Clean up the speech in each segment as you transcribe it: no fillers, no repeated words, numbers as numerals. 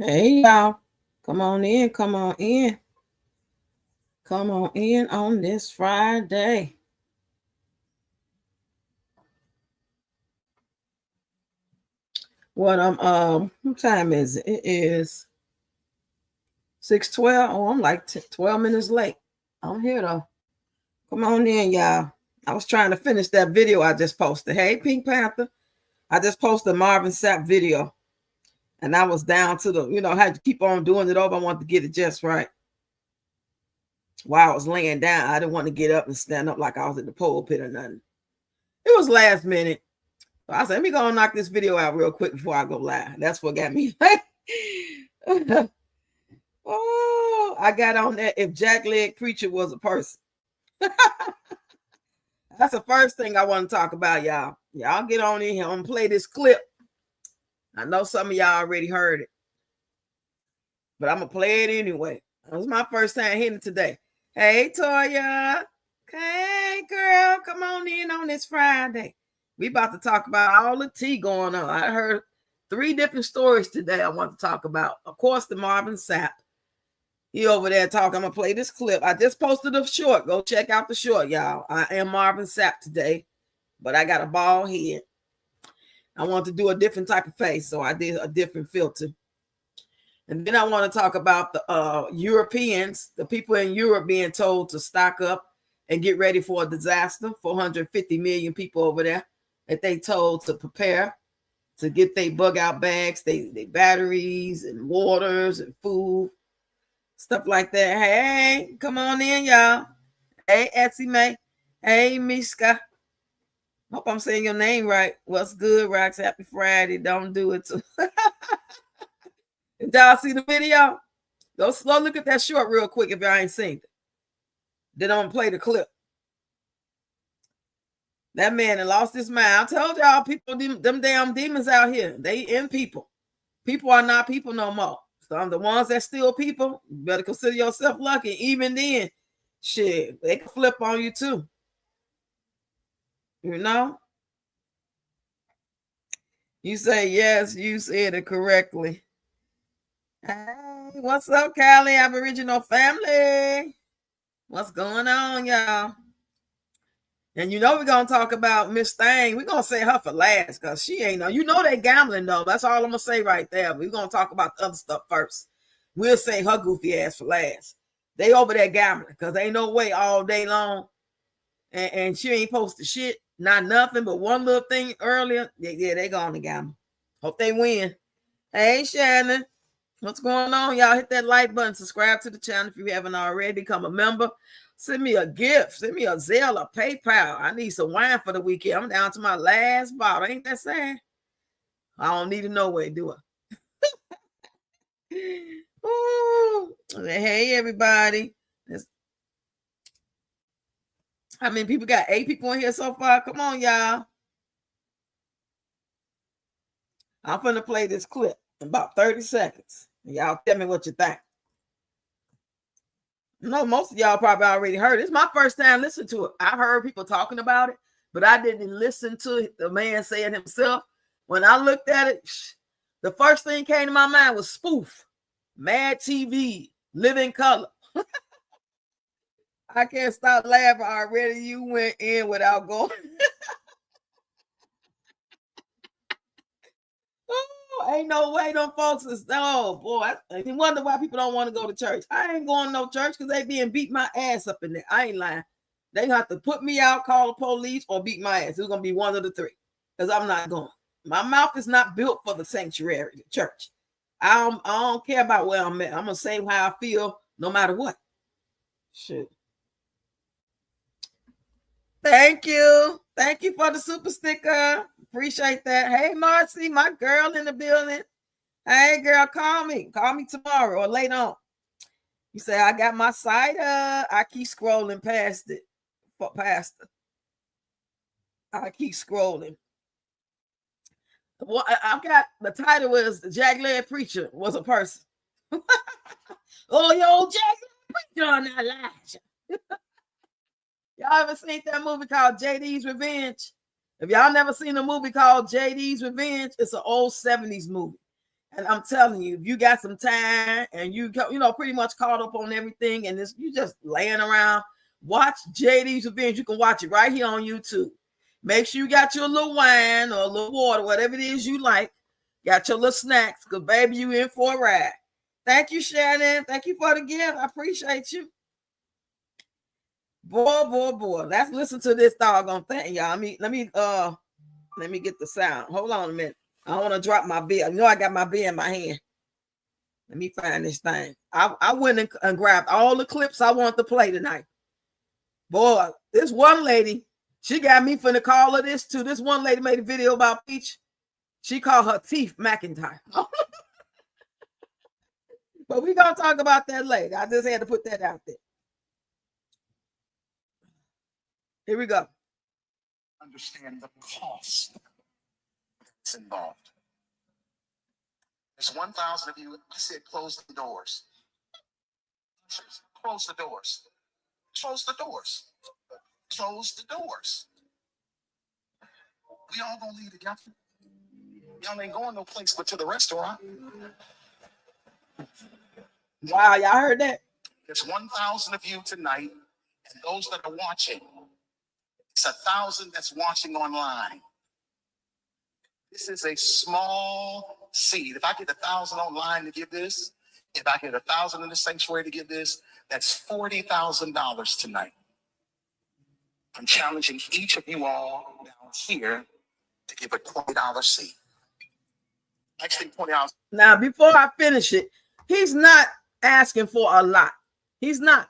Hey, y'all. Come on in. Come on in. Come on in on this Friday. What time is it? It is 6:12. Oh, I'm like 12 minutes late. I'm here though. Come on in, y'all. I was trying to finish that video I just posted. Hey, Pink Panther. I just posted a Marvin Sapp video. And I was down to I had to keep on doing it over. I wanted to get it just right. While I was laying down, I didn't want to get up and stand up like I was in the pulpit or nothing. It was last minute. So I said, let me go and knock this video out real quick before I go live. That's what got me. Oh, I got on that if Jack Leg Preacher was a person. That's the first thing I want to talk about, y'all. Y'all get on in here. I'm going to play this clip. I know some of y'all already heard it, but I'm going to play it anyway. It was my first time hearing it today. Hey, Toya. Hey, girl. Come on in on this Friday. We about to talk about all the tea going on. I heard 3 different stories today I want to talk about. Of course, the Marvin Sapp. He over there talking. I'm going to play this clip. I just posted a short. Go check out the short, y'all. I am Marvin Sapp today, but I got a bald head. I want to do a different type of face, so I did a different filter. And then I want to talk about the Europeans, the people in Europe being told to stock up and get ready for a disaster. 450 million people over there that they told to prepare to get their bug out bags, they batteries and waters and food, stuff like that. Hey, come on in, y'all. Hey, Etsy May. Hey, Mishka. Hope I'm saying your name right. What's good, Rox? Happy Friday. Don't do it too. Did y'all see the video? Go look at that short real quick if y'all ain't seen it. Then I'm going to play the clip. That man had lost his mind. I told y'all, people, them damn demons out here, they in people. People are not people no more. So the ones that steal people, you better consider yourself lucky. Even then, shit, they can flip on you too. You know? You say yes, you said it correctly. Hey, what's up, Cali Aboriginal family? What's going on, y'all? And you know we're going to talk about Miss Thang. We're going to say her for last because she ain't no. You know they gambling, though. That's all I'm going to say right there. We're going to talk about the other stuff first. We'll say her goofy ass for last. They over there gambling because ain't no way all day long. And she ain't posted shit. Not nothing but one little thing earlier. Yeah, they going to gamble. Hope they win. Hey, Shannon. What's going on, y'all? Hit that like button. Subscribe to the channel if you haven't already. Become a member. Send me a gift. Send me a Zelle, a PayPal. I need some wine for the weekend. I'm down to my last bottle. Ain't that sad? I don't need it no way, do I? Ooh. Hey, everybody. How many people got? 8 people in here so far. Come on, y'all. I'm going to play this clip in about 30 seconds. Y'all tell me what you think. No, most of y'all probably already heard it. It's my first time listening to it. I heard people talking about it, but I didn't listen to the man say it himself. When I looked at it, the first thing came to my mind was spoof. Mad TV, Living Color. I can't stop laughing already. You went in without going. Oh, ain't no way them folks is, oh boy. I wonder why people don't want to go to church. I ain't going to no church because they being beat my ass up in there. I ain't lying. They have to put me out, call the police, or beat my ass. It's going to be one of the 3 because I'm not going. My mouth is not built for the sanctuary, the church. I don't care about where I'm at. I'm going to say how I feel no matter what. Shit. Thank you. Thank you for the super sticker. Appreciate that. Hey, Marcy, my girl in the building. Hey, girl, call me. Call me tomorrow or later on. You say, I got my site up. I keep scrolling past it. I keep scrolling. Well, I've got the title is the Jack Leg Preacher was a person. Oh, yo, Jack Leg Preacher on that line. Y'all ever seen that movie called JD's Revenge? If y'all never seen a movie called JD's Revenge, it's an old 70s movie. And I'm telling you, if you got some time and you pretty much caught up on everything and you just laying around, watch JD's events. You can watch it right here on YouTube. Make sure you got your little wine or a little water, whatever it is you like. Got your little snacks, because baby, you in for a ride. Thank you, Shannon. Thank you for the gift. I appreciate you. Boy. Let's listen to this doggone thing, y'all. Let me get the sound. Hold on a minute. I don't want to drop my beer. You know I got my beer in my hand. Let me find this thing. I went and grabbed all the clips I want to play tonight. Boy, this one lady, she got me finna call her this too. This one lady made a video about Peach. She called her teeth McIntyre. But we're going to talk about that later. I just had to put that out there. Here we go. Understand the cost that's involved. There's 1,000 of you. I said, close the doors. Close the doors. Close the doors. Close the doors. We all gonna leave together. Y'all ain't going no place but to the restaurant. Wow, y'all heard that? There's 1,000 of you tonight, and those that are watching, it's 1,000 that's watching online. This is a small seed. If I get 1,000 online to give this, if I get 1,000 in the sanctuary to give this, that's $40,000 tonight. I'm challenging each of you all down here to give a $20 seed. Actually, $20. Now, before I finish it, he's not asking for a lot. He's not.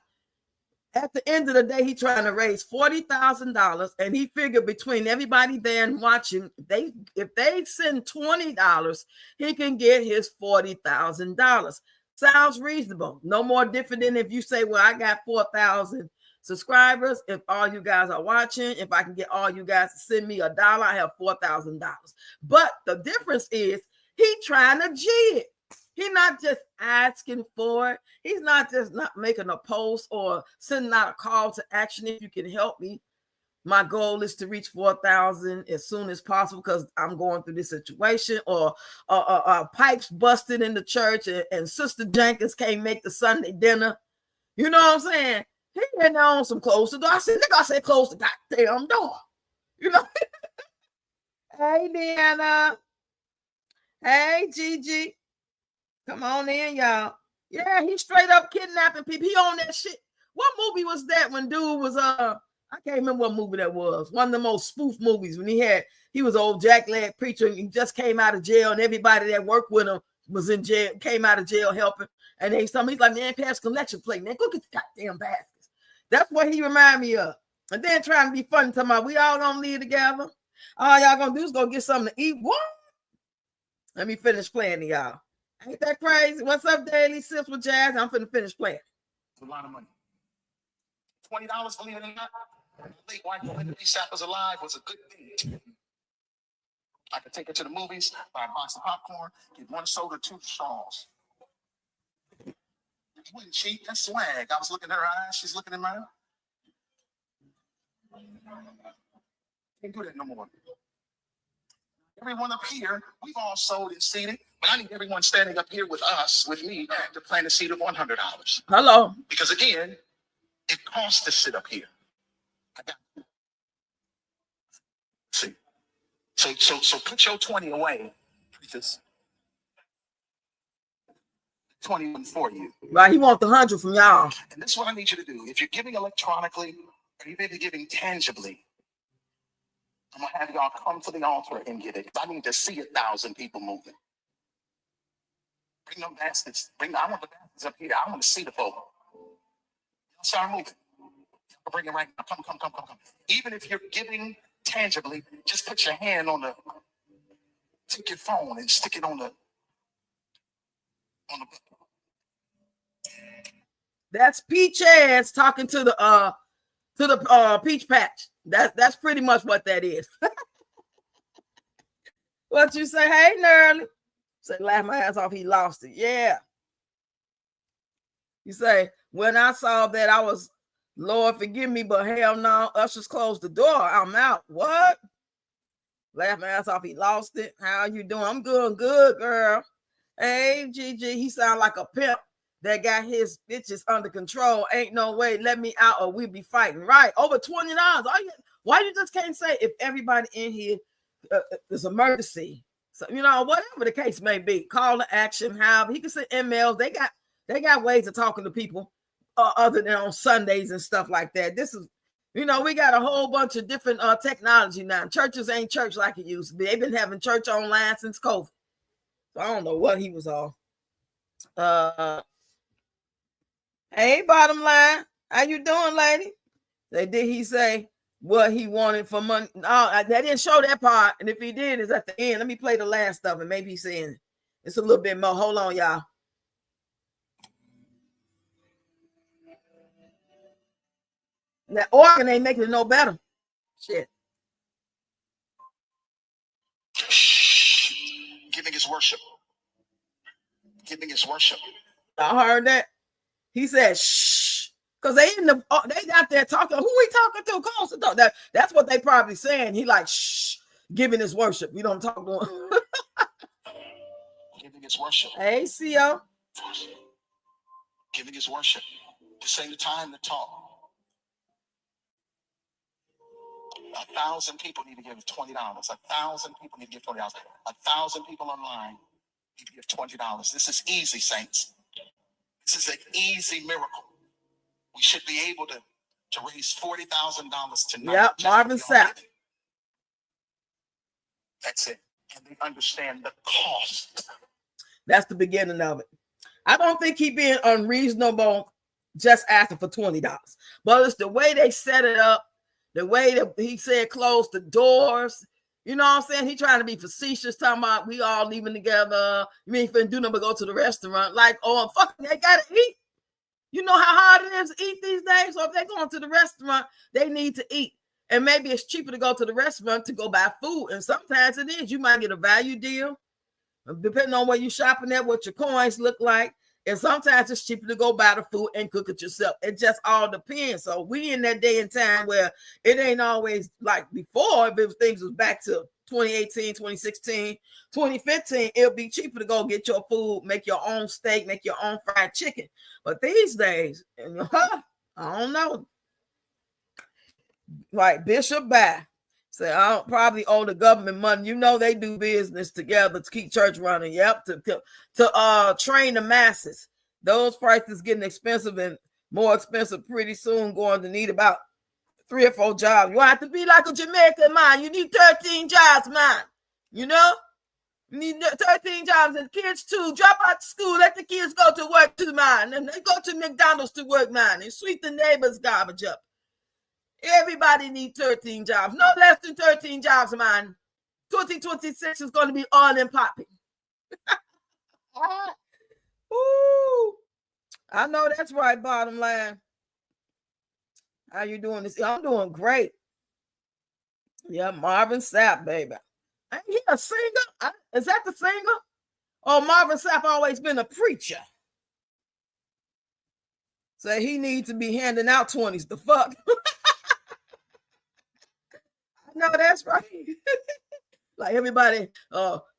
At the end of the day, he's trying to raise $40,000, and he figured between everybody there and watching, if they send $20, he can get his $40,000. Sounds reasonable. No more different than if you say, well, I got 4,000 subscribers. If all you guys are watching, if I can get all you guys to send me $1, I have $4,000. But the difference is he's trying to G it. He's not just asking for it. He's not just not making a post or sending out a call to action. If you can help me, my goal is to reach 4,000 as soon as possible because I'm going through this situation, or pipes busted in the church and Sister Jenkins can't make the Sunday dinner. You know what I'm saying? He had on some close the door. I said, nigga, I said close the goddamn door. You know? Hey, Deanna. Hey, Gigi. Come on in, y'all. Yeah, he straight up kidnapping people. He on that shit. What movie was that when dude was I can't remember what movie that was. One of the most spoof movies when he was an old jack-leg preacher and he just came out of jail and everybody that worked with him was in jail, came out of jail helping. And he's like, man, pass collection plate, man. Go get the goddamn baskets. That's what he remind me of. And then trying to be funny, talking about we all gonna leave together. All y'all gonna do is go get something to eat. What? Let me finish playing to y'all. Ain't that crazy? What's up, Daily Sips with Jazz? I'm finna finish playing. It's a lot of money. $20, believe it or not. Late wife Marvin Sapp was alive was a good thing. I could take her to the movies, buy a box of popcorn, get 1 soda, 2 straws. It wasn't cheap. That's swag. I was looking in her eyes. She's looking in mine. Can't do that no more. Everyone up here, we've all sold and seeded, but I need everyone standing up here with us, with me, to plant a seed of $100. Hello. Because again, it costs to sit up here. I got you. See. So put your 20 away. Because 20 for you. Right, he wants the 100 from y'all. And this is what I need you to do. If you're giving electronically, or you may be giving tangibly, I'm gonna have y'all come to the altar and give it. I need to see 1,000 people moving. Bring them baskets. I want the baskets up here. I want to see the folk. Start moving. Bring it right now. Come. Even if you're giving tangibly, just put your hand on take your phone and stick it on the. That's Peach ass talking to the peach patch. That's pretty much what that is. What you say? Hey, Nerly. Say, laugh my ass off. He lost it. Yeah. You say, when I saw that, I was, Lord, forgive me, but hell no. Ushers closed the door. I'm out. What? Laugh my ass off. He lost it. How you doing? I'm doing good, girl. Hey, Gigi, he sound like a pimp that got his bitches under control. Ain't no way, let me out or we'll be fighting. Right, over $20. Why you just can't say if everybody in here is emergency? So, whatever the case may be, call to action, however, he can send emails. They got ways of talking to people other than on Sundays and stuff like that. This is, we got a whole bunch of different technology now. Churches ain't church like it used to be. They've been having church online since COVID. So I don't know what he was on. Hey, bottom line, how you doing, lady? Did he say what he wanted for money? No, they didn't show that part. And if he did, it's at the end. Let me play the last stuff, and maybe he's saying it's a little bit more. Hold on, y'all. That organ ain't making it no better. Shit. Giving is worship. Giving is worship. I heard that. He said, shh. Because they out there talking. Who we talking to? Close the door. That's what they probably saying. He like, shh, giving his worship. We don't talk to him. Giving is worship. Hey, CO. Giving is worship. This ain't the time to talk. 1,000 people need to give $20. 1,000 people need to give $20. 1,000 people online need to give $20. This is easy, saints. This is an easy miracle. We should be able to raise $40,000 tonight. Yep, Marvin Sapp. That's it. And they understand the cost. That's the beginning of it. I don't think he being unreasonable just asking for $20. But it's the way they set it up, the way that he said close the doors. You know what I'm saying? He trying to be facetious, talking about we all leaving together. You mean finna do nothing but go to the restaurant? Like, oh, fuck, they gotta eat. You know how hard it is to eat these days? So if they're going to the restaurant, they need to eat. And maybe it's cheaper to go to the restaurant to go buy food. And sometimes it is. You might get a value deal, depending on where you're shopping at, what your coins look like. And sometimes it's cheaper to go buy the food and cook it yourself. It just all depends. So we in that day and time where it ain't always like before. If things was back to 2018, 2016, 2015, it'll be cheaper to go get your food, make your own steak, make your own fried chicken. But these days, I don't know. Like Bishop Bass say, I don't probably owe the government money. You know they do business together to keep church running. Yep, to train the masses. Those prices getting expensive and more expensive pretty soon. Going to need about 3 or 4 jobs. You have to be like a Jamaican man. You need 13 jobs, man. You know? You need 13 jobs and kids too. Drop out of school. Let the kids go to work too, man. And they go to McDonald's to work, man. And sweep the neighbor's garbage up. Everybody needs 13 jobs. No less than 13 jobs, man. 2026 is going to be on and popping. Ooh. I know that's right, bottom line. How you doing this? I'm doing great. Yeah, Marvin Sapp, baby. Ain't he a singer? Is that the singer? Oh, Marvin Sapp always been a preacher. So he needs to be handing out 20s. The fuck? No, that's right. Like everybody,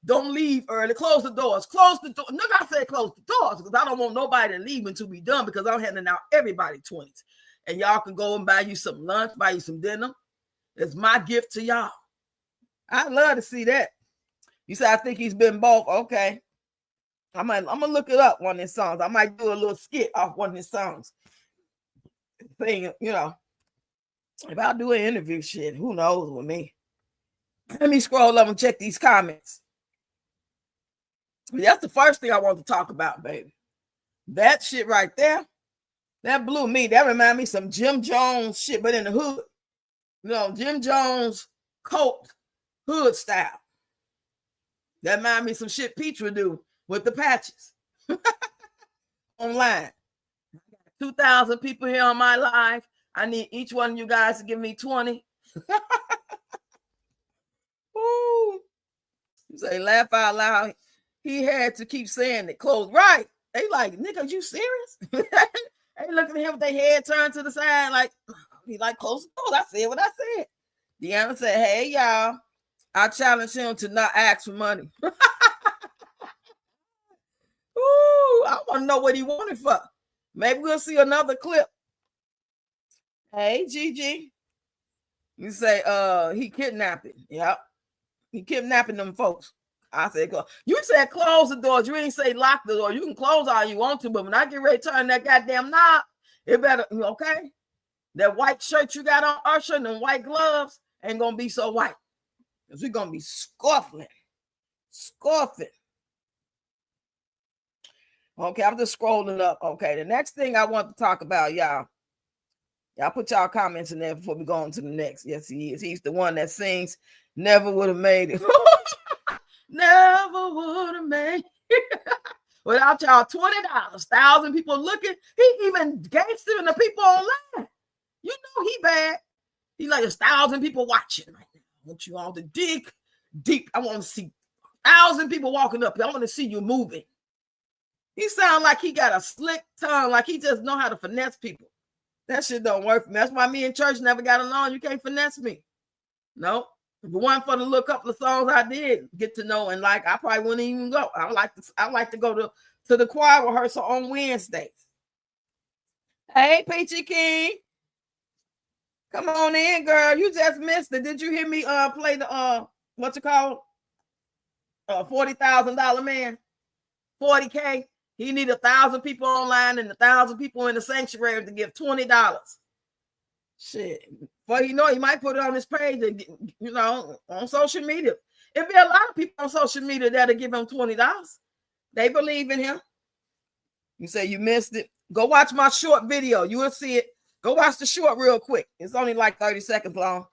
don't leave early. Close the doors. Close the door. Look, I said close the doors because I don't want nobody to leave until we done because I'm handing out everybody 20s. And y'all can go and buy you some lunch, buy you some dinner. It's my gift to y'all. I'd love to see that. You said I think he's been both. Okay. I'm gonna look it up, one of his songs. I might do a little skit off one of his songs. Thing, if I do an interview shit, who knows with me? Let me scroll up and check these comments. That's the first thing I want to talk about, baby. That shit right there, that blew me. That remind me some Jim Jones shit, but in the hood. Jim Jones coat hood style. That remind me some shit Peach would do with the patches. Online. 2,000 people here on my live. I need each one of you guys to give me 20. Ooh. You say laugh out loud. He had to keep saying it. Close. Right. They like, nigga, you serious? They looking at him with their head turned to the side, like, he like, close the door. I said what I said. Deanna said, hey, y'all. I challenge him to not ask for money. I want to know what he wanted for. Maybe we'll see another clip. Hey, Gigi. You say, he kidnapping. Yep. He kidnapping them folks. I said, you said close the doors. You ain't say lock the door. You can close all you want to, but when I get ready to turn that goddamn knob, it better, okay? That white shirt you got on, Usher, and them white gloves ain't gonna be so white. Because we're gonna be scuffling. Okay, I'm just scrolling up. Okay, the next thing I want to talk about, y'all put y'all comments in there before we go on to the next. Yes, he is. He's the one that sings Never Would Have Made It. Never would have made it without y'all $20. 1,000 people looking. He even gangstering the people online. You know he bad. He like 1,000 people watching right now. I want you all to dig deep. I want to see 1,000 people walking up here. I want to see you moving. He sound like he got a slick tongue, like he just know how to finesse people. That shit don't work for me. That's why me and church never got along. You can't finesse me. No. If it wasn't for the little couple of songs I did get to know and like, I probably wouldn't even go. I like to go to the choir rehearsal on Wednesdays. Hey, Peachy King. Come on in, girl. You just missed it. Did you hear me play the what you call $40,000 man? 40K. He need 1,000 people online and 1,000 people in the sanctuary to give $20. Shit. Well, you know, he might put it on his page, on social media. It'd be a lot of people on social media that'll give him $20. They believe in him. You say you missed it. Go watch my short video. You will see it. Go watch the short real quick. It's only like 30 seconds long.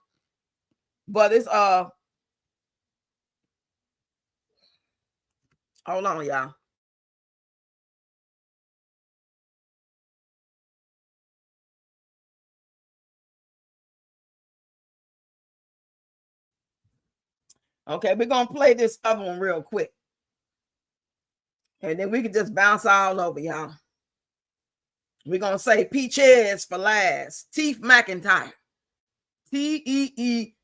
But it's hold on, y'all. Okay, we're gonna play this other one real quick. And then we can just bounce all over, y'all. We're gonna say Peaches for last. Teeth McIntyre. Teeth.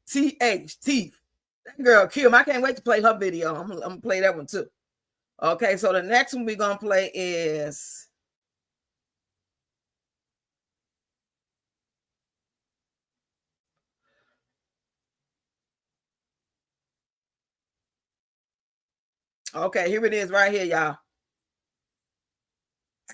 Teeth. That girl killed me. I can't wait to play her video. I'm gonna play that one too. Okay, so the next one we're gonna play is okay, here it is right here, y'all.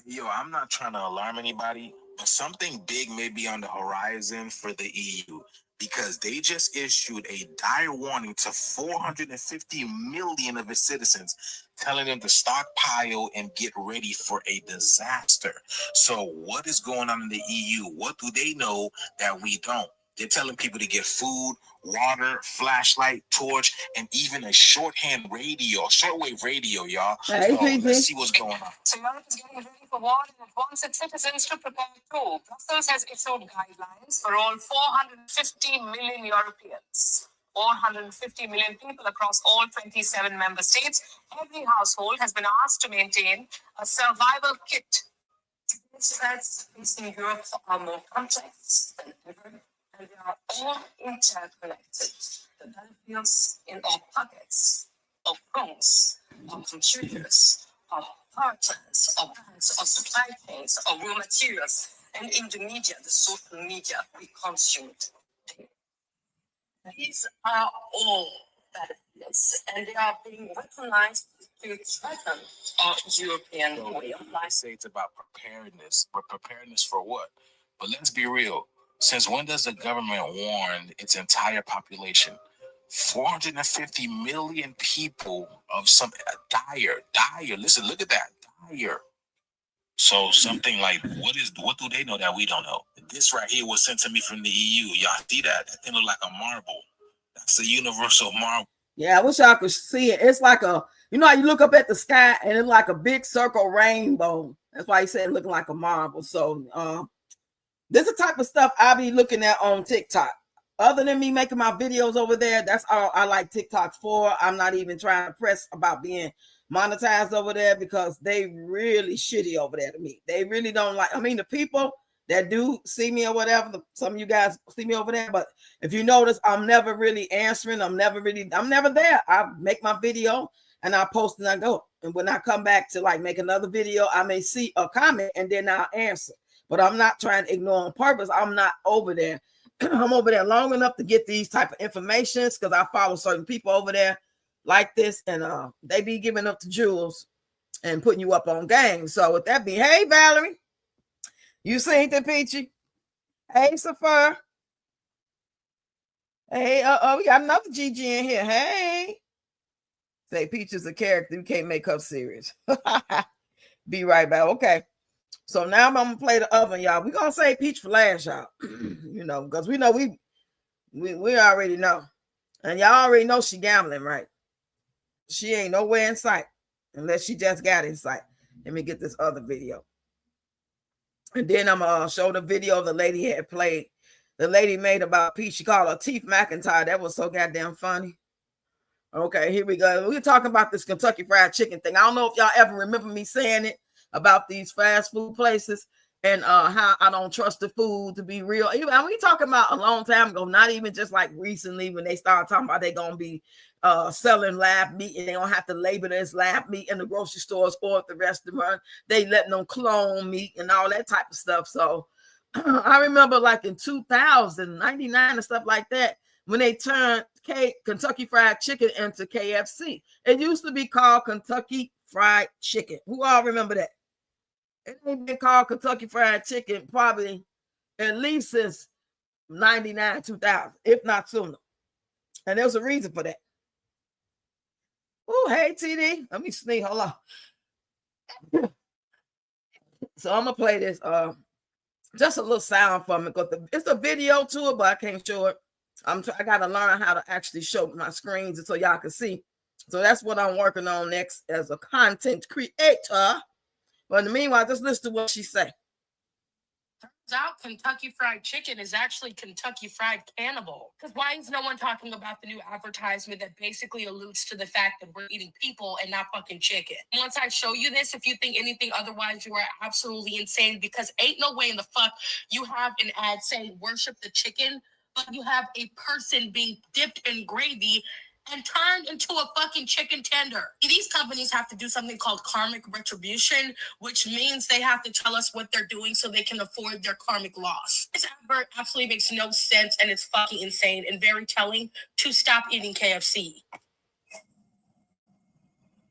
Yo, I'm not trying to alarm anybody, but something big may be on the horizon for the EU because they just issued a dire warning to 450 million of its citizens, telling them to stockpile and get ready for a disaster. So what is going on in the EU? What do they know that we don't? They're telling people to get food, water, flashlight, torch, and even a shortwave radio, y'all. Hey, so let's see what's going on. So Europe is getting ready for war and it wants its citizens to prepare too. Brussels has issued guidelines for all 450 million Europeans. 450 million people across all 27 member states. Every household has been asked to maintain a survival kit. Threats facing Europe are more complex than ever, and they are all interconnected. The battlefields in our pockets, of phones, of computers, of power plants, of banks, of supply chains, of raw materials, and in the media, the social media we consume. These are all battlefields, and they are being weaponized to threaten our European way of life. I say it's about preparedness, but preparedness for what? But let's be real. Since when does the government warn its entire population? 450 million people of some dire. Listen, look at that, dire. So something like what do they know that we don't know? This right here was sent to me from the EU. Y'all see that? That thing look like a marble. That's a universal marble. Yeah, I wish y'all could see it. It's like how you look up at the sky and it's like a big circle rainbow. That's why he said looking like a marble. So this is the type of stuff I be looking at on TikTok. Other than me making my videos over there, that's all I like TikTok for. I'm not even trying to press about being monetized over there because they really shitty over there to me. They really don't like, the people that do see me or whatever, some of you guys see me over there, but if you notice, I'm never really answering. I'm never there. I make my video and I post and I go. And when I come back to like make another video, I may see a comment and then I'll answer. But I'm not trying to ignore on purpose. I'm not over there. I'm over there long enough to get these type of informations because I follow certain people over there like this, and they be giving up the jewels and putting you up on gang. So with that being, hey Valerie, you seen the Peachy? Hey Safar. Hey, we got another GG in here. Hey. Say Peach is a character. You can't make up serious. Be right back. Okay. So now I'm gonna play the other, y'all. We're gonna say Peach for last, y'all. You know, because we know we already know. And y'all already know she gambling, right? She ain't nowhere in sight unless she just got in sight. Let me get this other video. And then I'm gonna show the video the lady had played. The lady made about Peach. She called her Teeth McIntyre. That was so goddamn funny. Okay, here we go. We're talking about this Kentucky Fried Chicken thing. I don't know if y'all ever remember me saying it about these fast food places and how I don't trust the food to be real. I mean, we talking about a long time ago, not even just like recently when they started talking about they're gonna be selling lab meat and they don't have to label it as lab meat in the grocery stores or at the restaurant. They letting them clone meat and all that type of stuff. So I remember like in 2000, 99 and stuff like that, when they turned Kentucky Fried Chicken into KFC. It used to be called Kentucky Fried Chicken. Who all remember that? It ain't been called Kentucky Fried Chicken probably at least since 99, 2000, if not sooner. And there's a reason for that. Oh, hey, TD. Let me sneeze. Hold on. So I'm going to play this. Just a little sound from it. It's a video to it, but I can't show it. I got to learn how to actually show my screens so y'all can see. So that's what I'm working on next as a content creator. But in the meanwhile, just listen to what she say. Turns out Kentucky Fried Chicken is actually Kentucky Fried Cannibal. Because why is no one talking about the new advertisement that basically alludes to the fact that we're eating people and not fucking chicken? Once I show you this, if you think anything otherwise, you are absolutely insane, because ain't no way in the fuck you have an ad saying worship the chicken, but you have a person being dipped in gravy and turned into a fucking chicken tender. These companies have to do something called karmic retribution, which means they have to tell us what they're doing so they can afford their karmic loss. This advert absolutely makes no sense, and it's fucking insane and very telling to stop eating KFC.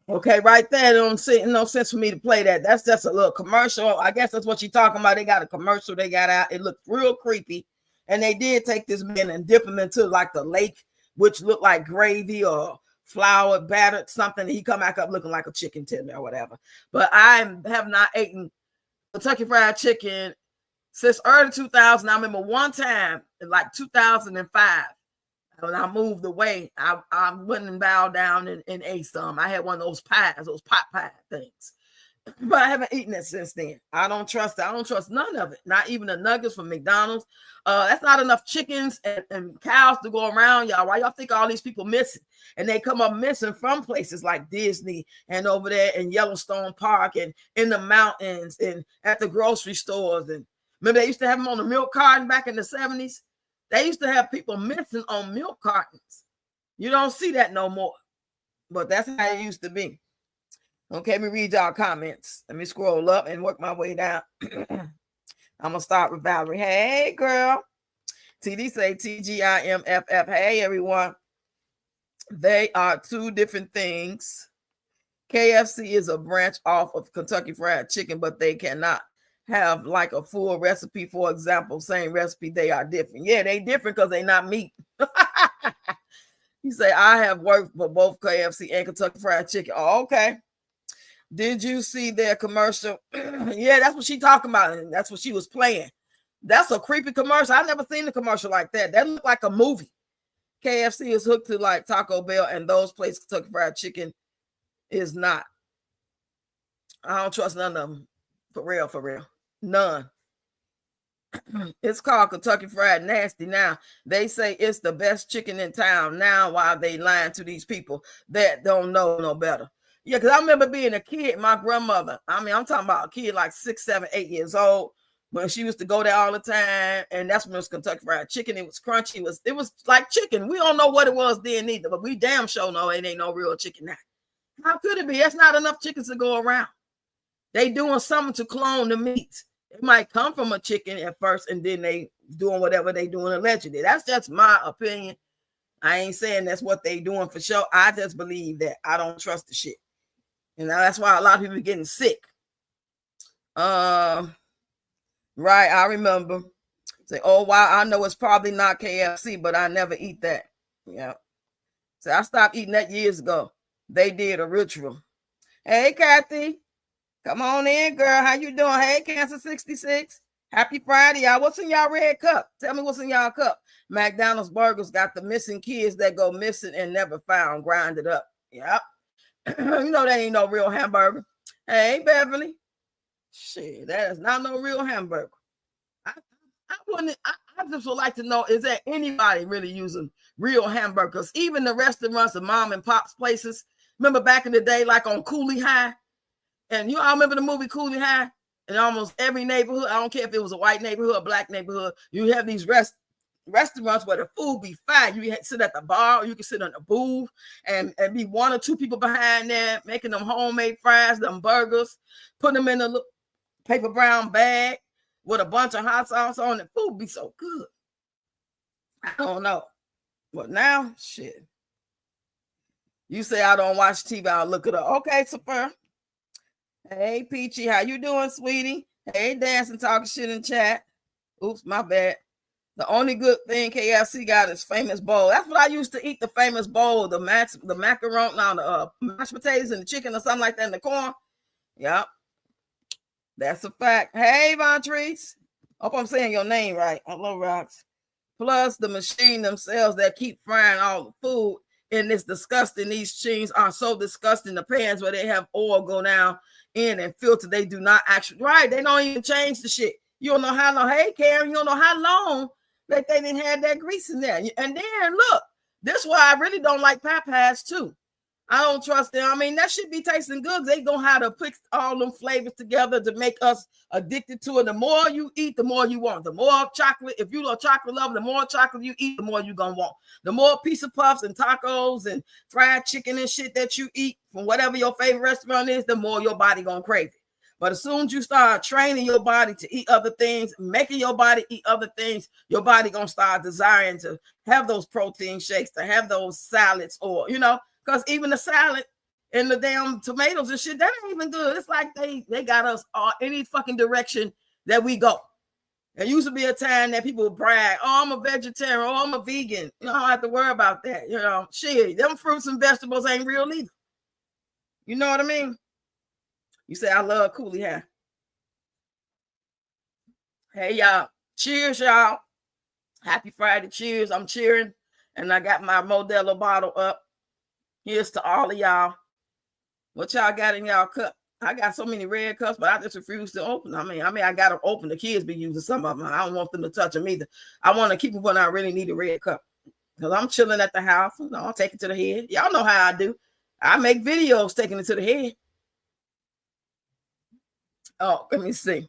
Okay, right there. Don't see no sense for me to play that. That's just a little commercial. I guess that's what you're talking about. They got a commercial they got out. It looked real creepy. And they did take this man and dip him into like the lake, which looked like gravy or flour battered something. He come back up looking like a chicken tender or whatever. But I have not eaten Kentucky Fried Chicken since early 2000. I remember one time in like 2005 when I moved away, I went and bowed down and ate some. I had one of those pies, those pot pie things. But I haven't eaten it since then. I don't trust it. I don't trust none of it. Not even the nuggets from McDonald's. That's not enough chickens and cows to go around, y'all. Why y'all think all these people missing? And they come up missing from places like Disney and over there in Yellowstone Park and in the mountains and at the grocery stores. And remember they used to have them on the milk carton back in the 70s? They used to have people missing on milk cartons. You don't see that no more. But that's how it used to be. Okay, let me read y'all comments. Let me scroll up and work my way down. I'm going to start with Valerie. Hey, girl. TD say TGIMFF. Hey, everyone. They are two different things. KFC is a branch off of Kentucky Fried Chicken, but they cannot have like a full recipe. For example, same recipe, they are different. Yeah, they different because they're not meat. You say, I have worked for both KFC and Kentucky Fried Chicken. Oh, okay. Did you see their commercial? Yeah, that's what she talking about. And that's what she was playing. That's a creepy commercial. I've never seen a commercial like that. That looked like a movie. KFC is hooked to like Taco Bell, and those places, Kentucky Fried Chicken is not. I don't trust none of them. For real, for real. None. It's called Kentucky Fried Nasty now. They say it's the best chicken in town now while they lying to these people that don't know no better. Yeah, because I remember being a kid, my grandmother, I'm talking about a kid like 6, 7, 8 years old, but she used to go there all the time, and that's when it was Kentucky Fried Chicken. It was crunchy. It was like chicken. We don't know what it was then either, but we damn sure know it ain't no real chicken now. How could it be? That's not enough chickens to go around. They doing something to clone the meat. It might come from a chicken at first, and then they doing whatever they doing allegedly. That's just my opinion. I ain't saying that's what they doing for sure. I just believe that. I don't trust the shit. And that's why a lot of people are getting sick. Right, I remember. Say, oh wow, I know it's probably not KFC, but I never eat that. Yeah. So I stopped eating that years ago. They did a ritual. Hey, Kathy. Come on in, girl. How you doing? Hey, Cancer 66. Happy Friday, y'all. What's in y'all red cup? Tell me what's in y'all cup. McDonald's burgers got the missing kids that go missing and never found, grinded up. Yep. You know that ain't no real hamburger. Hey, Beverly. Shit, that is not no real hamburger. I just would like to know, is there anybody really using real hamburgers? Even the restaurants, the mom and pop's places. Remember back in the day, like on Cooley High? And you all remember the movie Cooley High? In almost every neighborhood, I don't care if it was a white neighborhood, a black neighborhood, you have these restaurants where the food be fine. You sit at the bar, or you can sit on the booth and be one or two people behind there making them homemade fries, them burgers, put them in a little paper brown bag with a bunch of hot sauce on it. Food be so good. I don't know. But now, shit. You say I don't watch TV, I'll look it up. Okay, super. Hey, Peachy, how you doing, sweetie? Hey, dancing, talking shit in chat. Oops, my bad. The only good thing KFC got is famous bowl. That's what I used to eat, the famous bowl, the macaroni, the mashed potatoes and the chicken or something like that in the corn. Yep. That's a fact. Hey, Vontrice. Hope I'm saying your name right. Hello, Rocks. Plus, the machine themselves that keep frying all the food in this disgusting. These machines are so disgusting. The pans where they have oil go down in and filter, they do not actually, right? They don't even change the shit. You don't know how long. Hey, Karen, you don't know how long that they didn't have that grease in there. And then look, this is why I really don't like Popeyes too. I don't trust them. I mean, that should be tasting good. They know how to put all them flavors together to make us addicted to it. The more you eat, the more you want. The more chocolate, if you're a chocolate lover, the more chocolate you eat, the more you're going to want. The more pizza puffs and tacos and fried chicken and shit that you eat from whatever your favorite restaurant is, the more your body going to crave it. But as soon as you start training your body to eat other things, making your body eat other things, your body going to start desiring to have those protein shakes, to have those salads, or, you know, because even the salad and the damn tomatoes and shit, that ain't even good. It's like they got us any fucking direction that we go. There used to be a time that people would brag, oh, I'm a vegetarian, oh, I'm a vegan. You don't have to worry about that. You know, shit, them fruits and vegetables ain't real either. You know what I mean? You say, I love Cooley High. Hey, y'all. Cheers, y'all. Happy Friday. Cheers. I'm cheering. And I got my Modelo bottle up. Here's to all of y'all. What y'all got in y'all cup? I got so many red cups, but I just refuse to open. I mean, I got to open. The kids be using some of them. I don't want them to touch them either. I want to keep them when I really need a red cup. Because I'm chilling at the house. You know, I'll take it to the head. Y'all know how I do. I make videos taking it to the head. Oh, let me see.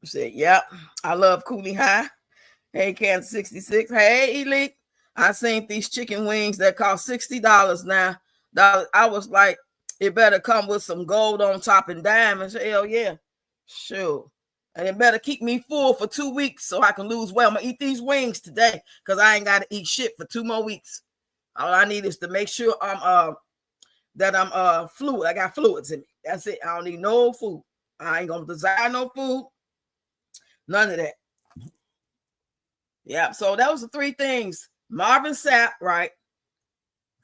Say, yep. I love Cooley High. Hey, Kansas 66. Hey, Elite. I seen these chicken wings that cost $60 now. I was like, it better come with some gold on top and diamonds. Hell yeah. Sure. And it better keep me full for 2 weeks so I can lose weight. I'm going to eat these wings today because I ain't got to eat shit for 2 more weeks. All I need is to make sure I'm fluid. I got fluids in me. That's it. I don't need no food. I ain't going to desire no food. None of that. Yeah. So that was the 3 things. Marvin Sapp, right?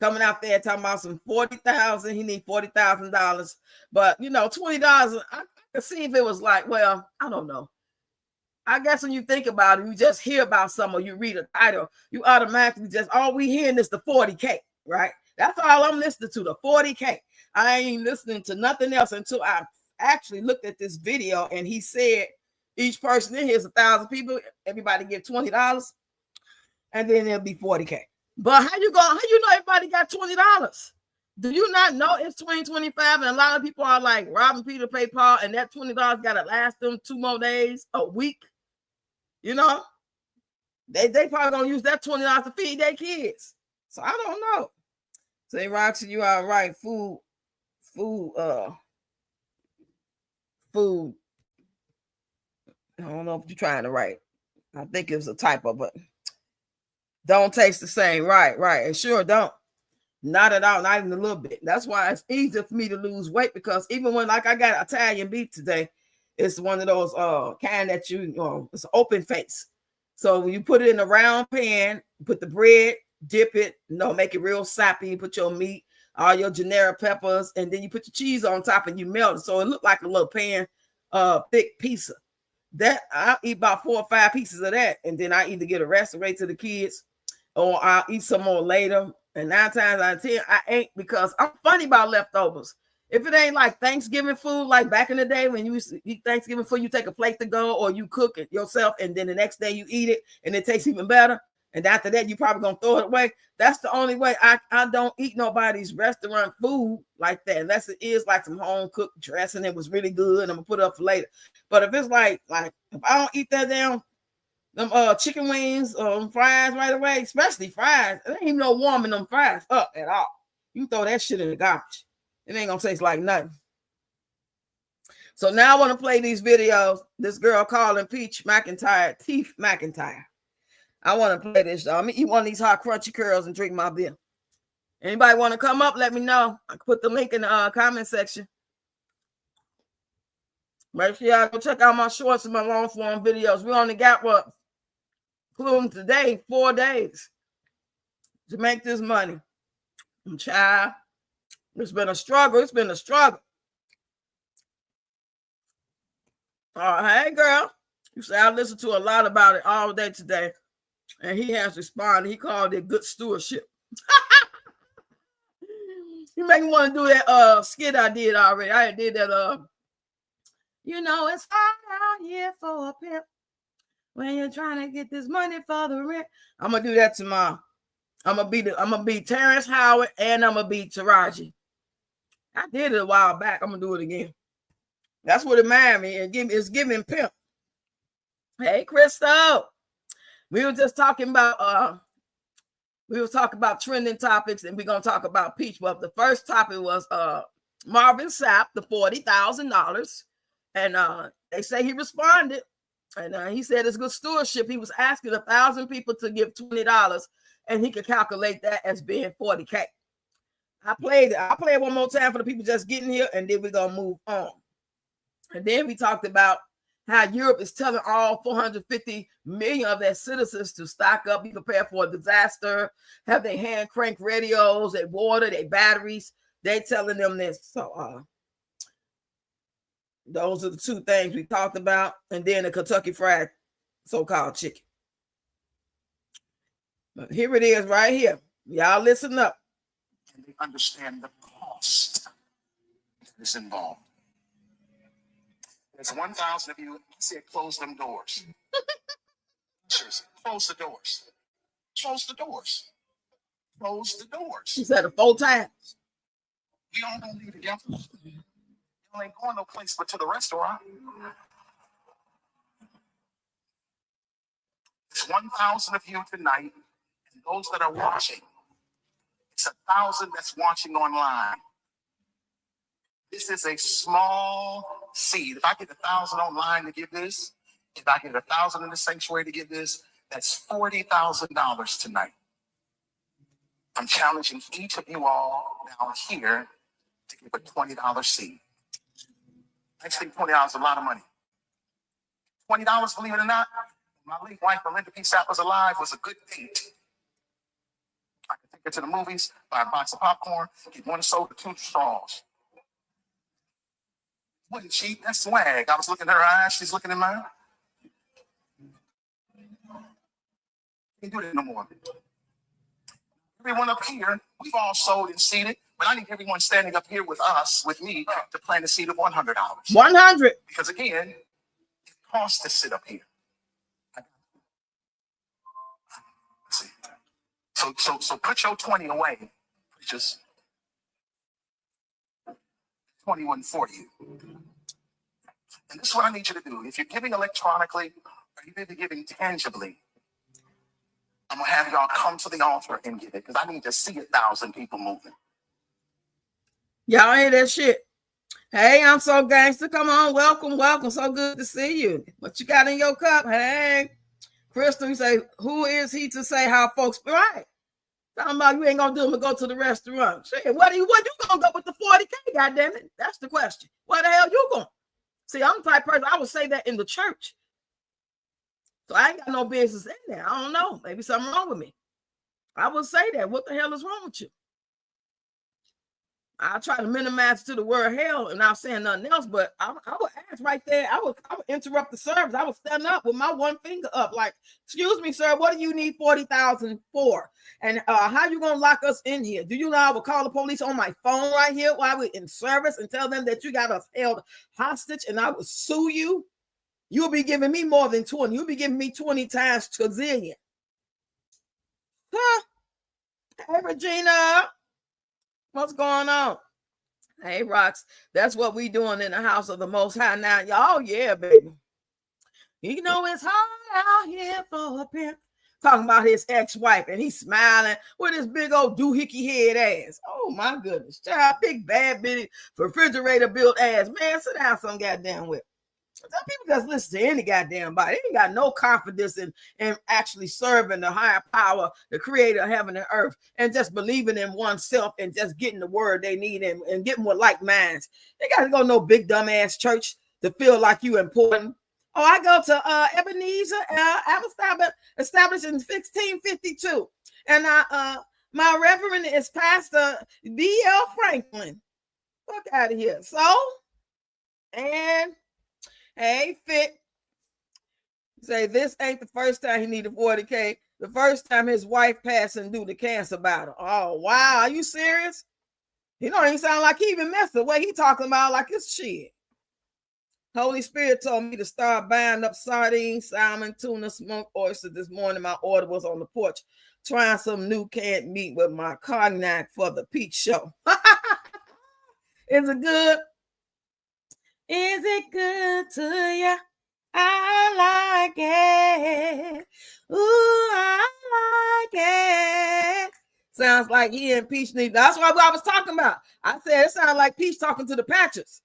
Coming out there talking about some $40,000. He need $40,000. But, you know, $20, I could see if it was like, well, I don't know. I guess when you think about it, you just hear about something or you read a title, you automatically just, all we hearing is the 40K, right? That's all I'm listening to, the 40K. I ain't listening to nothing else until I actually looked at this video and he said each person in here is 1,000 people. Everybody get $20 and then it'll be 40K. But how you know everybody got $20? Do you not know it's 2025 and a lot of people are like robbing Peter to pay Paul and that $20 got to last them 2 more days, a week? You know, they probably gonna use that $20 to feed their kids. So I don't know. Say, Roxy, you all right. Food. I don't know if you're trying to write. I think it was a typo, but don't taste the same. Right. It sure don't. Not at all, not even a little bit. That's why it's easier for me to lose weight, because even when, like, I got Italian beef today, it's one of those kind that it's an open face. So when you put it in a round pan, put the bread, dip it, make it real sappy, put your meat, all your generic peppers, and then you put your cheese on top and you melt it. So it looked like a little pan, thick pizza. That I'll eat about 4 or 5 pieces of that, and then I either get a rest away to the kids, or I'll eat some more later. And 9 times out of 10, I ain't, because I'm funny about leftovers. If it ain't like Thanksgiving food, like back in the day when you used to eat Thanksgiving food, you take a plate to go, or you cook it yourself, and then the next day you eat it, and it tastes even better. And after that, you probably gonna throw it away. That's the only way. I don't eat nobody's restaurant food like that, unless it is like some home cooked dressing. It was really good, and I'm gonna put it up for later. But if it's like if I don't eat that damn them chicken wings or fries right away, especially fries, there ain't even no warming them fries up at all. You throw that shit in the garbage. It ain't gonna taste like nothing. So now I want to play these videos. This girl calling Peach McIntyre, Teeth McIntyre. I want to play this. I'm gonna eat one of these hot crunchy curls and drink my beer. Anybody want to come up? Let me know. I can put the link in the comment section. Make sure y'all go check out my shorts and my long form videos. We only got including today, 4 days to make this money. Child, it's been a struggle. Hey, girl. You say I listened to a lot about it all day today, and he has responded. He called it good stewardship. You make me want to do that skit I did already. I did that. It's hard out here for a pimp when you're trying to get this money for the rent. I'm gonna do that tomorrow. I'm gonna be Terrence Howard, and I'm gonna be Taraji. I did it a while back. I'm gonna do it again. That's what it reminded me. It's giving pimp. Hey, Crystal. We were just talking about trending topics, and we're gonna talk about Peach. But the first topic was Marvin Sapp, the $40,000, and they say he responded, and he said it's good stewardship. He was asking 1,000 people to give $20, and he could calculate that as being 40K. I'll play it one more time for the people just getting here, and then we're gonna move on. And then we talked about how Europe is telling all 450 million of their citizens to stock up, be prepared for a disaster, have their hand crank radios, their water, their batteries. They telling them this. So those are the 2 things we talked about. And then the Kentucky Fried so-called chicken. But here it is right here. Y'all listen up. And they understand the cost that is involved. There's 1,000 of you. I said, close them doors. Seriously, close the doors. Close the doors. Close the doors. She said it 4 times. We all gonna leave together. You ain't going no place but to the restaurant. There's 1,000 of you tonight, and those that are watching. It's 1,000 that's watching online. This is a small seed. If I get 1,000 online to give this, if I get 1,000 in the sanctuary to give this, that's $40,000 tonight. I'm challenging each of you all down here to give a $20 seed. I just think $20 is a lot of money. $20, believe it or not, my late wife, Melinda P. Sapp, was alive, was a good date. I could take her to the movies, buy a box of popcorn, get 1 soda, 2 straws. Wouldn't cheat, that's swag. I was looking at her eyes, she's looking in mine. Can't do that no more. Everyone up here, we've all sold and seeded, but I need everyone standing up here with us, with me, to plant a seed of $100. 100. Because again, it costs to sit up here. Let's see. So put your 20 away. Just 21 for you. And this is what I need you to do. If you're giving electronically, or you're giving tangibly, I'm going to have y'all come to the altar and get it because I need to see 1,000 people moving. Y'all hear that shit? Hey, I'm so gangster. Come on, welcome. So good to see you. What you got in your cup? Hey, Crystal, you say, who is he to say how folks right? Talking about you ain't gonna do them to go to the restaurant. Shit, what you gonna go with the 40K? Goddamn it, that's the question. Where the hell you going? See, I'm the type of person I would say that in the church. So I ain't got no business in there. I don't know. Maybe something wrong with me. I would say that. What the hell is wrong with you? I try to minimize to the word hell and not saying nothing else, but I would ask right there. I would interrupt the service. I would stand up with my one finger up, like, "Excuse me, sir, what do you need 40,000 for? And how you gonna lock us in here? Do you know I would call the police on my phone right here while we're in service and tell them that you got us held hostage and I would sue you? You'll be giving me more than 20. You'll be giving me 20 times trillion." Huh? Hey, Regina. What's going on? Hey, Rox, that's what we doing in the house of the Most High now. Y'all, yeah, baby. You know it's hard out here for a pimp. Talking about his ex-wife, and he's smiling with his big old doohickey head ass. Oh, my goodness. Child, big, bad, bitty, refrigerator-built ass. Man, sit down some goddamn with. Some people just listen to any goddamn body. They ain't got no confidence in actually serving the higher power, the creator of heaven and earth, and just believing in oneself and just getting the word they need and getting with like minds. They got to go to no big dumbass church to feel like you important. Oh, I go to Ebenezer. I was established in 1652. And my reverend is Pastor B.L. Franklin. Fuck out of here. So, and hey, Fit. Say this ain't the first time he needed 40K. The first time his wife passed and due to cancer battle. Oh, wow. Are you serious? He don't even sound like he even messed the way he talking about like it's shit. Holy Spirit told me to start buying up sardines, salmon, tuna, smoked oyster this morning. My order was on the porch. Trying some new canned meat with my cognac for the peach show. Is it good? Is it good to you? I like it. Ooh, I like it. Sounds like he and Peach need. That's what I was talking about. I said it sounds like Peach talking to the Patches.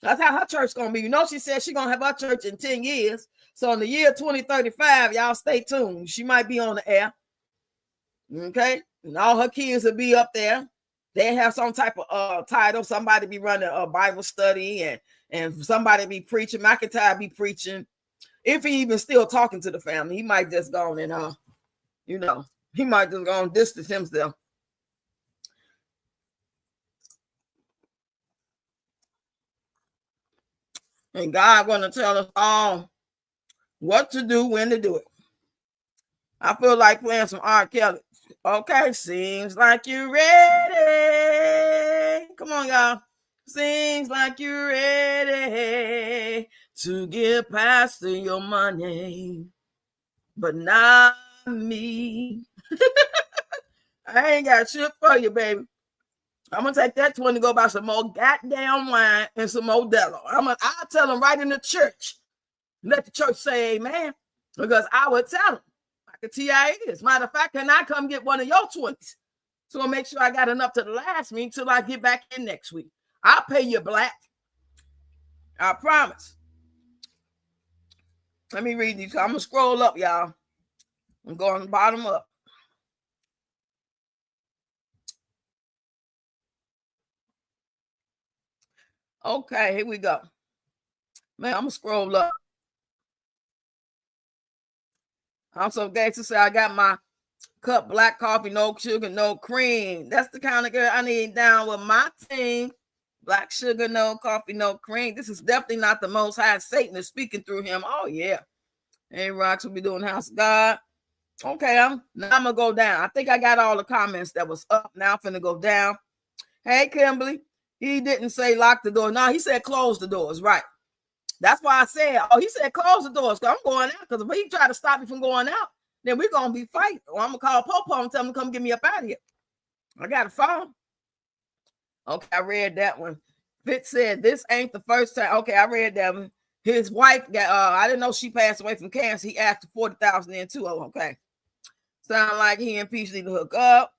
That's how her church gonna be. You know, she said she gonna have her church in 10 years. So in the year 2035, y'all stay tuned. She might be on the air. Okay, and all her kids will be up there. They have some type of title. Somebody be running a Bible study and somebody be preaching. McIntyre be preaching. If he even still talking to the family, he might just go on and he might just go and distance himself. And God gonna tell us all what to do, when to do it. I feel like playing some R. Kelly. Okay, seems like you're ready. Come on, y'all. Seems like you're ready to give Pastor your money, but not me. I ain't got shit for you, baby. I'm gonna take that 20 to go buy some more goddamn wine and some Modelo. I'll tell them right in the church. Let the church say amen, because I would tell them. I can tell you how it is. Matter of fact, can I come get one of your 20s? So I'll make sure I got enough to last me until I get back in next week. I'll pay you black. I promise. Let me read these. I'm gonna scroll up, y'all. I'm going bottom up. Okay, here we go. Man, I'm gonna scroll up. I'm so gangster. Say I got my cup, black coffee, no sugar, no cream. That's the kind of girl I need down with my team. Black sugar, no coffee, no cream. This is definitely not the Most High. Satan is speaking through him. Oh, yeah. Hey, Rox will be doing House of God. Okay, now I'm going to go down. I think I got all the comments that was up. Now I'm finna go down. Hey, Kimberly. He didn't say lock the door. No, he said close the doors. Right. That's why I said, he said close the doors, because I'm going out. Because if he try to stop me from going out, then we're going to be fighting. Or I'm going to call Popo and tell him to come get me up out of here. I got a phone. Okay, I read that one. Fitz said, this ain't the first time. Okay, I read that one. His wife got, I didn't know she passed away from cancer. He asked for 40,000 in too. Oh, okay. Sound like he and Peach need to hook up.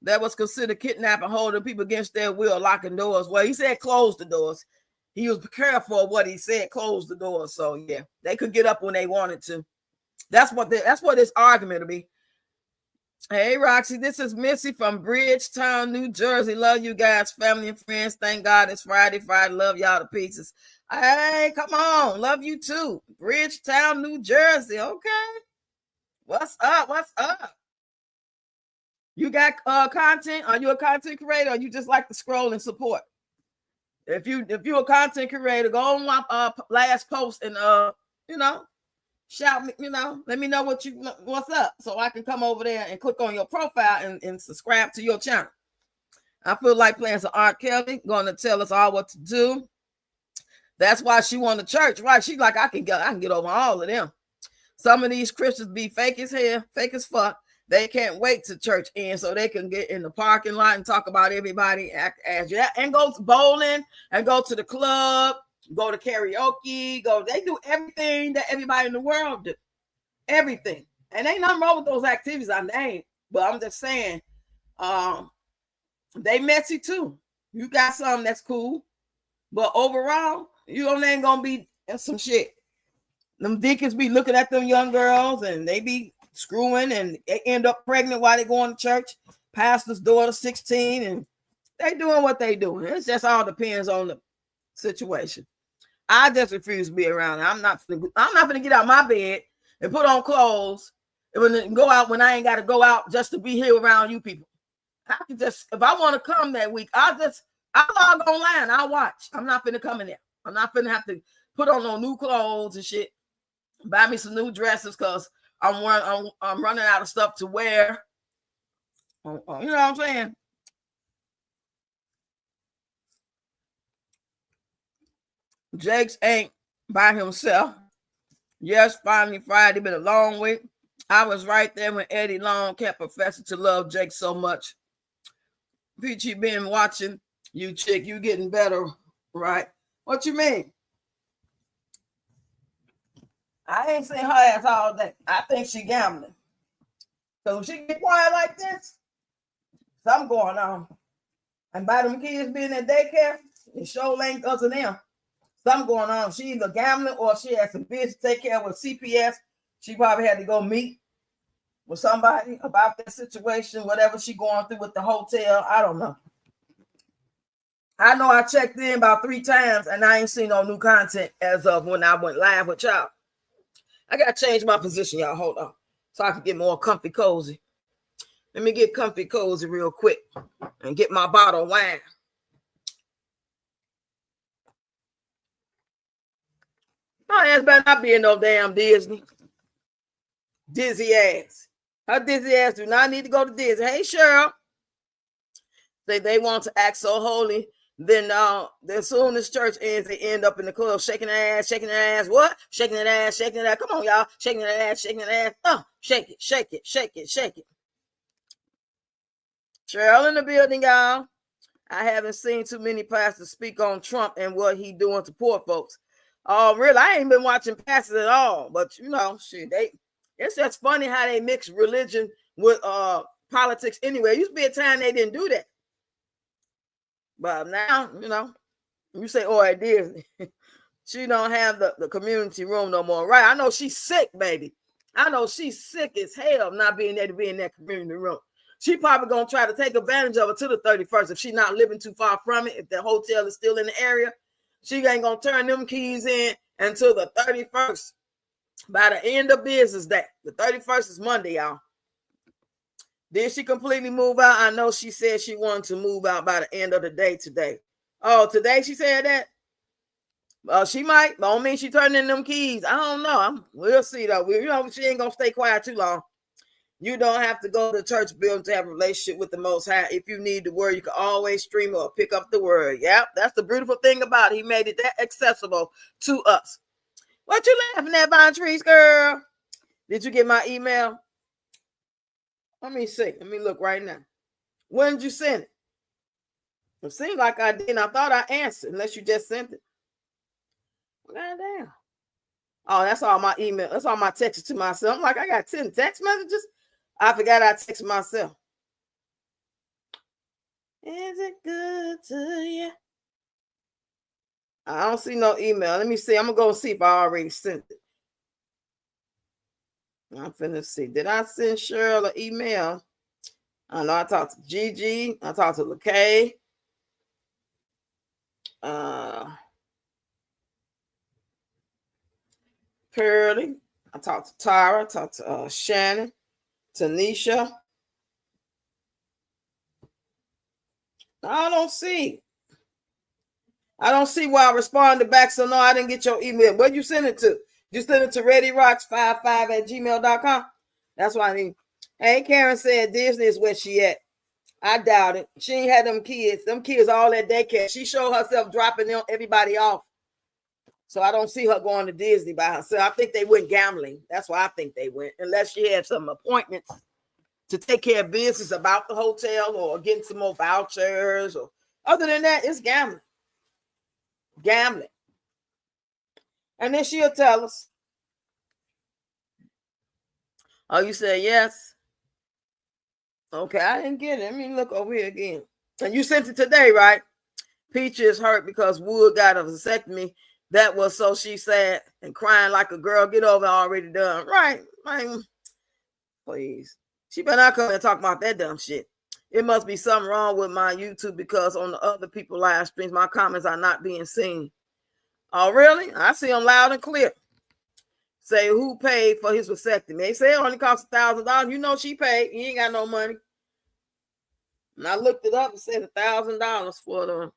That was considered kidnapping, holding people against their will, locking doors. Well, he said close the doors. He was careful of what he said, close the doors. So yeah, they could get up when they wanted to. That's what this argument will be. Hey Roxy, this is Missy from Bridgetown, New Jersey. Love you guys, family and friends. Thank God it's Friday. Love y'all to pieces. Hey, come on, love you too. Bridgetown, New Jersey. Okay, what's up? You got content? Are you a content creator, or you just like to scroll and support? If you're a content creator, go on my last post and shout me, let me know what's up, so I can come over there and click on your profile and subscribe to your channel. I feel like playing some R. Kelly, going to tell us all what to do. That's why she won the church, right? She's like, I can get over all of them. Some of these Christians be fake as hell, fake as fuck. They can't wait to church end so they can get in the parking lot and talk about everybody as you, and go to bowling and go to the club, go to karaoke, they do everything that everybody in the world do. Everything. And ain't nothing wrong with those activities I named, but I'm just saying, they messy too. You got something that's cool, but overall, you ain't gonna be some shit. Them deacons be looking at them young girls and they be screwing and they end up pregnant while they going to church. Pastor's daughter 16 and they doing what they doing. It just all depends on the situation. I just refuse to be around. I'm not gonna get out of my bed and put on clothes and go out when I ain't got to go out just to be here around you people. I can just, if I want to come that week, I'll log online. I'll watch. I'm not finna come in there. I'm not finna have to put on no new clothes and shit. Buy me some new dresses because I'm running out of stuff to wear. You know what I'm saying? Jake's ain't by himself. Yes, finally Friday, been a long week. I was right there when Eddie Long kept professing to love Jake so much. Peachy been watching you, chick. You getting better, right? What you mean? I ain't seen her ass all day. I think she gambling. So when she get quiet like this, something going on. And by them kids being in daycare, it sure ain't because of them. Something going on. She either gambling or she has some business to take care of with CPS. She probably had to go meet with somebody about that situation, whatever she going through with the hotel. I don't know. I know I checked in about 3 times and I ain't seen no new content as of when I went live with y'all. I got to change my position, y'all. Hold on. So I can get more comfy cozy. Let me get comfy cozy real quick and get my bottle of wine. My ass better not be in no damn Disney. Dizzy ass. Her dizzy ass do not need to go to Disney. Hey, Cheryl. They want to act so holy. Then as soon as church ends, they end up in the club shaking their ass, shaking their ass. What? Shaking that ass, shaking that ass. Come on, y'all. Shaking that ass, shaking that ass. Oh, shake it, shake it, shake it, shake it. Cheryl in the building, y'all. I haven't seen too many pastors speak on Trump and what he doing to poor folks. Oh, really? I ain't been watching pastors at all. But shit, it's just funny how they mix religion with politics anyway. It used to be a time they didn't do that. But now, you say, oh, it is. She don't have the community room no more. Right. I know she's sick, baby. I know she's sick as hell not being there to be in that community room. She probably going to try to take advantage of it to the 31st. If she's not living too far from it, if the hotel is still in the area, she ain't going to turn them keys in until the 31st. By the end of business day. The 31st is Monday, y'all. Did she completely move out? I know she said she wanted to move out by the end of the day today. Oh, today she said that? She might. But I don't mean she turned in them keys. I don't know. We'll see, though. She ain't going to stay quiet too long. You don't have to go to the church building to have a relationship with the Most High. If you need the word, you can always stream or pick up the word. Yep, that's the beautiful thing about it. He made it that accessible to us. What you laughing at, Von Trees, girl? Did you get my email? Let me see. Let me look right now. When did you send it? It seemed like I didn't. I thought I answered, unless you just sent it. God damn. Oh, that's all my email. That's all my texts to myself. I'm like, I got 10 text messages. I forgot I texted myself. Is it good to you? I don't see no email. Let me see. I'm going to go see if I already sent it. I'm finna see. Did I send Cheryl an email? I know I talked to Gigi. I talked to LaKay. Pearlie. I talked to Tyra. I talked to Shannon. Tanisha. I don't see why I responded back. So no, I didn't get your email. Where'd you send it to? You send it to readyrocks55@gmail.com. That's why I need. Hey, Karen said Disney is where she at. I doubt it. She ain't had them kids. Them kids all at daycare. She showed herself dropping them everybody off. So I don't see her going to Disney by herself. I think they went gambling. That's why I think they went. Unless she had some appointments to take care of business about the hotel or getting some more vouchers. Or other than that, it's gambling. Gambling. And then she'll tell us. Oh, you said yes? Okay, I didn't get it. Let me look over here again. And you sent it today, right? Peach is hurt because Wood got a vasectomy. That was so she sad and crying like a girl. Get over it, already done. Right. Please. She better not come and talk about that dumb shit. It must be something wrong with my YouTube because on the other people live streams, my comments are not being seen. Oh, really? I see them loud and clear. Say who paid for his vasectomy. They say it only cost $1,000. You know she paid. He ain't got no money. And I looked it up and said $1,000 for the.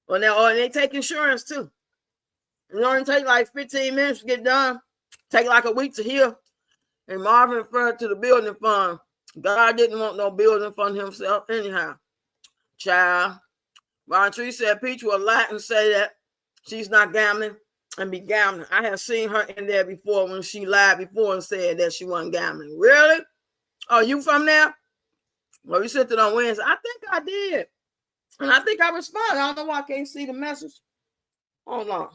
Well, now they take insurance too. It only take like 15 minutes to get done. Take like a week to heal. And Marvin referred to the building fund. God didn't want no building fund himself anyhow. Child. Ron Tree said Peach will lie and say that she's not gambling and be gambling. I have seen her in there before when she lied before and said that she wasn't gambling. Really? Oh, you from there? Well, you sent it on Wednesday. I think I did. And I think I responded. I don't know why I can't see the message. Hold on.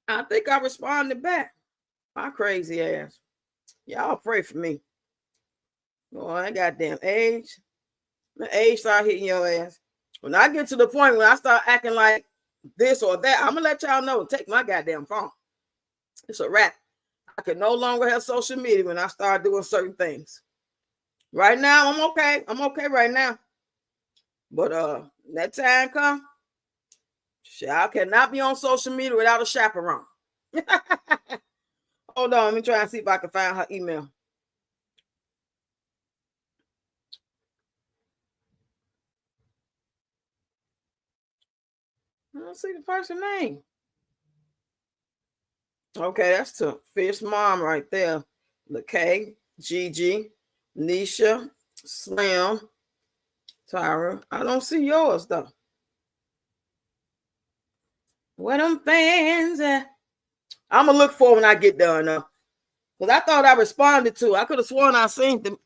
I think I responded back. My crazy ass. Y'all pray for me. Boy, that goddamn age. The age start hitting your ass. When I get to the point when I start acting like this or that, I'm going to let y'all know. Take my goddamn phone. It's a wrap. I can no longer have social media when I start doing certain things. Right now, I'm okay. I'm okay right now. But that time come, I cannot be on social media without a chaperone. Hold on, let me try and see if I can find her email. I don't see the person's name. Okay, that's to Fish Mom right there. LaKay, Gigi, Nisha, Slim, Tyra. I don't see yours though. Where them fans at? I'm gonna look for when I get done though. Because I thought I responded to. I could have sworn I seen them.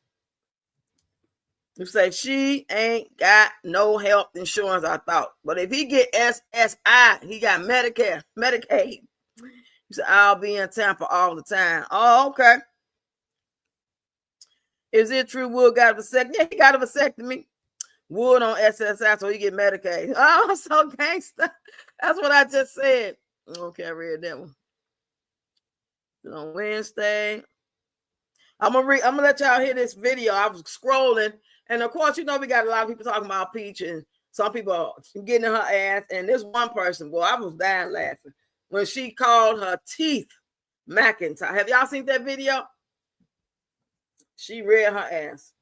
You say she ain't got no health insurance, I thought. But if he get SSI, he got Medicare, Medicaid. He said, I'll be in Tampa all the time. Oh, okay. Is it true Wood got a vasectomy? Yeah, he got a vasectomy. Wood on SSI, so he get Medicaid. Oh, so gangster. That's what I just said. Okay, I read that one. On Wednesday. I'm gonna let y'all hear this video. I was scrolling, and of course, you know, we got a lot of people talking about Peach, and some people are getting in her ass. And this one person, boy, I was dying laughing when she called her teeth McIntyre. Have y'all seen that video? She read her ass.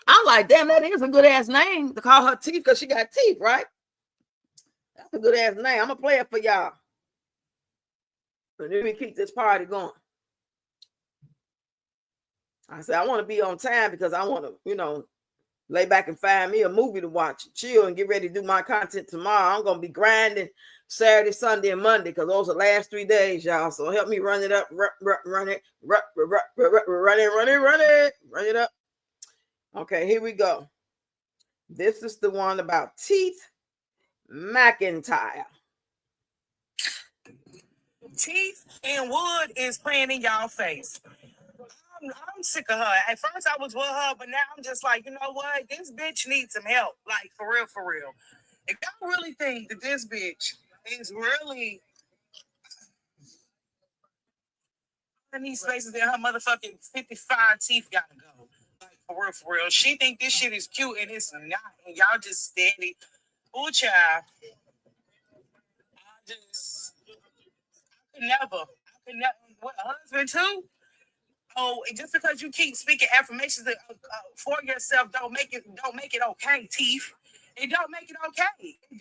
I'm like, damn, that is a good ass name to call her teeth because she got teeth, right? That's a good ass name. I'm gonna play it for y'all. And then we keep this party going. I said, I want to be on time because I want to, you know, lay back and find me a movie to watch, chill, and get ready to do my content tomorrow. I'm going to be grinding Saturday, Sunday, and Monday because those are the last 3 days, y'all. So help me run it up, run it up. Okay, here we go. This is the one about teeth, McIntyre. Teeth and Wood is playing in y'all face. I'm sick of her. At first I was with her, but now I'm just like, you know what? This bitch needs some help. Like, for real, for real. If y'all really think that this bitch is really in these spaces that her motherfucking 55 teeth gotta go. Like, for real. She think this shit is cute and it's not. And y'all just steady. Ooh, child. I could never. What, a husband too? Oh, and just because you keep speaking affirmations for yourself don't make it okay, Teeth. It don't make it okay. It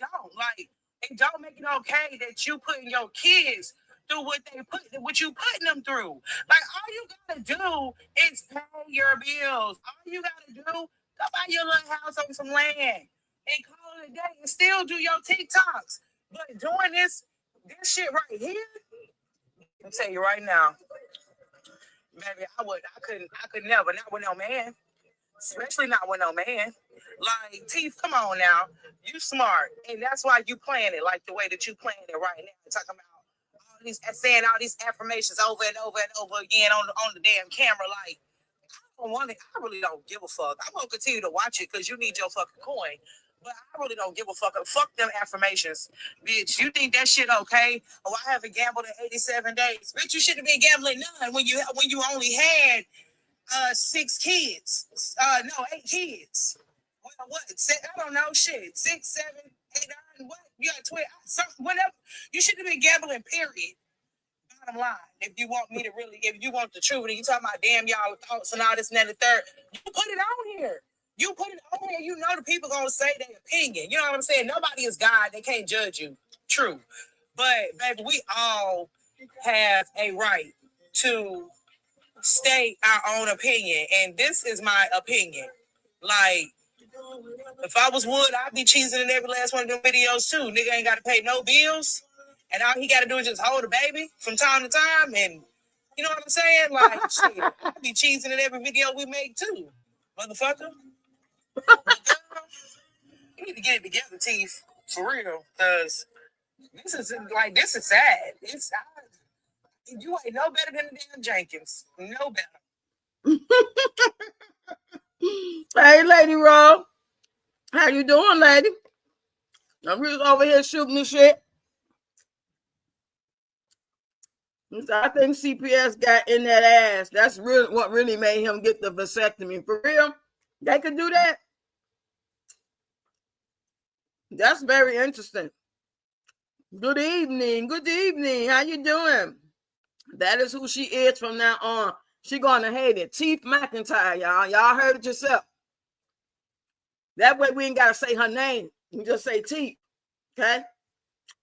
don't make it okay that you putting your kids through what you putting them through. Like, all you gotta do is pay your bills. All you gotta do, go buy your little house on some land and call it a day and still do your TikToks. But doing this shit right here, I'll tell you right now, baby, I could never, not with no man, especially not with no man. Like, Teeth, come on now, you smart, and that's why you playing it like the way that you playing it right now. Talking about saying all these affirmations over and over and over again on the damn camera. Like, I really don't give a fuck. I'm gonna continue to watch it because you need your fucking coin. But I really don't give a fuck. Fuck them affirmations, bitch. You think that shit okay? Oh, I haven't gambled in 87 days. Bitch, you shouldn't have been gambling none when you only had 6 kids. No, 8 kids. What? I don't know. Shit. 6, 7, 8, 9. What? You got 12. Whatever. You shouldn't have been gambling. Period. Bottom line. If you want the truth, and you talking about damn y'all thoughts and all this and that and the third, you put it on here. You put it on here. You know the people gonna say their opinion. You know what I'm saying? Nobody is God. They can't judge you. True. But baby, we all have a right to state our own opinion, and this is my opinion. Like, if I was Wood, I'd be cheesing in every last one of them videos too. Nigga ain't got to pay no bills, and all he got to do is just hold a baby from time to time, and you know what I'm saying? Like, shit, I'd be cheesing in every video we make too, motherfucker. But girl, you need to get it together, Teeth, for real, because this is sad. You ain't no better than the damn Jenkins. No better. Hey, Lady Rob. How you doing, lady? I'm just over here shooting the shit. I think CPS got in that ass. That's really what really made him get the vasectomy. For real? They could do that? That's very interesting. Good evening. Good evening. How you doing? That is who she is from now on. She gonna hate it. Teeth McIntyre, y'all. Y'all heard it yourself. That way we ain't gotta say her name. You just say Teeth. Okay?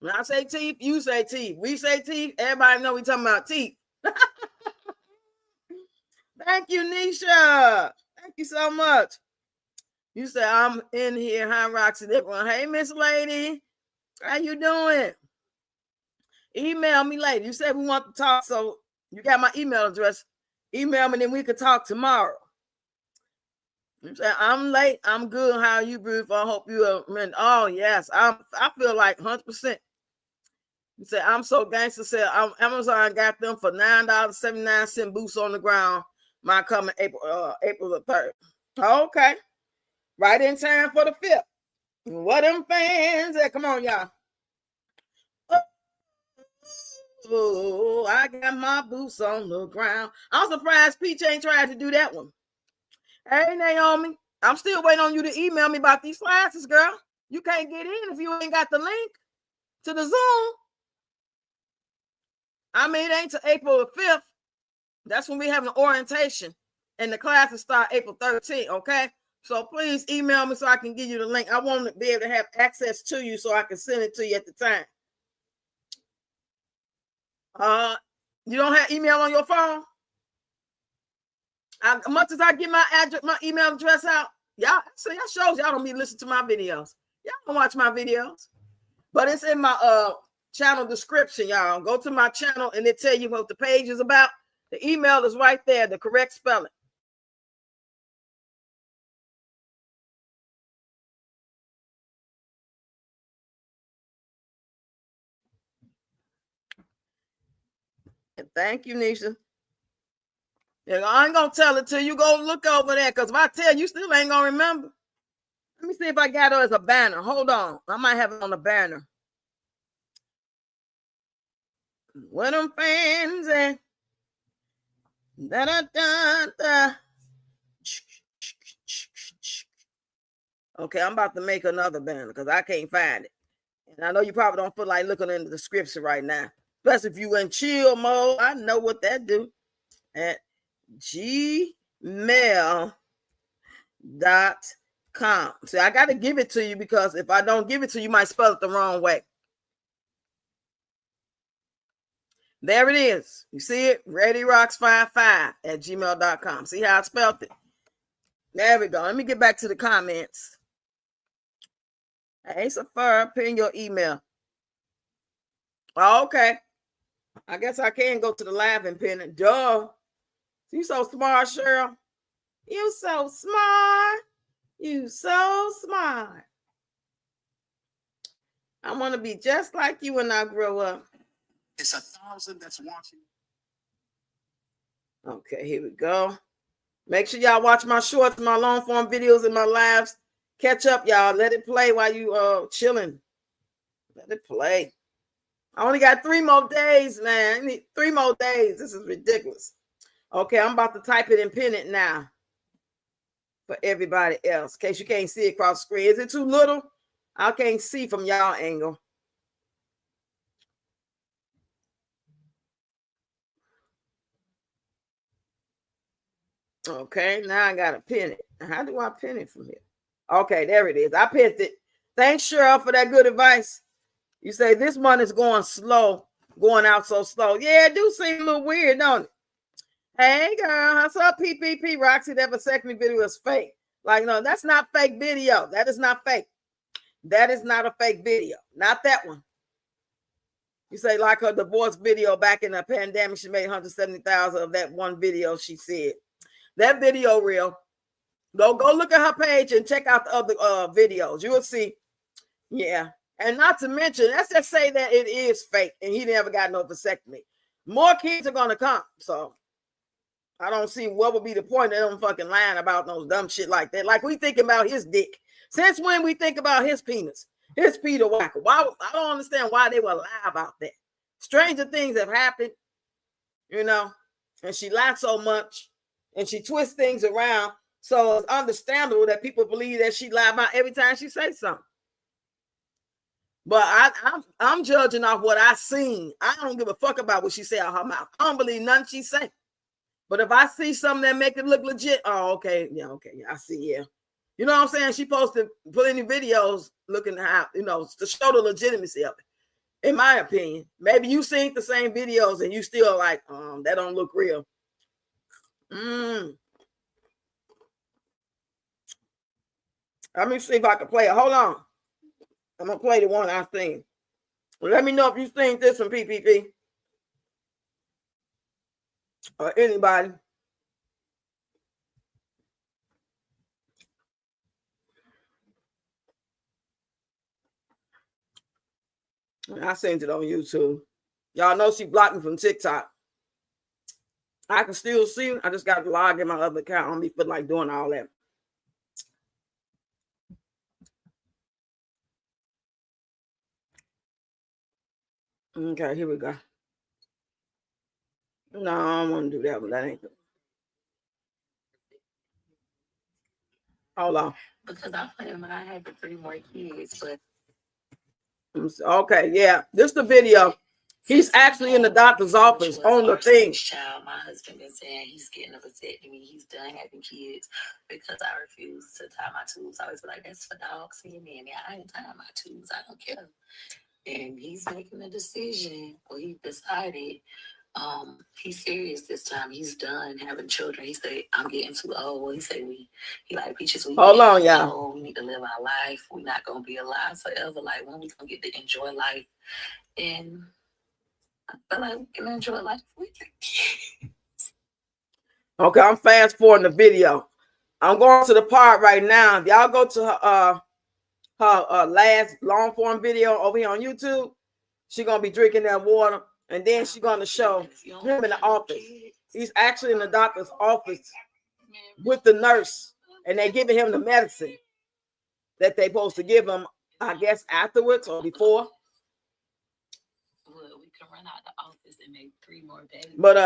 When I say Teeth, you say Teeth. We say Teeth, everybody know we talking about Teeth. Thank you, Nisha. Thank you so much. You say I'm in here. Hi, Roxy. Everyone. Hey, Miss Lady. How you doing? Email me later. You said we want to talk, so you got my email address. Email me, and then we could talk tomorrow. You say I'm late. I'm good. How are you, Bruce? I hope you are. Oh yes, I feel like 100%. You say I'm so gangster. Said Amazon got them for $9.79 boots on the ground. My coming April the 3rd. Okay, right in time for the 5th. What them fans? Come on, y'all. Oh, I got my boots on the ground. I'm surprised Peach ain't tried to do that one. Hey, Naomi, I'm still waiting on you to email me about these classes, girl. You can't get in if you ain't got the link to the Zoom. I mean, it ain't till April the 5th. That's when we have an orientation, and the classes start April 13th, okay? So please email me so I can give you the link. I want to be able to have access to you so I can send it to you at the time. You don't have email on your phone? As much as I get my email address out, y'all shows y'all don't be listening to my videos. Y'all don't watch my videos, but it's in my channel description. Y'all go to my channel and it tell you what the page is about. The email is right there, the correct spelling. And thank you, Nisha. Yeah, I ain't gonna tell it to you. Go look over there, because if I tell you, still ain't gonna remember. Let me see if I got her as a banner. Hold on. I might have it on the banner. Where them fans at? Da-da-da-da. Okay, I'm about to make another banner because I can't find it. And I know you probably don't feel like looking in the description right now. Especially if you in chill mode. I know what that do. At gmail.com. See, I got to give it to you because if I don't give it to you, you might spell it the wrong way. There it is. You see it? ReadyRocks55@gmail.com. See how I spelled it? There we go. Let me get back to the comments. Hey, Safar, pin your email. Oh, okay. I guess I can go to the live and pin it. Duh. You so smart, Cheryl. You so smart. You so smart. I want to be just like you when I grow up. It's 1,000 that's watching. Okay, here we go. Make sure y'all watch my shorts, my long form videos, and my lives. Catch up, y'all. Let it play while you chilling. Let it play. I only got 3 more days, man. I need 3 more days. This is ridiculous. Okay, I'm about to type it and pin it now for everybody else. In case you can't see it across the screen. Is it too little? I can't see from y'all angle. Okay, now I gotta pin it. How do I pin it from here? Okay, there it is. I pinned it. Thanks, Cheryl, for that good advice. You say this month is going slow, going out so slow. Yeah, it do seem a little weird, don't it? Hey, girl, I saw PPP. Roxy, that vasectomy video is fake. Like, no, that's not fake video. That is not fake. That is not a fake video. Not that one. You say like her divorce video back in the pandemic, she made 170,000 of that one video. She said that video real. Go look at her page and check out the other videos. You will see. Yeah. And not to mention, let's just say that it is fake and he never got no vasectomy. More kids are going to come. So I don't see what would be the point of them fucking lying about those dumb shit like that. Like we thinking about his dick. Since when we think about his penis? His Peter Whacker. Why? I don't understand why they would lie about that. Stranger things have happened, you know, and she lied so much and she twists things around. So it's understandable that people believe that she lied about every time she says something. But I'm judging off what I seen. I don't give a fuck about what she say out her mouth. I don't believe nothing she say. But if I see something that make it look legit, oh, okay, yeah, I see, yeah. You know what I'm saying? She posted plenty of videos looking how, you know, to show the legitimacy of it. In my opinion, maybe you seen the same videos and you still like, that don't look real. Let me see if I can play it. Hold on. I'm gonna play the one I seen. Let me know if you seen this from PPP or anybody. I seen it on YouTube. Y'all know she blocked me from TikTok. I can still see it. I just got to log in my other account. I don't be feel like doing all that. Okay, here we go. No, I don't want to do that one. That ain't good. Hold on. Because I plan when I have 3 more kids, but okay, yeah. This the video. He's actually in the doctor's office on the thing. Child, my husband been saying he's getting a vasectomy. He's done having kids because I refuse to tie my tubes. I always be like, that's for dogs and men. I ain't tying my tubes. I don't care. And he's making a decision. Well, he decided he's serious this time. He's done having children. He said, I'm getting too old. He said, he like, Peaches, hold on, y'all. We need to live our life. We're not going to be alive forever. Like, when we going to get to enjoy life? And I feel like we can enjoy life with it. Okay, I'm fast forwarding the video. I'm going to the part right now. If y'all go to her last long form video over here on YouTube, she's gonna be drinking that water. And then she's going to show him in the office. He's actually in the doctor's office with the nurse, and they're giving him the medicine that they're supposed to give him, I guess, afterwards or before. Well, we can run out the office and make 3 more days. But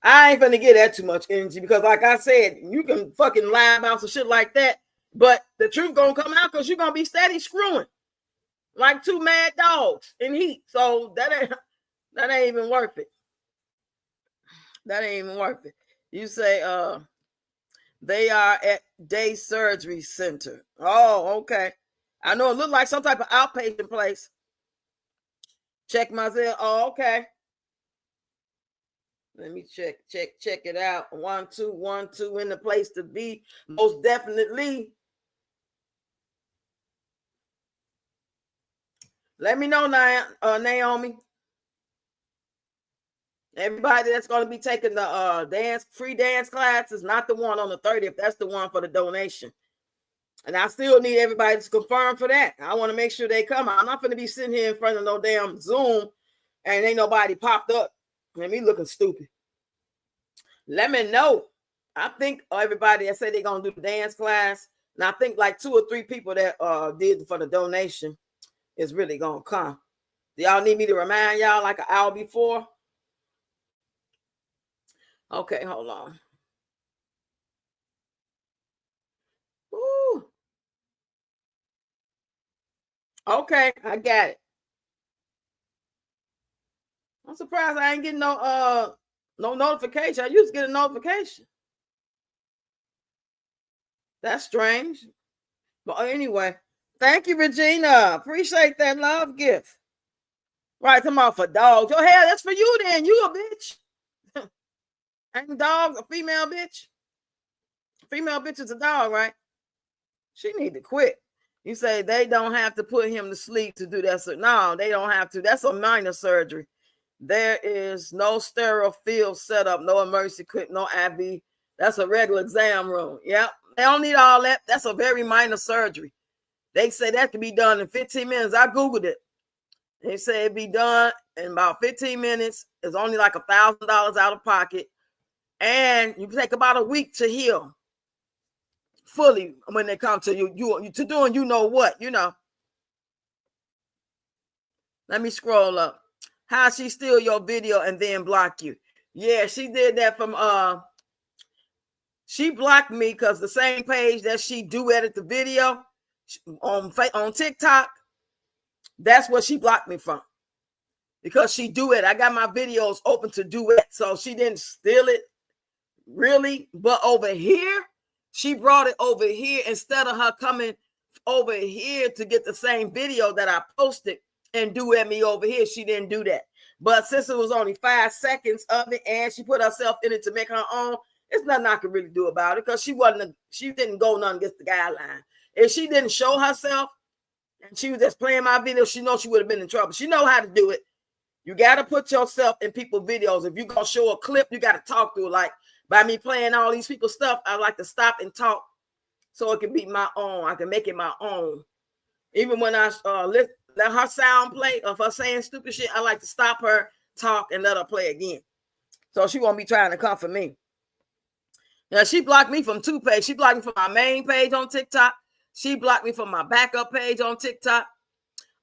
I ain't gonna get that too much energy because, like I said, you can fucking lie about some shit like that, but the truth gonna come out because you're gonna be steady screwing like 2 mad dogs in heat. So that ain't even worth it. That ain't even worth it. You say they are at day surgery center. Oh, okay. I know it looked like some type of outpatient place. Check myself. Oh, okay. Let me check it out. 1, 2, 1, 2 in the place to be. Most definitely. Let me know, Naomi. Everybody that's going to be taking the free dance class is not the one on the 30th. That's the one for the donation. And I still need everybody to confirm for that. I want to make sure they come. I'm not going to be sitting here in front of no damn Zoom and ain't nobody popped up. And me looking stupid. Let me know. I think everybody that say they're going to do the dance class, and I think like 2 or 3 people that did for the donation is really going to come. Do y'all need me to remind y'all like an hour before? Okay, hold on. Ooh. Okay, I got it. I'm surprised I ain't getting no notification. I used to get a notification. That's strange. But anyway, thank you, Regina. Appreciate that love gift. Right, come on for dogs. Your hair, that's for you then. You a bitch. Ain't dog a female bitch? Female bitch is a dog, right? She need to quit. You say they don't have to put him to sleep to do that. So no, they don't have to. That's a minor surgery. There is no sterile field set up, no emergency equipment, no IV. That's a regular exam room. Yep. They don't need all that. That's a very minor surgery. They say that can be done in 15 minutes. I Googled it. They say it'd be done in about 15 minutes. It's only like $1,000 out of pocket. And you take about a week to heal fully when they come to you to doing you know what, you know. Let me scroll up. How she steal your video and then block you? Yeah, she did that from she blocked me because the same page that she do edit the video on TikTok, that's what she blocked me from. Because she do it. I got my videos open to do it. So she didn't steal it really. But over here, she brought it over here instead of her coming over here to get the same video that I posted and do at me over here. She didn't do that. But since it was only 5 seconds of it and she put herself in it to make her own, it's nothing I can really do about it because she didn't go none against the guideline. If she didn't show herself and she was just playing my video, she knows she would have been in trouble. She know how to do it. You got to put yourself in people's videos. If you're going to show a clip, you got to talk through it. Like by me playing all these people's stuff, I like to stop and talk so it can be my own. I can make it my own. Even when I let her sound play of her saying stupid shit, I like to stop her, talk, and let her play again. So she won't be trying to come for me. Now, she blocked me from 2 pages. She blocked me from my main page on TikTok. She blocked me from my backup page on TikTok.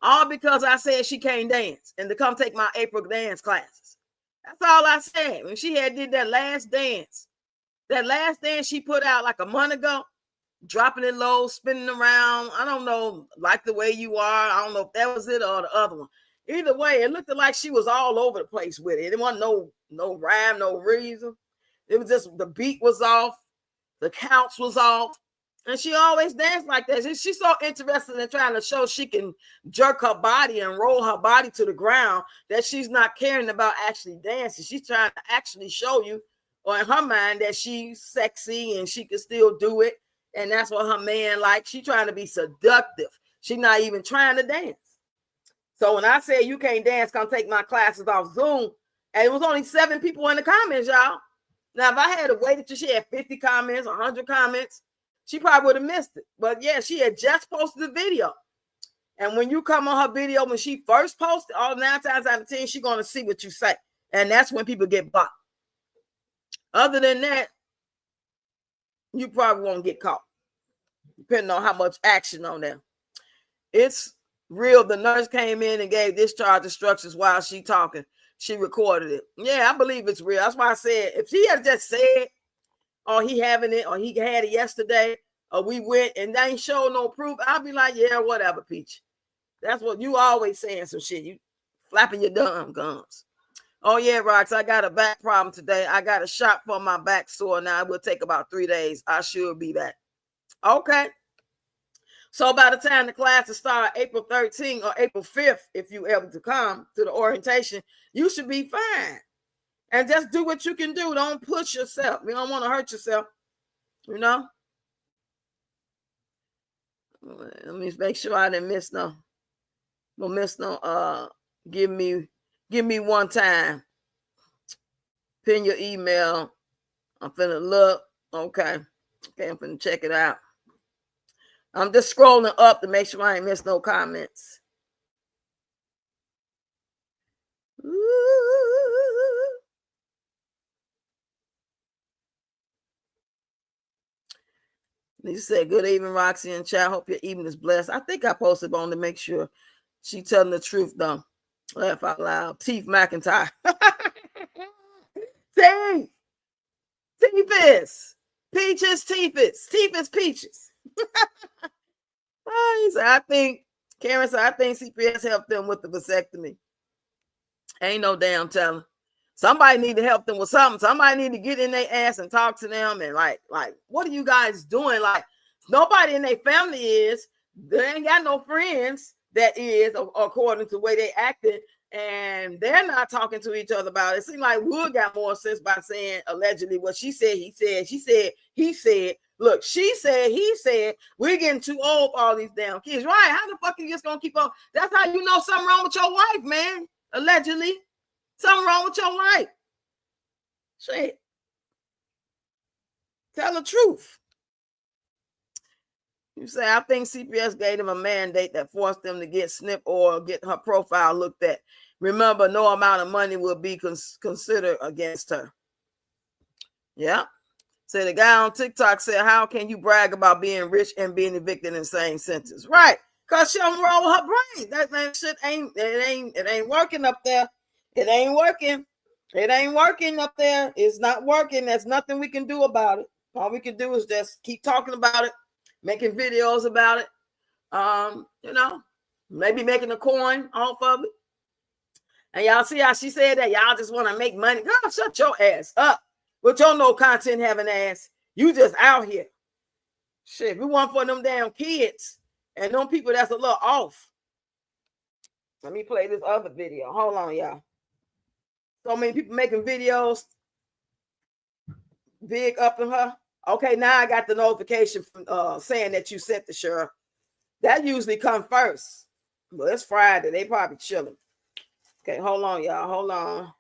All because I said she can't dance and to come take my April dance classes. That's all I said. When she had did that last dance she put out like a month ago, dropping it low, spinning around. I don't know, like the way you are. I don't know if that was it or the other one. Either way, it looked like she was all over the place with it. It wasn't no rhyme, no reason. It was just the beat was off, the counts was off. And she always danced like that. She's so interested in trying to show she can jerk her body and roll her body to the ground that she's not caring about actually dancing. She's trying to actually show you, or in her mind, that she's sexy and she can still do it. And that's what her man likes. She's trying to be seductive. She's not even trying to dance. So when I say you can't dance, come take my classes off Zoom, and it was only 7 people in the comments, y'all. Now, if I had waited till she had 50 comments, 100 comments, she probably would have missed it. But yeah, she had just posted the video. And when you come on her video, when she first posted, all 9 times out of 10, she's going to see what you say. And that's when people get blocked. Other than that, you probably won't get caught, depending on how much action on them. It's real. The nurse came in and gave discharge instructions while she talking. She recorded it. Yeah, I believe it's real. That's why I said, if she had just said, or he having it, or he had it yesterday, or we went and they ain't show no proof, I'll be like, yeah, whatever, Peach. That's what you always saying, some shit. You flapping your dumb gums. Oh, yeah, Rox, I got a back problem today. I got a shot for my back sore now. It will take about 3 days. I should be back. Okay. So by the time the classes start April 13th or April 5th, if you ever to come to the orientation, you should be fine. And just do what you can do. Don't push yourself. You don't want to hurt yourself. You know? Let me make sure I didn't miss no. Don't miss no. Give me one time. Pin your email. I'm finna look. Okay, I'm finna check it out. I'm just scrolling up to make sure I ain't miss no comments. Ooh. Lisa said, good evening, Roxy and chat. Hope your evening is blessed. I think I posted on to make sure she telling the truth, though. Laugh out loud. Teeth McIntyre. Teeth. Teethis. Peaches, Teethis. Teethis, Peaches. He said, Karen said, I think CPS helped them with the vasectomy. Ain't no damn telling. Somebody need to help them with something. Somebody need to get in their ass and talk to them and like, what are you guys doing? Like, nobody in their family is. They ain't got no friends that is, according to the way they acted, and they're not talking to each other about it. It seems like Wood got more sense by saying allegedly what she said, he said, she said, he said. Look, she said, he said, we're getting too old for all these damn kids. Right? How the fuck are you just gonna keep on? That's how you know something wrong with your wife, man. Allegedly. Something wrong with your life. Shit. Tell the truth. You say, I think CPS gave them a mandate that forced them to get SNP or get her profile looked at. Remember, no amount of money will be considered against her. Yeah. So the guy on TikTok said, how can you brag about being rich and being evicted in the same sentence? Right. Because she don't roll her brain. That shit ain't working up there. It ain't working. It ain't working up there. It's not working. There's nothing we can do about it. All we can do is just keep talking about it, making videos about it. Maybe making a coin off of it. And y'all see how she said that? Y'all just want to make money. Girl, shut your ass up. With your no content having ass. You just out here. Shit, we want for them damn kids and them people that's a little off. Let me play this other video. Hold on, y'all. So many people making videos big up in her. Okay, now I got the notification from saying that you sent the sheriff. That usually come first. But it's Friday. They probably chilling. Okay, hold on, y'all. Hold on.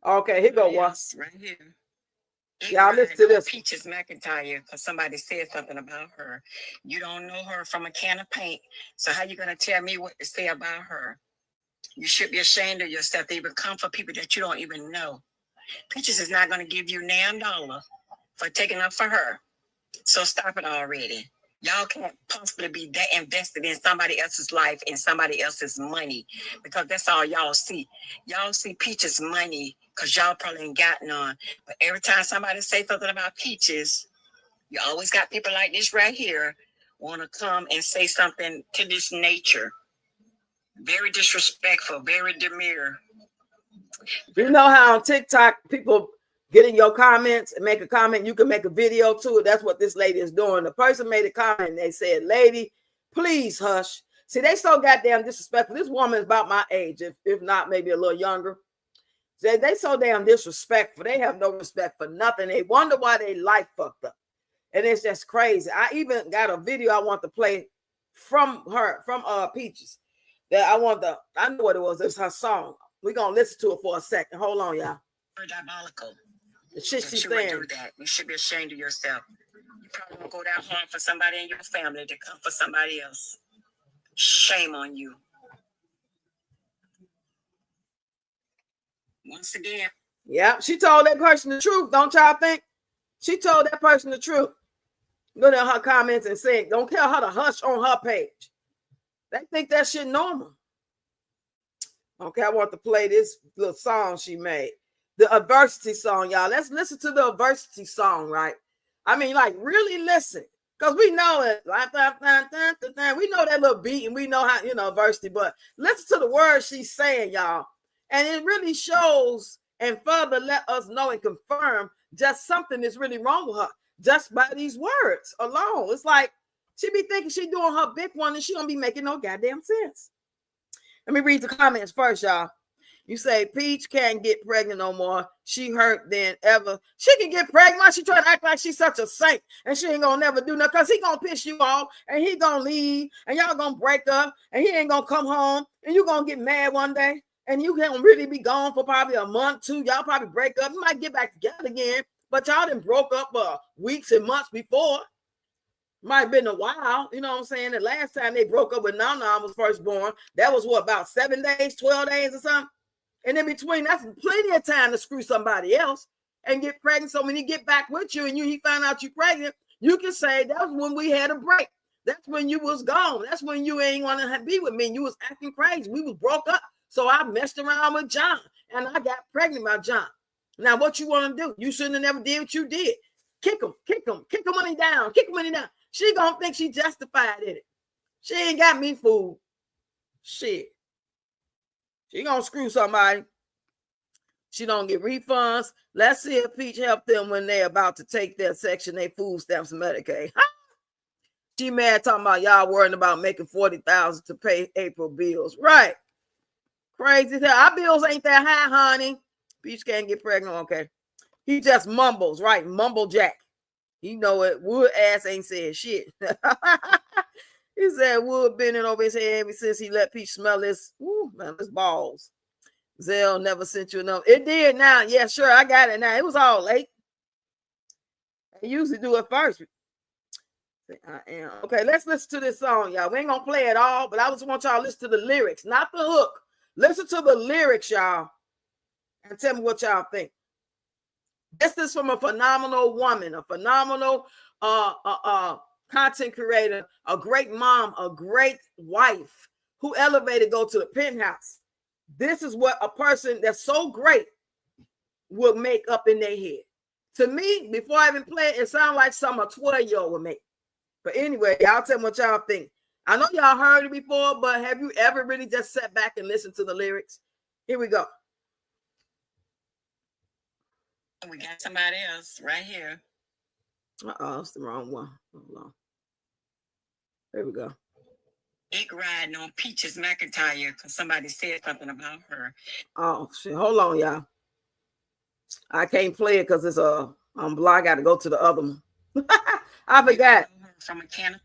Okay, here go one. Right here. Y'all listen to this. Peaches McIntyre, because somebody said something about her. You don't know her from a can of paint. So how you gonna tell me what to say about her? You should be ashamed of yourself. They even come for people that you don't even know. Peaches is not gonna give you $9 for taking up for her. So stop it already. Y'all can't possibly be that invested in somebody else's life and somebody else's money, because that's all y'all see. Y'all see Peaches' money because y'all probably ain't got none. But every time somebody say something about Peaches, you always got people like this right here want to come and say something to this nature. Very disrespectful, very demure. You know how on TikTok people get in your comments and make a comment, you can make a video to it. That's what this lady is doing. The person made a comment and they said, lady, please hush. See, they so goddamn disrespectful. This woman is about my age, if not maybe a little younger. They so damn disrespectful. They have no respect for nothing. They wonder why they life fucked up. And it's just crazy. I even got a video I want to play from her, from Peaches. That I know what it was. It's her song. We're going to listen to it for a second. Hold on, y'all. You're diabolical. The shit That she's you would saying. do that. You should be ashamed of yourself. You probably won't go that hard for somebody in your family to come for somebody else. Shame on you. Once again. Yeah, she told that person the truth. Don't y'all think? She told that person the truth. Look at her comments and say, don't tell her to hush on her page. They think that shit normal. Okay, I want to play this little song she made. The adversity song, y'all. Let's listen to the adversity song, right? I mean, like, really listen. Because we know it. We know that little beat and we know how, adversity. But listen to the words she's saying, y'all. And it really shows and further let us know and confirm just something is really wrong with her. Just by these words alone. It's like she be thinking she doing her big one and she don't be making no goddamn sense. Let me read the comments first, y'all. You say Peach can't get pregnant no more. She hurt than ever. She can get pregnant. Why she trying to act like she's such a saint and she ain't gonna never do nothing? Because he gonna piss you off and he gonna leave and y'all gonna break up and he ain't gonna come home and you gonna get mad one day and you gonna really be gone for probably a month, 2. Y'all probably break up. You might get back together again, but y'all done broke up weeks and months before. Might have been a while, you know what I'm saying? The last time they broke up when Nana was first born, that was what, about 7 days, 12 days or something? And in between, that's plenty of time to screw somebody else and get pregnant. So when he get back with you and he find out you're pregnant, you can say that's when we had a break. That's when you was gone. That's when you ain't want to be with me. And you was acting crazy. We was broke up. So I messed around with John and I got pregnant by John. Now, what you want to do? You shouldn't have never did what you did. Kick him when he down. Kick him when he down. She gonna think she justified in it. She ain't got me fooled. Shit. She gonna screw somebody. She don't get refunds. Let's see if Peach helped them when they're about to take their Section 8 food stamps and Medicaid. She mad talking about y'all worrying about making $40,000 to pay April bills. Right. Crazy. Our bills ain't that high, honey. Peach can't get pregnant. Okay. He just mumbles, right? Mumble Jack. You know it. Wood ass ain't said shit. He said Wood been in over his head ever since he let Peach smell his balls. Zell never sent you enough. It did now. Yeah, sure. I got it now. It was all late. I usually do it first. Okay, let's listen to this song, y'all. We ain't gonna play it all, but I just want y'all to listen to the lyrics, not the hook. Listen to the lyrics, y'all, and tell me what y'all think. This is from a phenomenal woman, a phenomenal content creator, a great mom, a great wife who elevated go to the penthouse. This is what a person that's so great will make up in their head. To me, before I even play it, it sounds like something a 12-year-old would make. But anyway, y'all tell me what y'all think. I know y'all heard it before, but have you ever really just sat back and listened to the lyrics? Here we go. We got somebody else right here. That's the wrong one. Hold on. There we go. Dick riding on Peach's McIntyre because somebody said something about her. Oh shit! Hold on, y'all. I can't play it because it's I'm blind. I got to go to the other one. I forgot. From a can.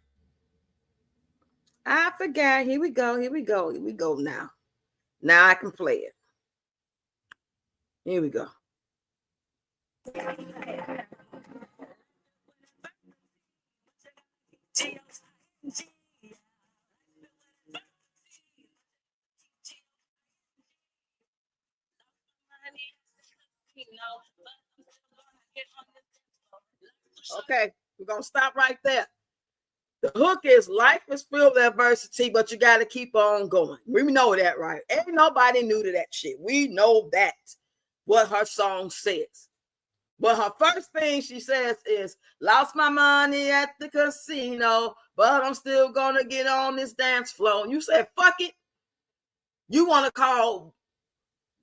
I forgot. Here we go. Here we go. Here we go now. Now I can play it. Here we go. Okay, we're gonna stop right there. The hook is life is filled with adversity, but you got to keep on going. We know that, right? Ain't nobody new to that shit. We know that, what her song says. But her first thing she says is, lost my money at the casino, but I'm still gonna get on this dance floor. You said, fuck it. You want to call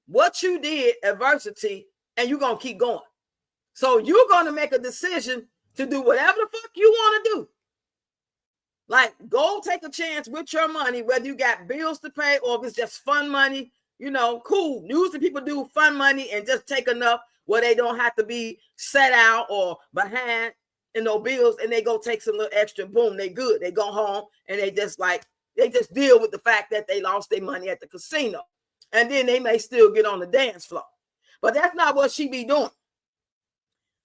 what you did adversity, and you're gonna keep going. So you're gonna make a decision to do whatever the fuck you want to do. Like, go take a chance with your money, whether you got bills to pay or if it's just fun money, cool. Usually people do fun money and just take enough where they don't have to be set out or behind in no bills, and they go take some little extra, boom, they good. They go home and they just deal with the fact that they lost their money at the casino. And then they may still get on the dance floor. but that's not what she be doing.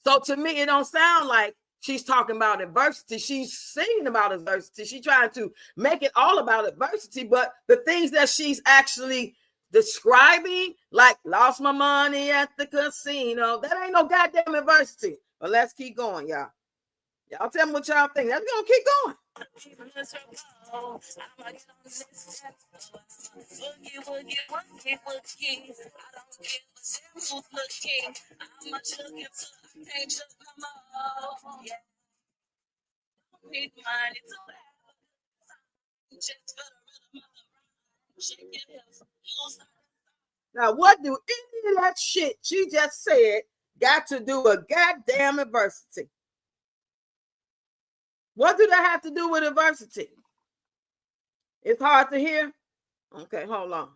So to me, it don't sound like she's talking about adversity. She's singing about adversity. She's trying to make it all about adversity, but the things that she's actually describing, like lost my money at the casino, that ain't no goddamn adversity. But let's keep going, y'all. Y'all tell me what y'all think. Let's gonna keep going. Now, what do any of that shit she just said got to do with goddamn adversity? What do that have to do with adversity? It's hard to hear. Okay, hold on.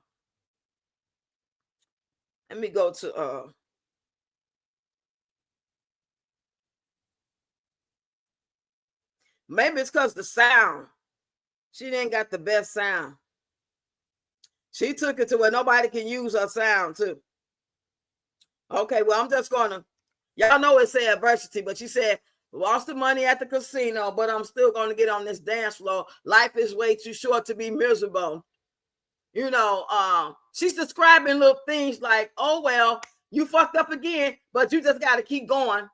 Let me go to maybe it's because the sound. She didn't got the best sound. She took it to where nobody can use her sound too. Okay, well, I'm just gonna, y'all know it said adversity, but she said, lost the money at the casino, but I'm still gonna get on this dance floor. Life is way too short to be miserable. You know, she's describing little things like, oh, well, you fucked up again, but you just got to keep going.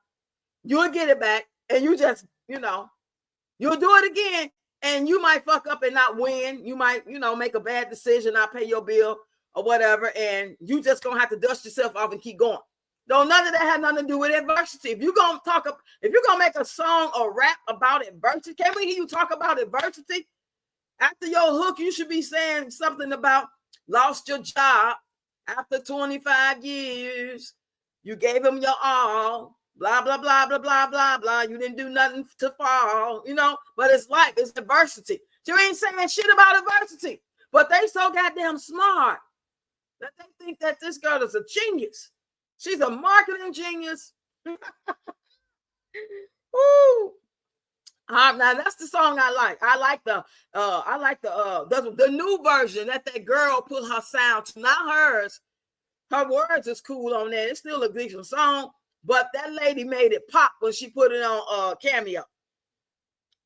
You'll get it back. And you just, you know, you'll do it again. And you might fuck up and not win. You might, you know, make a bad decision, not pay your bill or whatever. And you just going to have to dust yourself off and keep going. No, none of that had nothing to do with adversity. If you're going to talk, if you're going to make a song or rap about adversity, can we hear you talk about adversity? After your hook, you should be saying something about lost your job after 25 years. You gave him your all, blah, blah, blah, blah, blah, blah, blah. You didn't do nothing to fall, you know, but it's life, it's adversity. You ain't saying shit about adversity, but they so goddamn smart that they think that this girl is a genius. She's a marketing genius. Woo. Now that's the song I like. I like the new version that girl put her sound to, not hers. Her words is cool on that. It's still a decent song, but that lady made it pop when she put it on Cameo.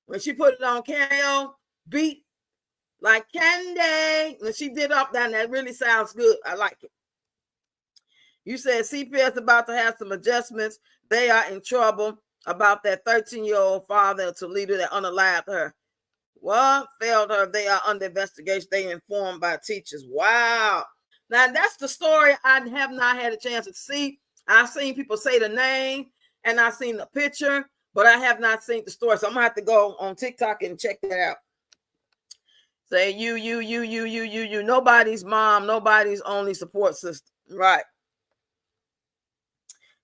When she put it on Cameo, beat like candy. When she did up that really sounds good. I like it. You said CPS about to have some adjustments. They are in trouble about that 13-year-old father to leader that unalived her. What failed her? They are under investigation. They informed by teachers. Wow. Now that's the story I have not had a chance to see. I've seen people say the name and I've seen the picture, but I have not seen the story. So I'm gonna have to go on TikTok and check that out. Say you. Nobody's mom, nobody's only support system. Right.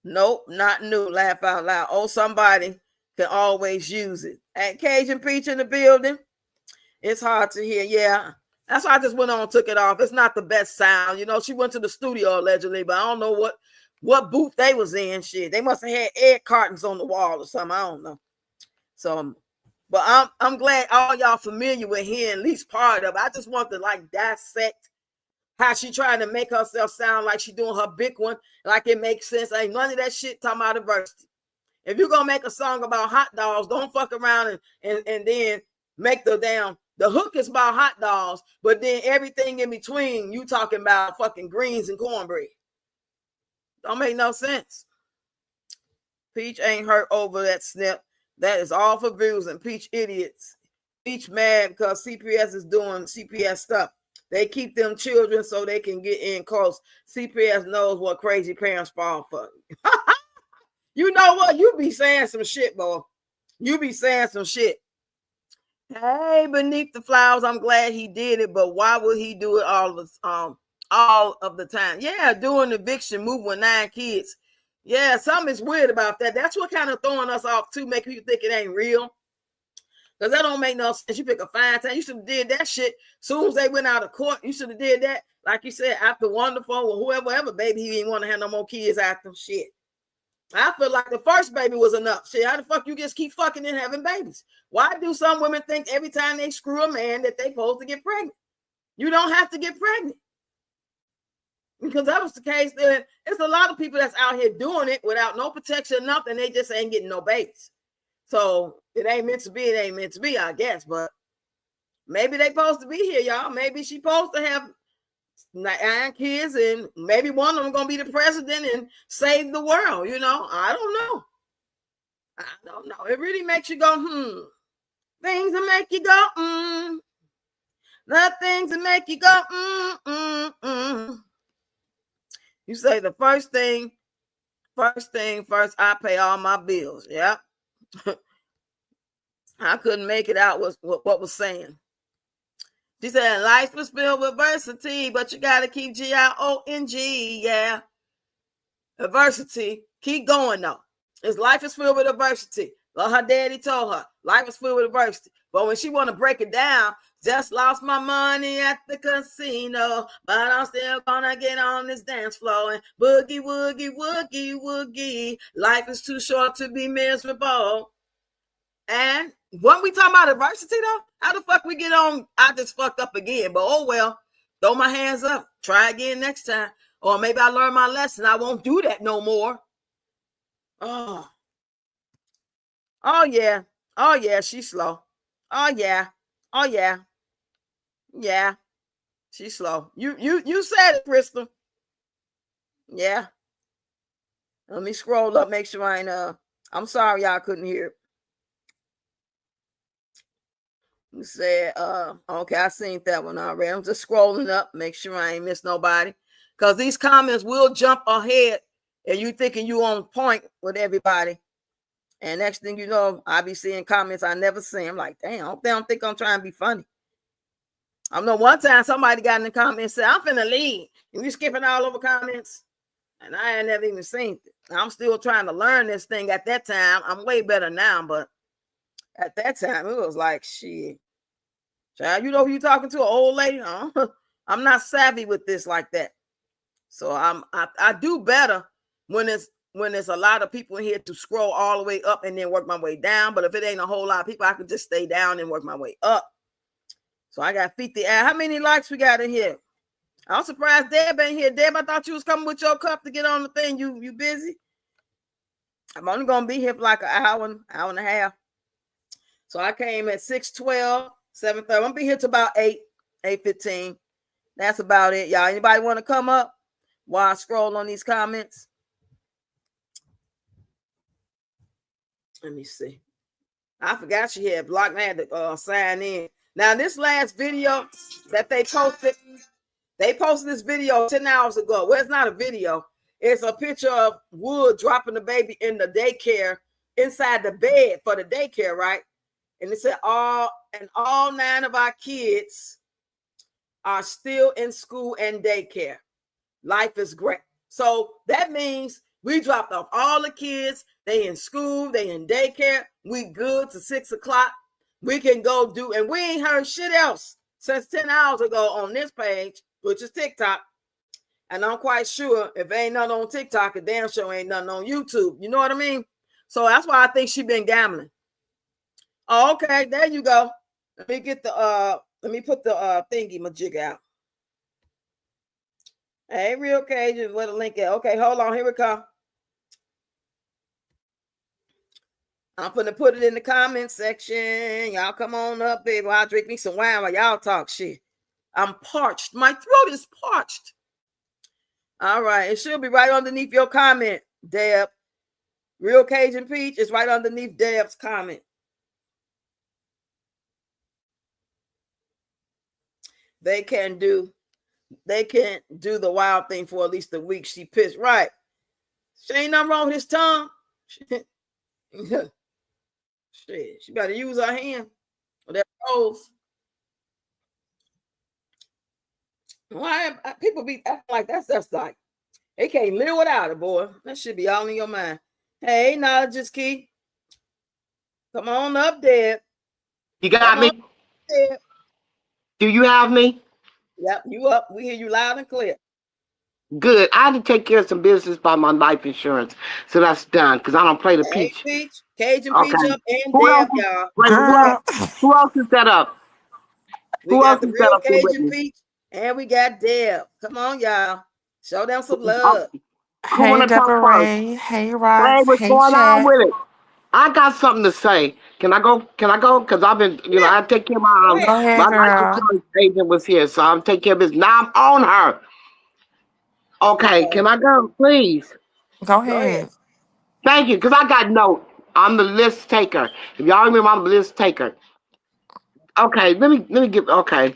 Nope, not new. Laugh out loud. Oh, somebody can always use it. At Cajun Peach in the building. It's hard to hear. Yeah. That's why I just went on and took it off. It's not the best sound. You know, she went to the studio allegedly, but I don't know what booth they was in. Shit. They must have had egg cartons on the wall or something. I don't know. So, but I'm glad all y'all familiar with hearing at least part of it. I just want to like dissect how she trying to make herself sound like she doing her big one, like it makes sense. Ain't none of that shit talking about adversity. If you're gonna make a song about hot dogs, don't fuck around and then make the hook is about hot dogs, but then everything in between you talking about fucking greens and cornbread. Don't make no sense. Peach ain't hurt over that snip. That is all for views and Peach idiots. Peach mad because CPS is doing CPS stuff. They keep them children so they can get in close. CPS knows what crazy parents fall for. You know what? You be saying some shit, boy. You be saying some shit. Hey, beneath the flowers, I'm glad he did it, but why would he do it all of the time? Yeah, doing eviction, move with 9 kids. Yeah, something is weird about that. That's what kind of throwing us off too, making you think it ain't real. Because that don't make no sense. You pick a fine time. You should have did that shit. As soon as they went out of court, you should have did that. Like you said, after Wonderful or whoever, baby, he didn't want to have no more kids after shit. I feel like the first baby was enough. Shit, how the fuck you just keep fucking and having babies? Why do some women think every time they screw a man that they supposed to get pregnant? You don't have to get pregnant. Because that was the case, then it's a lot of people that's out here doing it without no protection, nothing. They just ain't getting no babies. So it ain't meant to be. It ain't meant to be, I guess. But maybe they supposed to be here, y'all. Maybe she supposed to have 9 kids, and maybe one of them gonna be the president and save the world. You know, I don't know. I don't know. It really makes you go, Things that make you go, The things that make you go, You say the first thing first, I pay all my bills. Yep. I couldn't make it out what was saying. She said, life was filled with adversity, but you got to keep G-I-O-N-G. Yeah. Adversity. Keep going, though. His life is filled with adversity. Well, her daddy told her, life is filled with adversity. But when she want to break it down, just lost my money at the casino, but I'm still gonna get on this dance floor and boogie, woogie, woogie, woogie. Life is too short to be miserable. And when we talking about adversity, though, how the fuck we get on? I just fucked up again, but oh well. Throw my hands up. Try again next time. Or maybe I learned my lesson. I won't do that no more. Oh yeah. Oh yeah, she's slow. Oh yeah. Yeah, she's slow. You said it, Crystal. Yeah. Let me scroll up, make sure I ain't I'm sorry y'all couldn't hear it. You said okay, I seen that one already. I'm just scrolling up, make sure I ain't miss nobody. Because these comments will jump ahead and you thinking you on point with everybody. And next thing you know, I be seeing comments I never seen. I'm like, damn, I hope they don't think I'm trying to be funny. I know one time somebody got in the comments and said, I'm finna leave. And you skipping all over comments. And I ain't never even seen it. I'm still trying to learn this thing at that time. I'm way better now, but at that time, it was like, shit. Child, you know who you talking to? An old lady? I'm not savvy with this like that. So I do better when there's a lot of people in here to scroll all the way up and then work my way down. But if it ain't a whole lot of people, I can just stay down and work my way up. So I got 50. How many likes we got in here? I'm surprised Deb ain't here. Deb, I thought you was coming with your cup to get on the thing. You busy? I'm only gonna be here for like an hour and a half. So I came at 6:12, 7:30. I'm gonna be here to about 8:15. That's about it, y'all. Anybody want to come up while I scroll on these comments? Let me see. I forgot she had blocked. I had to sign in. Now, this last video that they posted this video 10 hours ago. Well, it's not a video. It's a picture of Wood dropping the baby in the daycare inside the bed for the daycare, right? And it said all 9 of our kids are still in school and daycare. Life is great. So that means we dropped off all the kids. They in school, they in daycare. We good to 6 o'clock. We can go do, and we ain't heard shit else since 10 hours ago on this page, which is TikTok. And I'm quite sure if ain't nothing on TikTok, a damn sure ain't nothing on YouTube. You know what I mean? So that's why I think she been gambling. Oh, okay, there you go. Let me get the let me put the thingy majig out. Hey, Real Cajun, where the link at? Okay, hold on, here we come. I'm gonna put it in the comment section. Y'all come on up, baby. I'll drink me some wine while y'all talk shit. I'm parched. My throat is parched. All right, it should be right underneath your comment, Deb. Real Cajun Peach is right underneath Deb's comment. They can't do the wild thing for at least a week. She pissed. Right. She ain't nothing wrong with his tongue. Shit, she better use her hand. That rose. Why people be acting like that's just like they can't live without it, boy. That should be all in your mind. Hey, now just keep. Come on up, Deb. You got me? Deb. Do you have me? Yep, you up. We hear you loud and clear. Good. I had to take care of some business by my life insurance, so that's done because I don't play the Hey, peach. Peach, Cajun Okay. Peach up and Who Deb, else? y'all. Who else is that up? We Who got else the is that Real up there with Cajun me? Peach and we got Deb. Come on, y'all. Show them some love. Who Hey, want to talk Deborah first? Ray. Hey, Hey, Rox. what's Hey, going on chat. with it? I got something to say. Can I go? Can I go? Because I've been, Yeah, I take care of go Go ahead. my ahead, life girl. insurance agent was here, so I'm taking care of this. Now I'm on her. Okay, Uh-oh. can I go, please? Go Go ahead. ahead. Thank you, because I got note. I'm the list taker. If y'all remember, I'm the list taker. Okay, let me get. Okay,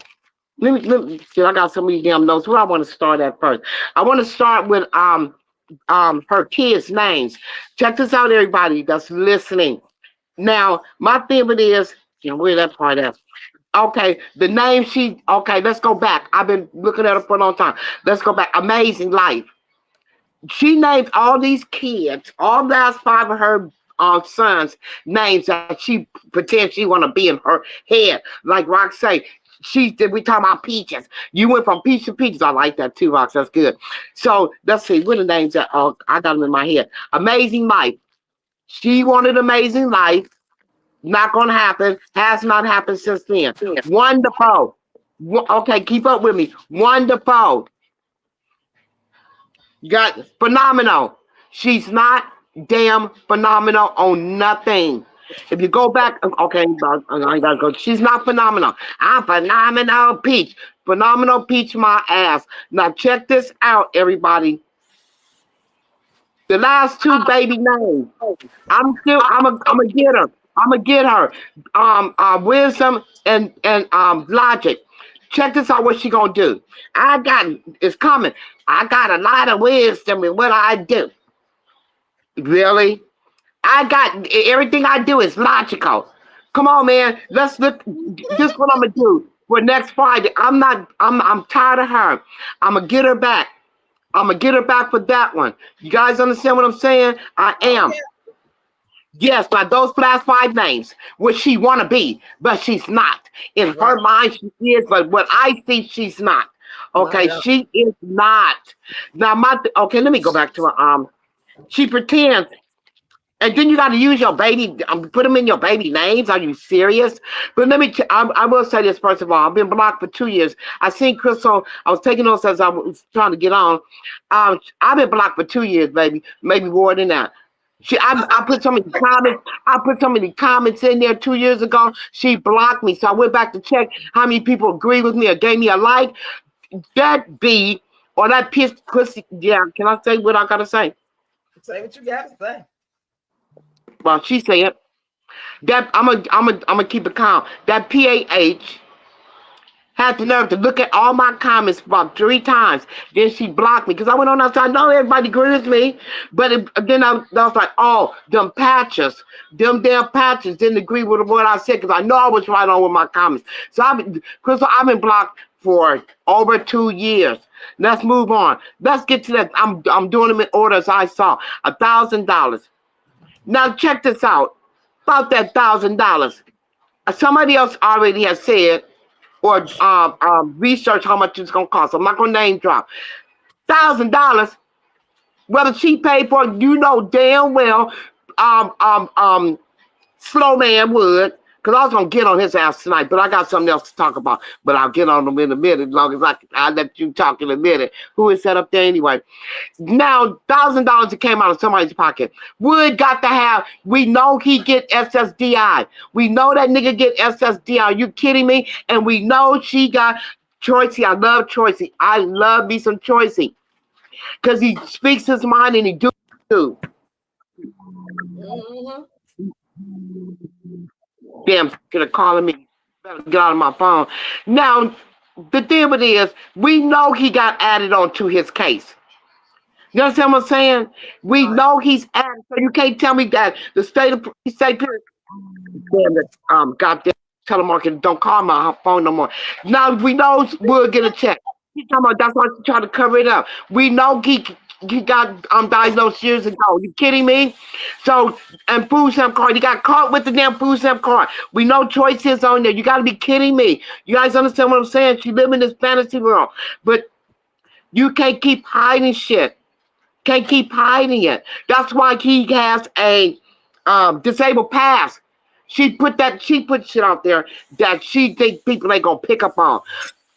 let me. See, I got so many damn notes. Where I want to start at first? I want to start with her kids' names. Check this out, everybody that's listening. Now, my favorite is, where that part at? Okay, the name okay, let's go back. I've been looking at her for a long time. Let's go back. Amazing Life. She named all these kids, all last five of her sons, names that she pretends she want to be in her head. Like Rock say, we talking about peaches. You went from peach to peaches. I like that too, Rox. That's good. So let's see, what are the names that I got them in my head? Amazing Life. She wanted Amazing Life. Not gonna happen. Has not happened since then. Wonderful. Okay, keep up with me. Wonderful. You got phenomenal. She's not damn phenomenal on nothing. If you go back, okay, I gotta go. She's not phenomenal. I'm phenomenal peach. Phenomenal peach my ass. Now check this out, everybody. The last two baby names. I'm a get her. I'm gonna get her. Wisdom and logic. Check this out. What she gonna do? It's coming. I got a lot of wisdom in what I do. Really? I got everything I do is logical. Come on, man. Let's look. This is what I'm gonna do for next Friday. I'm tired of her. I'm gonna get her back. I'm gonna get her back for that one. You guys understand what I'm saying? I Oh am. yeah. Yes, by those last five names, what she want to be, but she's not. In Right. her mind, she is, but what I see, she's not. Not Okay, at all. she is not. Now, okay, let me go back to her. She pretends, and then you got to use your baby, put them in your baby names. Are you serious? But I will say this first of all. I've been blocked for 2 years. I seen Crystal. I was taking notes as I was trying to get on. I've been blocked for 2 years, baby. Maybe more than that. I put so many comments. I put so many comments in there 2 years ago. She blocked me, so I went back to check how many people agreed with me or gave me a like. That be or that pussy. Yeah, can I say what I gotta say? Say what you got to say. Well, she said that I'm gonna keep it calm. That PAH had the nerve to look at all my comments about 3 times. Then she blocked me because I went on outside. No, everybody agrees with me, but then I was like, oh, them damn patches didn't agree with what I said because I know I was right on with my comments. So Crystal, I've been blocked for over 2 years. Let's move on. Let's get to that. I'm doing them in order as I saw. $1,000. Now check this out. About that $1,000. Somebody else already has said or research how much it's gonna cost. I'm not gonna name drop. $1,000. Whether she paid for it, you know damn well. Um, um, um, Slow man would. Because I was going to get on his ass tonight, but I got something else to talk about. But I'll get on him in a minute, as long as I'll let you talk in a minute. Who is that up there anyway? Now, $1,000 that came out of somebody's pocket. Wood got to have, we know he get SSDI. We know that nigga get SSDI. Are you kidding me? And we know she got Choicey. I love Choicey. I love me some Choicey. Because he speaks his mind and he do. Mm-hmm. Damn, gonna calling me. Better get out of my phone. Now, the thing with it is, we know he got added on to his case. You understand what I'm saying? We Right. know he's added, so you can't tell me that the state of state period. Damn it, goddamn telemarketer, don't call my phone no more. Now we know we'll get a check. She talking about that's why she trying to cover it up. We know he got diagnosed years ago. You kidding me? So and food stamp card, he got caught with the damn food stamp card. We know choices on there. You got to be kidding me. You guys understand what I'm saying? She live in this fantasy world, but you can't keep hiding shit. Can't keep hiding it. That's why he has a disabled pass. She put shit out there that she think people ain't gonna pick up on.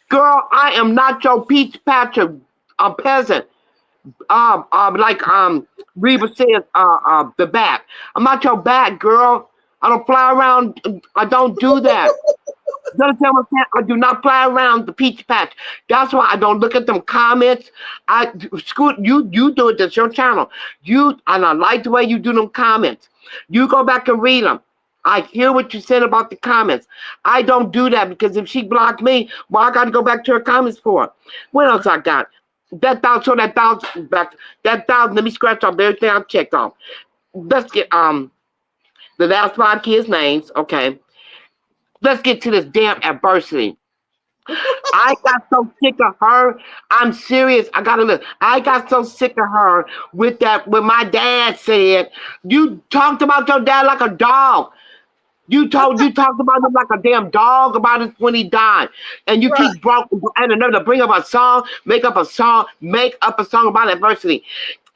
Girl, I am not your peach patcher, a peasant. Like Reba says, the back. I'm not your back, girl. I don't fly around. I don't do that. You understand what I'm saying? I do not fly around the peach patch. That's why I don't look at them comments. Scoot, you do it. That's your channel. And I like the way you do them comments. You go back and read them. I hear what you said about the comments. I don't do that because if she blocked me, well, I got to go back to her comments for. What else I got? That thousand back. That thousand. Let me scratch off everything I checked off. Let's get the last 5 kids' names. Okay. Let's get to this damn adversity. I got so sick of her. I'm serious. I gotta look. I got so sick of her with that. When my dad said, "You talked about your dad like a dog. You talked about him like a damn dog about it when he died, and you keep and another to bring up a song, make up a song about adversity.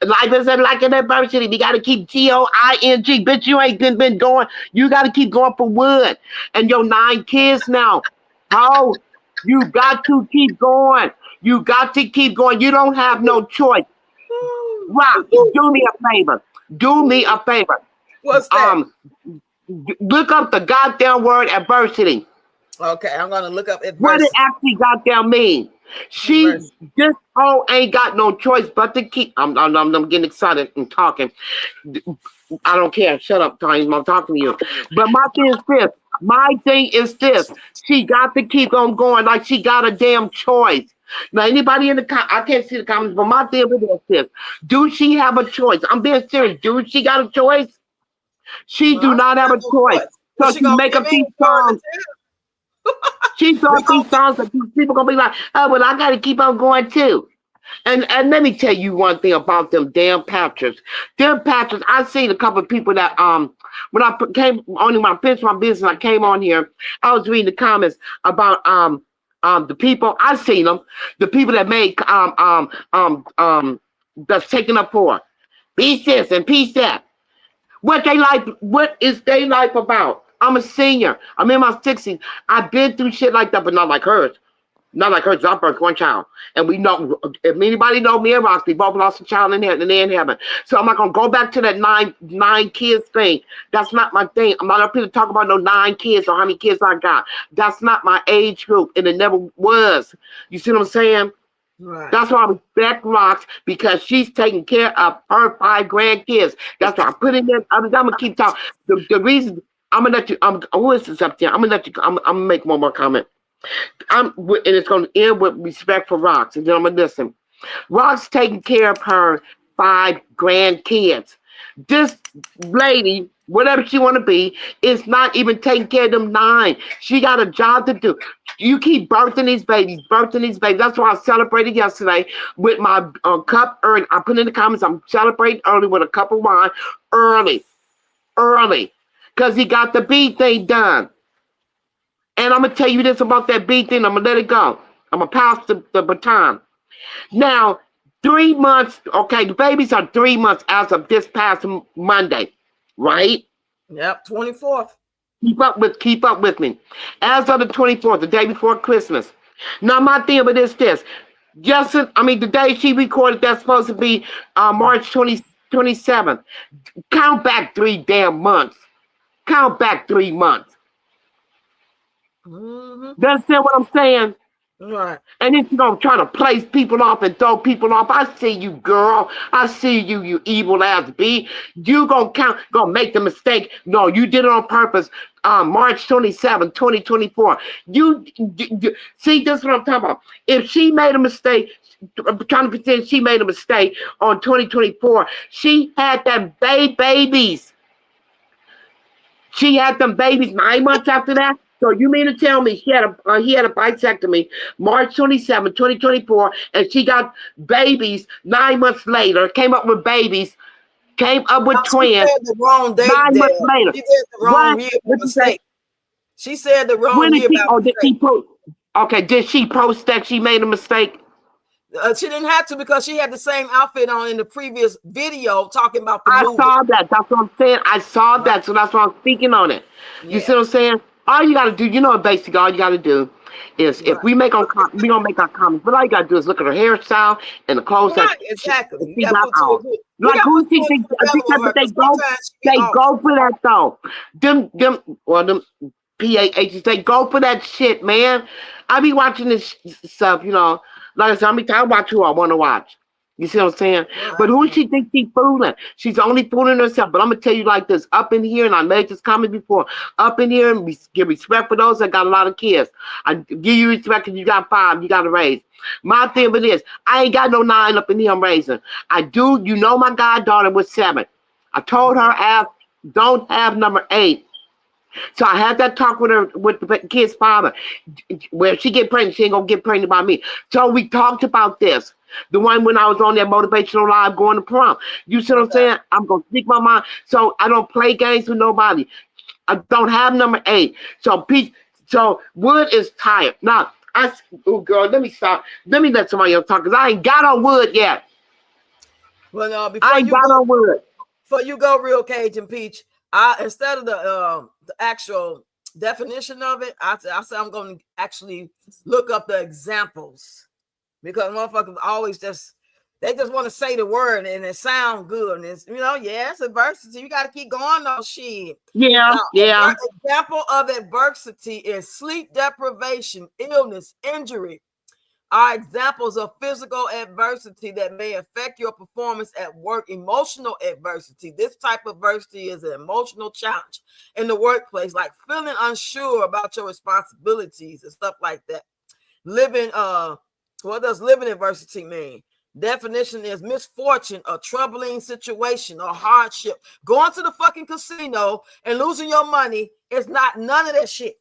Life isn't like an adversity. We got to keep going. Bitch, you ain't been going. You got to keep going for wood. And your 9 kids now. How? You got to keep going. You got to keep going. You don't have no choice. Rock, do me a favor. Do me a favor. What's that? Look up the goddamn word adversity. Okay, I'm gonna look up adversity. What it actually goddamn mean? This hoe ain't got no choice but to keep. I'm getting excited and talking. I don't care. Shut up, Tony. I'm talking to you. But my thing is this. She got to keep on going like she got a damn choice. Now, anybody in the I can't see the comments, but my thing is this. Do she have a choice? I'm being serious. Do she got a choice? She do not have a choice. So she make up these songs. She thought these songs that people gonna be like, oh, well, I gotta keep on going too. And let me tell you one thing about them damn Patriots. Them Patriots, I seen a couple of people that when I came on when I finished my business, I came on here, I was reading the comments about the people, I seen them, the people that made that's taking up for peace this and peace that. What is their life about? I'm a senior. I'm in my 60s. I've been through shit like that, but not like hers. Not like hers. I birthed 1 child. And we know, if anybody know me and Ross, we both lost a child in heaven. So I'm not going to go back to that nine kids thing. That's not my thing. I'm not up here to talk about no 9 kids or how many kids I got. That's not my age group, and it never was. You see what I'm saying? Right. That's why I respect Rox, because she's taking care of her 5 grandkids. That's why I put it in. I'm gonna keep talking. The reason I'm gonna let you. Who is this up there? I'm gonna let you. I'm gonna make one more comment. And it's gonna end with respect for Rox, and then I'm gonna listen. Rox taking care of her 5 grandkids. This lady, whatever she want to be, is not even taking care of them 9. She got a job to do. You keep birthing these babies. That's why I celebrated yesterday with my cup early. I put in the comments, I'm celebrating early with a cup of wine early, because he got the B thing done. And I'm going to tell you this about that B thing. I'm going to let it go. I'm going to pass the baton. Now, 3 months, okay, the babies are 3 months as of this past Monday, right? Yep, 24th. Keep up with me. As of the 24th, the day before Christmas. Now, my thing with this. The day she recorded, that's supposed to be March 27th. Count back 3 damn months. Count back 3 months. Mm-hmm. You understand what I'm saying? Right. And then you're going to try to place people off and throw people off. I see you, girl. I see you, you evil ass B. You going to make the mistake. No, you did it on purpose. March 27, 2024. You see, this is what I'm talking about. If she made a mistake, I'm trying to pretend she made a mistake on 2024, she had them babies. She had them babies 9 months after that. So you mean to tell me he had a bisectomy March 27, 2024, and she got babies 9 months later, came up with twins. She said the wrong date. 9 months later. She did the wrong year mistake. She said the wrong year did she post that she made a mistake? She didn't have to, because she had the same outfit on in the previous video talking about the movie. I saw that. That's what I'm saying. I saw that, so that's why I'm speaking on it. You see what I'm saying? All you gotta do, you know, basically all you gotta do is if Right. we make our we gonna make our comments, but all you gotta do is look at her hairstyle and the clothes that Right, exactly. You she gotta got put two on. and two. You Like gotta who put two she and think? two together with her But because sometimes she be they off. go for that though. Them PAHs, they go for that shit, man. I be watching this stuff, you know. Like I said, I watch who I want to watch. You see what I'm saying? But Right. who she think she fooling? She's only fooling herself. But I'm gonna tell you like this: up in here, and I made this comment before. Up in here, and give respect for those that got a lot of kids. I give you respect because you got 5, you got to raise. My thing with this, I ain't got no 9 up in here I'm raising. I do. You know, my goddaughter was 7. I told her, ask, don't have number 8. So I had that talk with her, with the kid's father. Where she get pregnant, she ain't gonna get pregnant by me. So we talked about this. The one when I was on that motivational live going to prom. You see what I'm Okay. saying? I'm gonna speak my mind. So I don't play games with nobody. I don't have number 8. So Pete, so Wood is tired. Now oh girl, let me stop. Let me let somebody else talk because I ain't got on Wood yet. Well, no, I ain't got on Wood. before you go, real Cajun Peach, I instead of the actual definition of it, I said I'm going to actually look up the examples because motherfuckers always they just want to say the word and it sound good and it's yeah, it's adversity. You got to keep going on shit. Yeah, Now, yeah. example of adversity is sleep deprivation, illness, injury, are examples of physical adversity that may affect your performance at work. Emotional adversity. This type of adversity is an emotional challenge in the workplace, like feeling unsure about your responsibilities and stuff like that. What does living adversity mean? Definition is misfortune, a troubling situation, or hardship. Going to the fucking casino and losing your money is not none of that shit.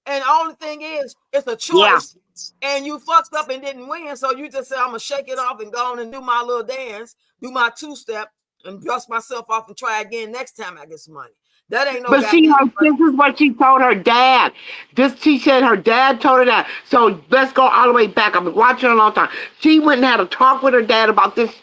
And the only thing is, it's a Yeah. choice. And you fucked up and didn't win. So you just say, I'm going to shake it off and go on and do my little dance, do my 2-step, and dust myself off and try again next time I get some money. That ain't no But see, goddamn. this is what she told her dad. She said her dad told her that. So let's go all the way back. I've been watching her a long time. She went and had a talk with her dad about this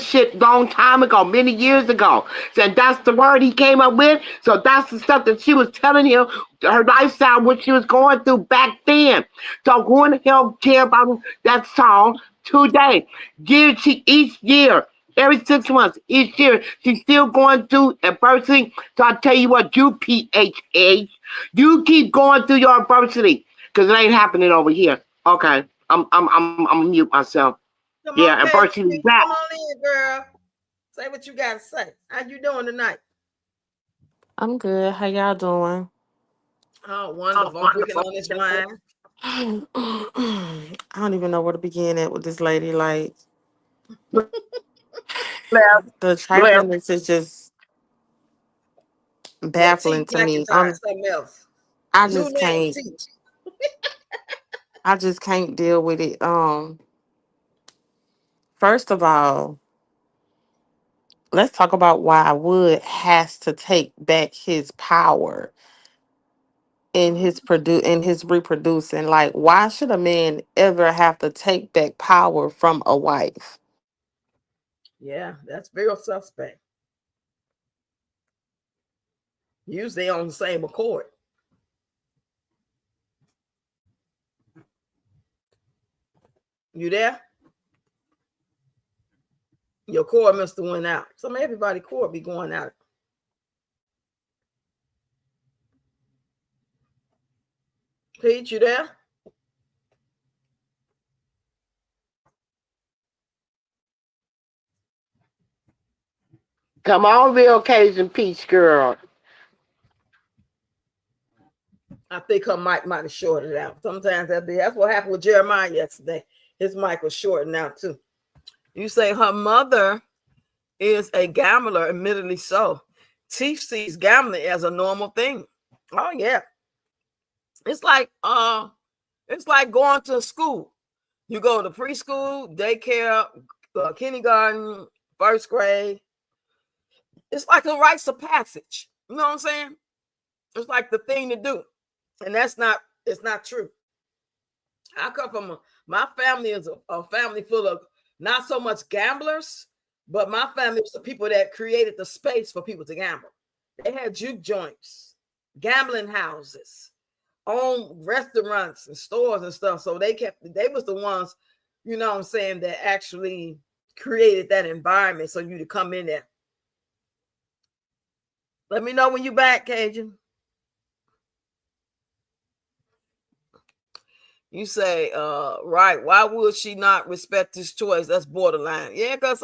shit long time ago, many years ago. Said that's the word he came up with. So that's the stuff that she was telling him, her lifestyle, what she was going through back then. So who in the hell care about that song today? Each year. Every 6 months, each year, she's still going through adversity. So I tell you what, you PHH, you keep going through your adversity because it ain't happening over here. Okay, I'm mute myself. Come on, Yeah, Kate. adversity is back. Come on in, girl. Say what you got to say. How you doing tonight? I'm good. How y'all doing? Oh, wonderful. I'm drinking on this wine. I don't even know where to begin at with this lady. Like Left, the left. triflingness is just That T baffling to me. McIntyre, something else. I New just name, can't. T. I just can't deal with it. First of all, let's talk about why Wood has to take back his power in his reproducing. Like, why should a man ever have to take back power from a wife? Yeah, that's very suspect. Usually on the same accord. You there? Your cord must have went out. Some everybody cord be going out. Pete, you there? Come on, real Cajun Peach girl. I think her mic might have shorted out. Sometimes that's what happened with Jeremiah yesterday. His mic was shorting out too. You say her mother is a gambler, admittedly so. Teef sees gambling as a normal thing. Oh yeah. It's like going to school. You go to preschool, daycare, kindergarten, first grade. It's like a rites of passage. You know what I'm saying? It's like the thing to do. And it's not true. I come from my family is a family full of not so much gamblers, but my family was the people that created the space for people to gamble. They had juke joints. gambling houses, own restaurants and stores and stuff. So they was the ones, you know what I'm saying, that actually created that environment so you to come in there. Let me know when you back, Cajun. You say, right, why would she not respect his choice? That's borderline. Yeah, because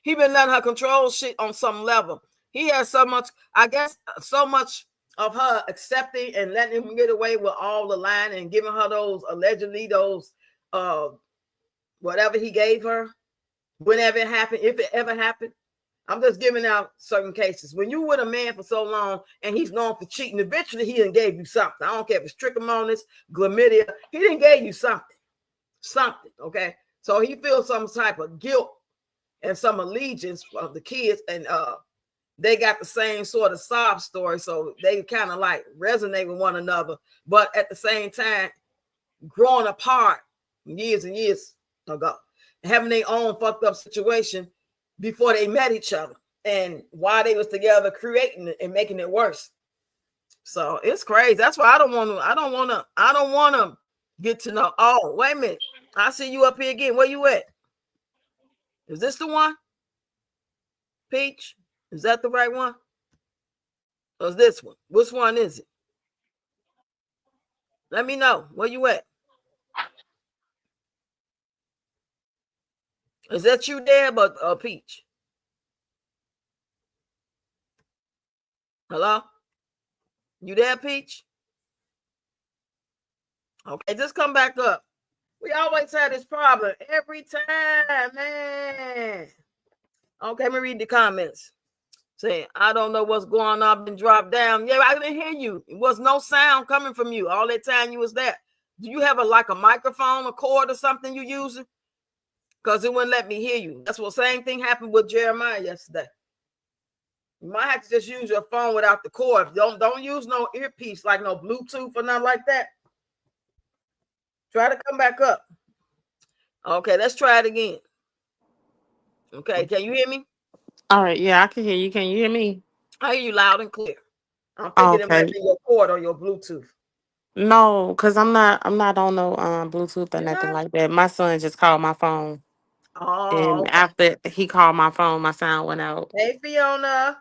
he been letting her control shit on some level. He has so much, I guess, so much of her accepting and letting him get away with all the line and giving her those, allegedly, those, whatever he gave her, whenever it happened, if it ever happened. I'm just giving out certain cases. When you with a man for so long and he's known for cheating, eventually he didn't gave you something. I don't care if it's trichomonas, chlamydia. He didn't gave you something. Okay, so he feels some type of guilt and some allegiance of the kids, and they got the same sort of sob story, so they kind of like resonate with one another, but at the same time, growing apart years and years ago, having their own fucked up situation before they met each other, and while they was together creating it and making it worse. So it's crazy. That's why I don't want to get to know. Oh, wait a minute. I see you up here again. Where you at? Is this the one? Peach? Is that the right one? Or is this one? Which one is it? Let me know. Where you at? Is that you there, but Peach? Hello? You there, Peach? Okay, just come back up. We always have this problem every time, man. Okay, let me read the comments. Saying, I don't know what's going on. I've been dropped down. Yeah, I didn't hear you. It was no sound coming from you all that time you was there. Do you have a microphone, a cord or something you using? Because it wouldn't let me hear you. That's what same thing happened with Jeremiah yesterday. You might have to just use your phone without the cord. Don't use no earpiece, like no Bluetooth or nothing like that. Try to come back up. Okay, let's try it again. Okay, can you hear me? All right, yeah, I can hear you. Can you hear me? I hear you loud and clear. I'm thinking it might Okay. be your cord or your Bluetooth. No, because I'm not on no Bluetooth or You're nothing not? like that. My son just called my phone. Oh, And okay. after he called my phone, my sound went out. Hey, Fiona.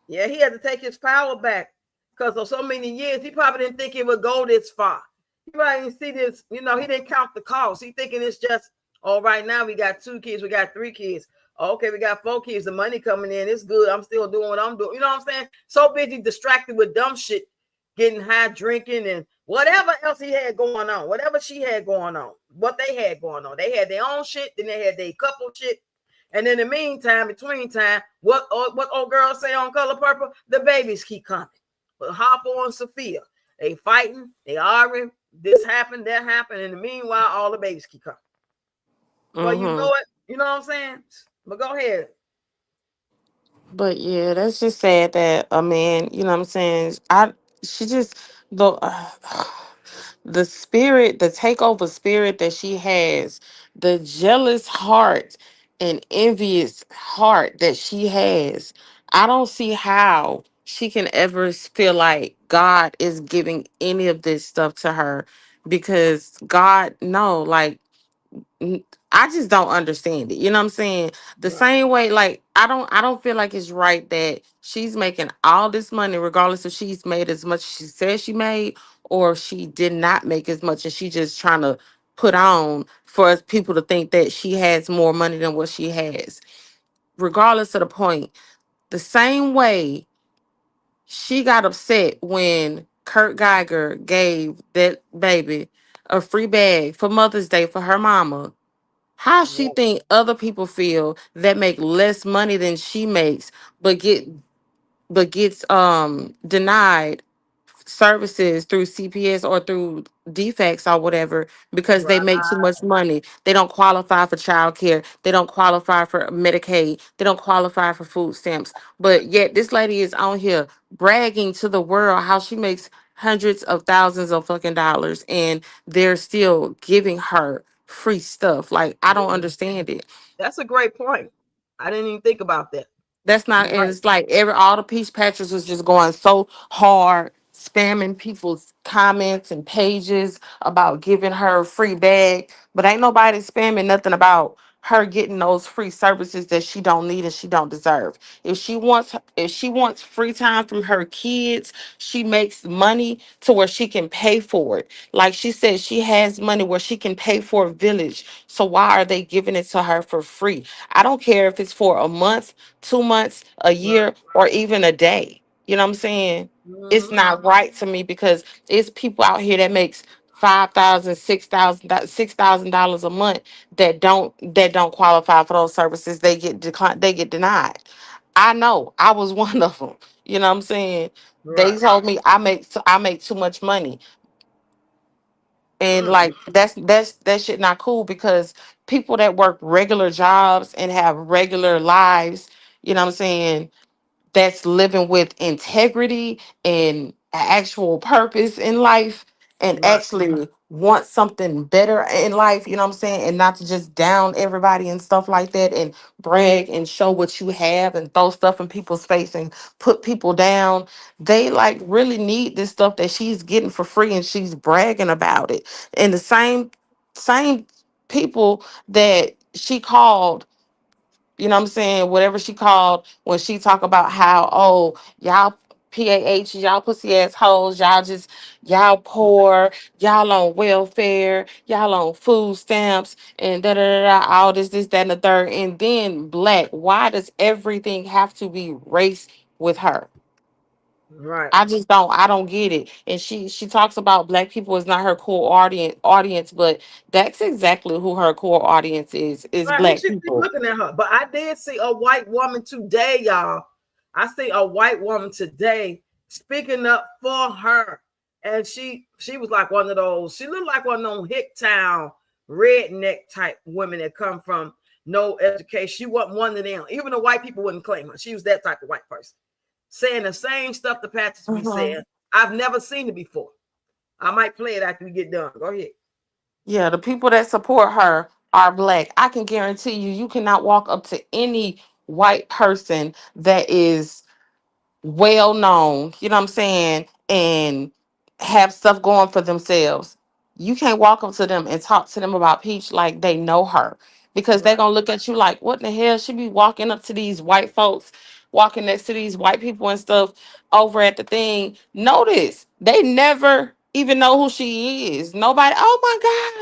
Yeah, he had to take his power back because of so many years. He probably didn't think it would go this far. He probably didn't see this. He didn't count the cost. He thinking it's just, oh, right now we got 2 kids, we got 3 kids. Okay, we got 4 kids. The money coming in. It's good. I'm still doing what I'm doing. You know what I'm saying? So busy distracted with dumb shit, getting high, drinking, and whatever else he had going on, whatever she had going on, what they had going on. They had their own shit, then they had their couple shit. And in the meantime, between time, what old girl say on Color Purple? The babies keep coming. But Harpo and Sophia, they fighting, they arguing. This happened, that happened. And meanwhile, all the babies keep coming. But you know it. You know what I'm saying? But go ahead. But yeah, that's just sad that a man, you know what I'm saying? She just the the spirit, the takeover spirit that she has, the jealous heart and envious heart that she has. I don't see how she can ever feel like God is giving any of this stuff to her, because God, no, like, I just don't understand it. You know what I'm saying? The Right. same way, like, I don't feel like it's right that she's making all this money, regardless if she's made as much as she says she made, or she did not make as much and she just trying to put on for people to think that she has more money than what she has. Regardless of the point, the same way she got upset when Kurt Geiger gave that baby a free bag for Mother's Day for her mama. How she Right. think other people feel that make less money than she makes, but gets denied services through CPS or through defects or whatever, because they make too much money. They don't qualify for childcare. They don't qualify for Medicaid. They don't qualify for food stamps. But yet this lady is on here bragging to the world how she makes hundreds of thousands of fucking dollars, and they're still giving her free stuff. Like, I don't Yeah. understand it. That's a great point. I didn't even think about that. That's not, and Right. it's like all the peace patches was just going so hard, spamming people's comments and pages about giving her a free bag. But ain't nobody spamming nothing about her getting those free services that she don't need and she don't deserve. If she wants free time from her kids, she makes money to where she can pay for it. Like she said, she has money where she can pay for a village. So why are they giving it to her for free? I don't care if it's for a month, 2 months, a Right. year, or even a day. You know what I'm saying? It's Hmm. not right to me because it's people out here that makes 5,000, $6,000 a month that don't qualify for those services. They get declined. They get denied. I know. I was one of them. You know what I'm saying? They Right. told me I make too much money, and Mm. like that shit not cool because people that work regular jobs and have regular lives, you know what I'm saying, that's living with integrity and actual purpose in life and Right. actually want something better in life, you know what I'm saying? And not to just down everybody and stuff like that and brag and show what you have and throw stuff in people's face and put people down. They like really need this stuff that she's getting for free and she's bragging about it. And the same people that she called, you know what I'm saying? Whatever she called when she talk about how, oh, y'all PAH, y'all pussy ass hoes, y'all poor, y'all on welfare, y'all on food stamps, and all this, that, and the third. And then black. Why does everything have to be race with her? Right. I don't get it. And she talks about black people is not her core audience, but that's exactly who her core audience is Right. Who black she keep people. looking at her? But I did see a white woman today, y'all. I see a white woman today speaking up for her. And she was like one of those, she looked like one of those Hicktown redneck type women that come from no education. She wasn't one of them. Even the white people wouldn't claim her. She was that type of white person. Saying the same stuff the pastors be saying. I've never seen it before. I might play it after we get done. Go ahead. Yeah, the people that support her are black. I can guarantee you, you cannot walk up to any white person that is well known, you know what I'm saying, and have stuff going for themselves. You can't walk up to them and talk to them about Peach like they know her because they're Right. gonna look at you like, what the hell? She be walking up to these white folks, walking next to these white people and stuff over at the thing. Notice they never even know who she is. Nobody, oh my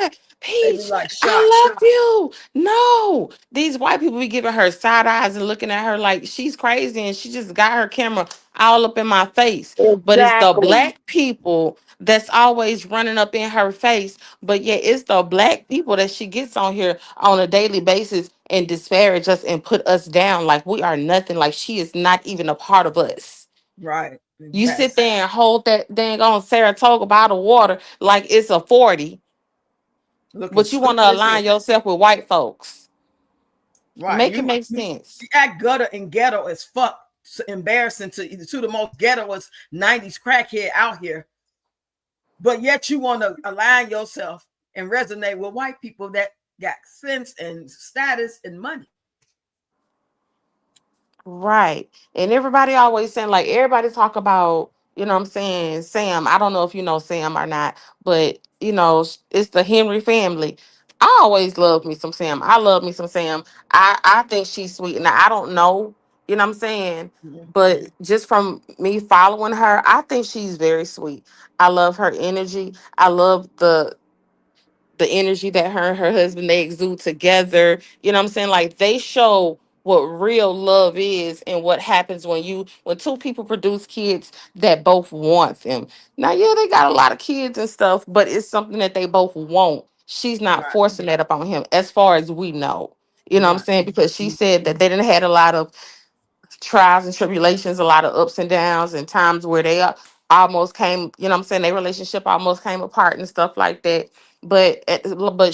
God, They be Peach, like shocked. I love you. No, these white people be giving her side eyes and looking at her like she's crazy and she just got her camera all up in my face. But it's the Exactly. black people that's always running up in her face. But yet it's the black people that she gets on here on a daily basis and disparage us and put us down like we are nothing, like she is not even a part of us. Right. You sit Yes. there and hold that dang on Saratoga bottle of water like it's a 40, Looking but you want to stupid as hell. align yourself with white folks. Right. Make it You make you sense. act gutter and ghetto as fuck. It's embarrassing to the most ghettoest 90s crackhead out here. But yet you want to align yourself and resonate with white people that got sense and status and money. Right. And everybody always saying, like, everybody talk about, you know what I'm saying, Sam. I don't know if you know Sam or not, but, it's the Henry family. I always love me some Sam. I love me some Sam. I think she's sweet. Now, I don't know, you know what I'm saying? Mhm. But just from me following her, I think she's very sweet. I love her energy. I love the energy that her and her husband they exude together. You know what I'm saying? Like they show what real love is and what happens when two people produce kids that both want them. Now, yeah, they got a lot of kids and stuff, but it's something that they both want. She's not Right. forcing that upon him, as far as we know. You know what I'm Right. saying? Because she said that they didn't had a lot of trials and tribulations, a lot of ups and downs, and times where they almost came, you know what I'm saying, their relationship almost came apart and stuff like that. But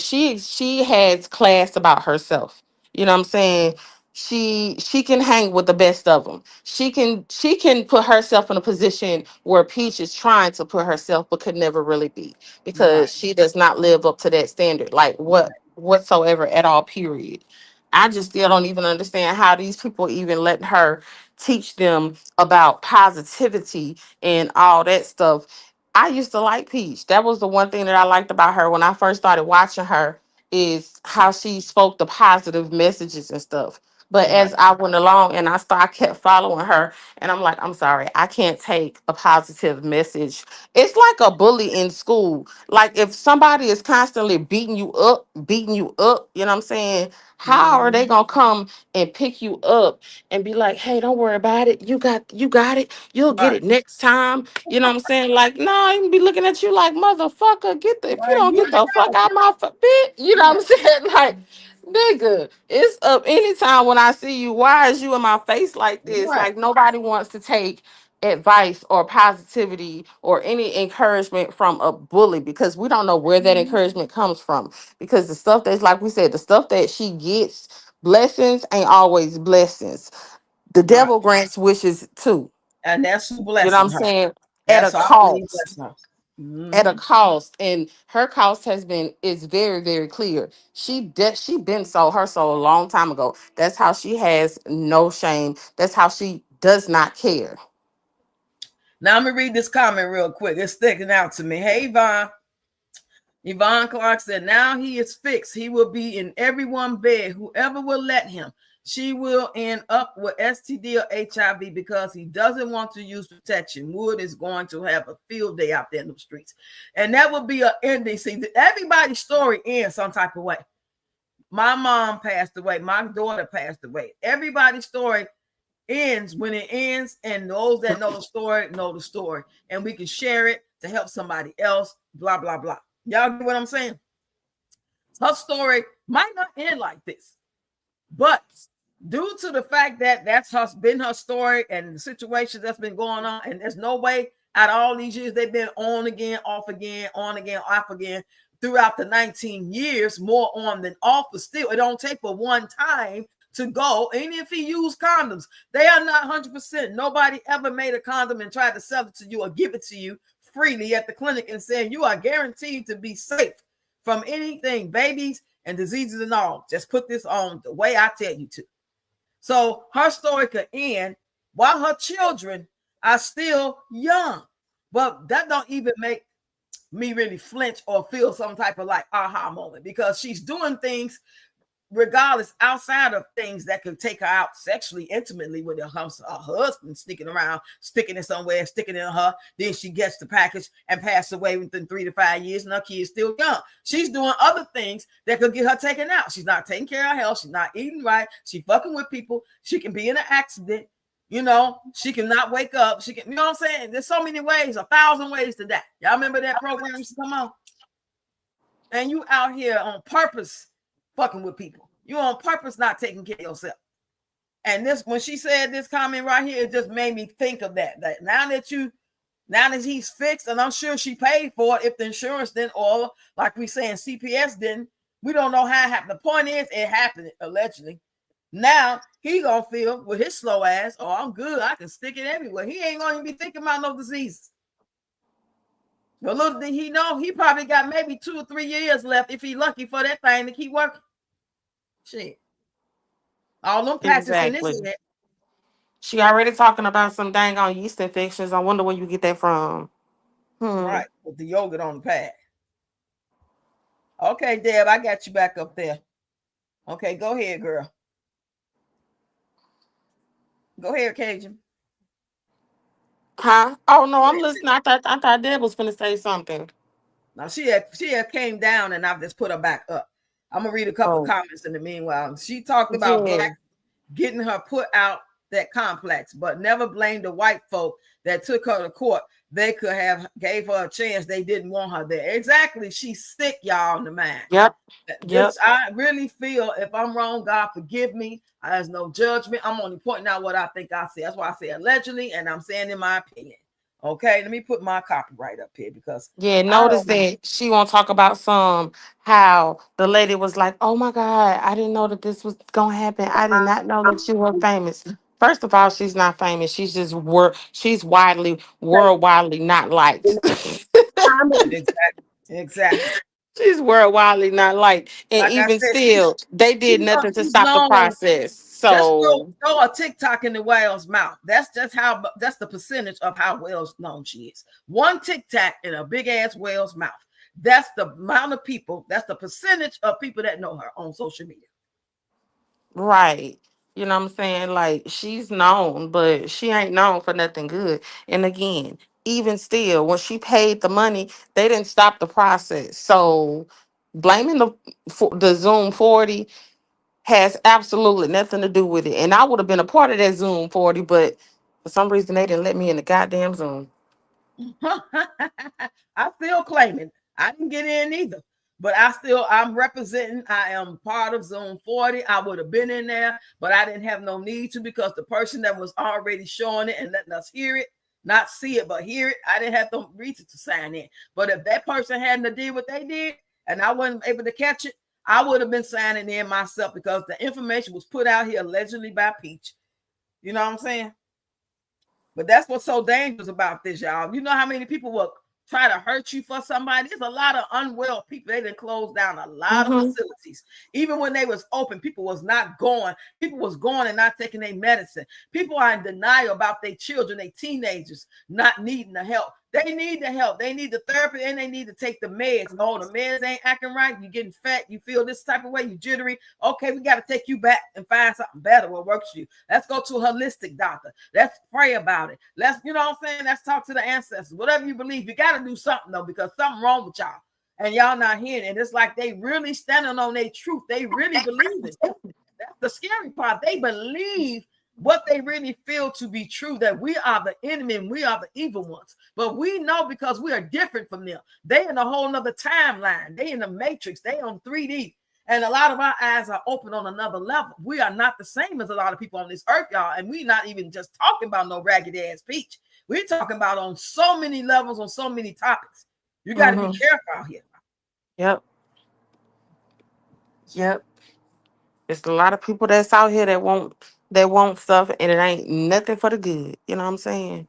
she has class about herself. You know what I'm saying? She can hang with the best of them. She can put herself in a position where Peach is trying to put herself but could never really be Right. because she does not live up to that standard, like Right. whatsoever at all, period. I just still don't even understand how these people even let her teach them about positivity and all that stuff. I used to like Peach. That was the one thing that I liked about her when I first started watching her, is how she spoke the positive messages and stuff. But Right. as I went along and I kept following her, and I'm like, I'm sorry, I can't take a positive message. It's like a bully in school. Like if somebody is constantly beating you up, you know what I'm saying? How are they Mhm. gonna come and pick you up and be like, hey, don't worry about it. You got it. You'll get Right. it next time. You know what I'm saying? Like, no, I even be looking at you like, motherfucker, get the if you Right. don't get You the fuck out my bit, you know what I'm right. saying? Like, nigga, it's up anytime when I see you. Why is you in my face like this? Right. Like nobody wants to take advice or positivity or any encouragement from a bully, because we don't know where that Mhm. encouragement comes from, because the stuff that's, like we said, the stuff that she gets, blessings ain't always blessings. The Right. devil grants wishes too, And that's who you know what I'm blessing her. saying, at a That's all he cost. blessing her. At a Hmm. cost, and her cost has been is very very clear. She been sold her soul a long time ago. That's how she has no shame. That's how she does not care. Now I'm gonna read this comment real quick. It's sticking out to me. Hey Yvonne. Yvonne Clark said, now he is fixed. He will be in everyone's bed, whoever will let him. She will end up with STD or HIV because he doesn't want to use protection. Wood is going to have a field day out there in the streets. And that would be an ending. See, everybody's story ends some type of way. My mom passed away. My daughter passed away. Everybody's story ends when it ends, and those that know the story, and we can share it to help somebody else, blah blah blah. Y'all get what I'm saying? Her story might not end like this, but due to the fact that that's been her story and the situations that's been going on, and there's no way out of all these years they've been on again, off again, on again, off again throughout the 19 years, more on than off, but still it don't take but one time to go. And if he used condoms, they are not 100%. Nobody ever made a condom and tried to sell it to you or give it to you freely at the clinic and saying you are guaranteed to be safe from anything, babies and diseases and all. Just put this on the way I tell you to. So her story could end while her children are still young. But that don't even make me really flinch or feel some type of like aha moment, because she's doing things regardless outside of things that could take her out sexually intimately with her husband sneaking around, sticking it somewhere, sticking it in her. Then she gets the package and pass away within 3 to 5 years, and her kid's still young. She's doing other things that could get her taken out. She's not taking care of her health. She's not eating right. She fucking with people. She can be in an accident. You know, she can not wake up. She can, you know what I'm saying? There's so many ways, 1,000 ways to die. Y'all remember that program used to come on? And you out here on purpose fucking with people. You on purpose not taking care of yourself. And this, when she said this comment right here, it just made me think of that. That now that he's fixed, and I'm sure she paid for it if the insurance didn't, or like we saying CPS didn't. We don't know how it happened. The point is, it happened allegedly. Now he gonna feel with his slow ass, oh, I'm good. I can stick it everywhere. He ain't gonna be thinking about no diseases. But little did he know, he probably got maybe 2 or 3 years left if he lucky for that thing to keep working. Shit. All them patches in his Exactly. head. She already talking about some dang on yeast infections. I wonder where you get that from. Hmm. Right. With the yogurt on the pad. Okay, Deb, I got you back up there. Okay, go ahead, girl. Go ahead, Cajun. Huh? Oh no, I'm listening. I thought Deb was finna say something. Now she had came down and I've just put her back up. I'm gonna read a couple Oh comments in the meanwhile. She talked about yeah. black getting her put out that complex, but never blamed the white folk that took her to court. They could have gave her a chance. They didn't want her there. Exactly. She's sick, y'all, in the mind. Yep. Yep. This, I really feel, if I'm wrong, God forgive me. There's no judgment. I'm only pointing out what I think I see. That's why I say allegedly, and I'm saying in my opinion. Okay, let me put my copyright up here because Yeah, I notice don't. that she won't talk about some how the lady was like, "Oh my God, I didn't know that this was gonna happen. I did not know that you were famous." First of all, she's not famous. She's just she's worldwidely not liked. Exactly. Exactly. She's worldwide not liked. And Like I even said, she's still, they did nothing to she's stop the known. process. Just So throw a TikTok in the whale's mouth. That's just how. That's the percentage of how well known she is. One TikTok in a big ass whale's mouth. That's the amount of people. That's the percentage of people that know her on social media. right. You know what I'm saying? Like she's known, but she ain't known for nothing good. And again, even still, when she paid the money, they didn't stop the process. So blaming the Zoom 40 has absolutely nothing to do with it. And I would have been a part of that Zoom 40, but for some reason they didn't let me in the goddamn Zoom. I still claiming I didn't get in either, but I'm representing. I am part of Zone 40. I would have been in there, but I didn't have no need to because the person that was already showing it and letting us hear it, not see it, but hear it, I didn't have no reason to sign in. But if that person hadn't did what they did and I wasn't able to catch it, I would have been signing in myself because the information was put out here allegedly by Peach. You know what I'm saying? But that's what's so dangerous about this, y'all. You know how many people will try to hurt you for somebody? There's a lot of unwell people. They done closed down a lot of facilities. Even when they was open, people was not going. People was going and not taking their medicine. People are in denial about their children, their teenagers not needing the help. They need the help. They need the therapy and they need to take the meds. No, the meds ain't acting right. You're getting fat. You feel this type of way. You jittery. Okay, we got to take you back and find something better what works for you. Let's go to a holistic doctor. Let's pray about it. Let's, you know what I'm saying? Let's talk to the ancestors. Whatever you believe, you got to do something though, because something wrong with y'all. And y'all not hearing it. It's like they really standing on their truth. They really believe it. That's the scary part. They believe what they really feel to be true, that we are the enemy and we are the evil ones. But we know because we are different from them. They in a whole nother timeline. They in the matrix. They on 3D. And a lot of our eyes are open on another level. We are not the same as a lot of people on this earth, y'all. And we're not even just talking about no ragged ass Peach. We're talking about on so many levels, on so many topics. You got to be careful out here. Yep. Yep. There's a lot of people that's out here that want stuff and it ain't nothing for the good. You know what I'm saying?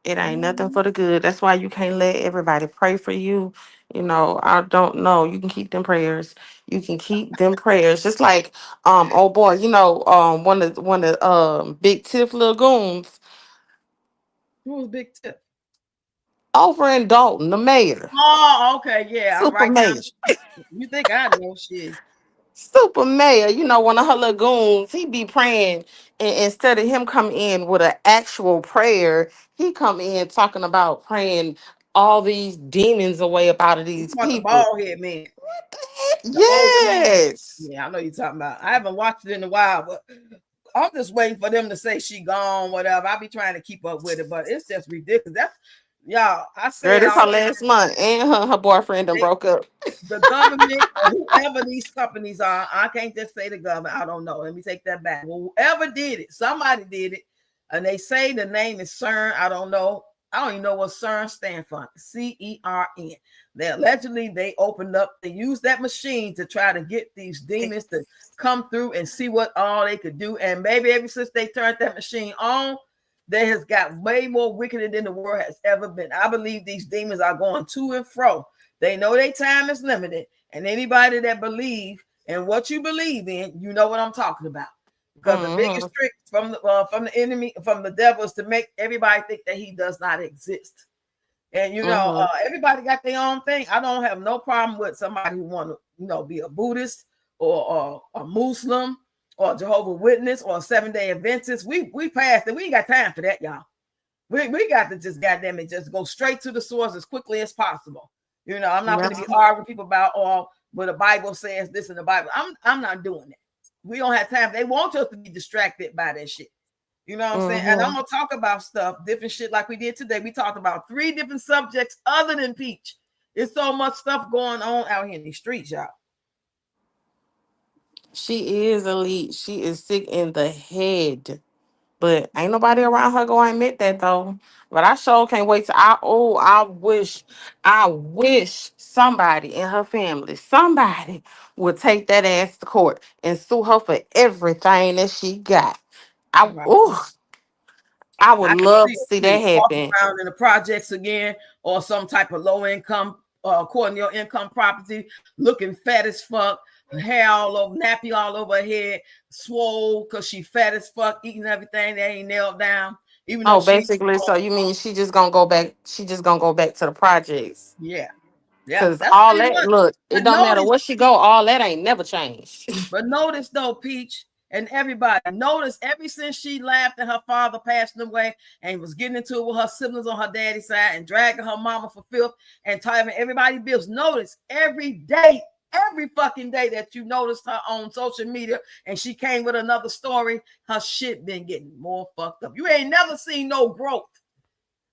It ain't nothing for the good. That's why you can't let everybody pray for you. You know, I don't know. You can keep them prayers. You can keep them prayers. Just like oh boy, you know, one of Big Tiff Lagoons Who's Big Tip? over in Dalton, the mayor. Oh, okay. Yeah, I'm Super right now. mayor. You think I know shit. Super mayor, you know, one of her lagoons, he be praying, and instead of him come in with an actual prayer, he come in talking about praying all these demons away up out of You these want the people. bald head man. The old man. Yes. Yeah, I know you're talking about. I haven't watched it in a while, but I'm just waiting for them to say she gone, whatever. I'll be trying to keep up with it, but it's just ridiculous. That's y'all. I say Girl, it this all her the time. last month, and her boyfriend done broke up. The government or whoever these companies are, I can't just say the government. I don't know. Let me take that back. Well, whoever did it, somebody did it, and they say the name is CERN. I don't know. I don't even know what CERN stands for. CERN. They allegedly they opened up, they used that machine to try to get these demons to come through and see what all they could do. And maybe ever since they turned that machine on, they has got way more wicked than the world has ever been. I believe these demons are going to and fro. They know their time is limited, and anybody that believe in what you believe in, you know what I'm talking about. Because the biggest trick from the enemy, from the devil, is to make everybody think that he does not exist. And everybody got their own thing. I don't have no problem with somebody who want to, be a Buddhist or a Muslim or a Jehovah Witness or a 7-day Adventist. We passed it. We ain't got time for that, y'all. We got to just goddamn it, just go straight to the source as quickly as possible. I'm not going to be arguing people about what the Bible says this in the Bible. I'm not doing that. We don't have time. They want us to be distracted by that shit. You know what I'm saying? And I'm gonna talk about stuff, different shit like we did today. We talked about 3 different subjects other than Peach. There's so much stuff going on out here in the streets, y'all. She is elite. She is sick in the head. But ain't nobody around her gonna admit that though. But I sure can't wait to I wish somebody in her family, somebody would take that ass to court and sue her for everything that she got. I Right. ooh, I would I can love see to see that walking happen. around in the projects again, or some type of low income according to your income property, looking fat as fuck, hair all over, nappy all over her head, swole because she fat as fuck, eating everything that ain't nailed down. Even though Oh, she, basically, so you mean she just gonna go back? She just gonna go back to the projects? yeah, Cause that's all pretty that, much. look, it But don't matter notice, where she go. All that ain't never changed. but notice though, Peach and everybody, notice ever since she laughed at her father passing away and was getting into it with her siblings on her daddy's side and dragging her mama for filth and telling everybody bills. Notice every day, every fucking day that you noticed her on social media and she came with another story, her shit been getting more fucked up. You ain't never seen no growth.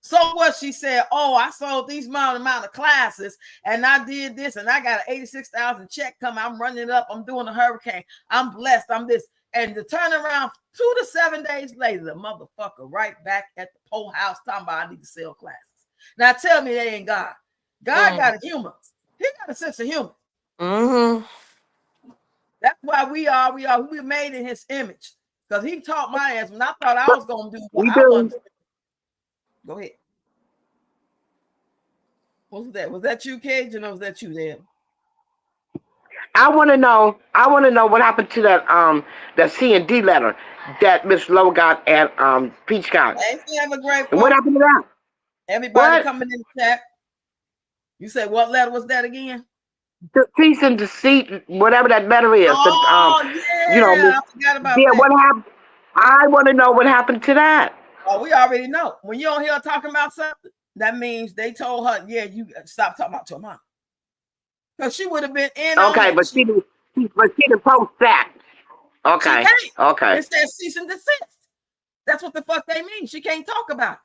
So what she said, oh, I sold these amount of classes and I did this and I got an 86,000 check coming. I'm running it up. I'm doing a hurricane. I'm blessed. I'm this. And to turn around 2 to 7 days later, the motherfucker right back at the pole house talking about I need to sell classes. Now tell me they ain't God. God got a humor. He got a sense of humor. Mm-hmm. That's why we're made in his image. Because he taught my ass when I thought I was gonna do what I want to do. Go ahead. What was that? Was that you, Cajun, or was that you there? I want to know what happened to that C&D letter that Miss Lowe got at Peach got. Ain't she have a great And what happened to that? Everybody What? coming in the chat. You said what letter was that again? The cease and deceit, whatever that letter is. Oh, You know, yeah, I forgot about yeah, that. what happened? I want to know what happened to that. Oh, we already know. When you don't hear her talking about something, that means they told her, yeah, you stop talking about your mom. Because she would have been in on Okay, that. but she didn't post that. Okay. She can't. Okay. It says cease and desist. That's what the fuck they mean. She can't talk about it.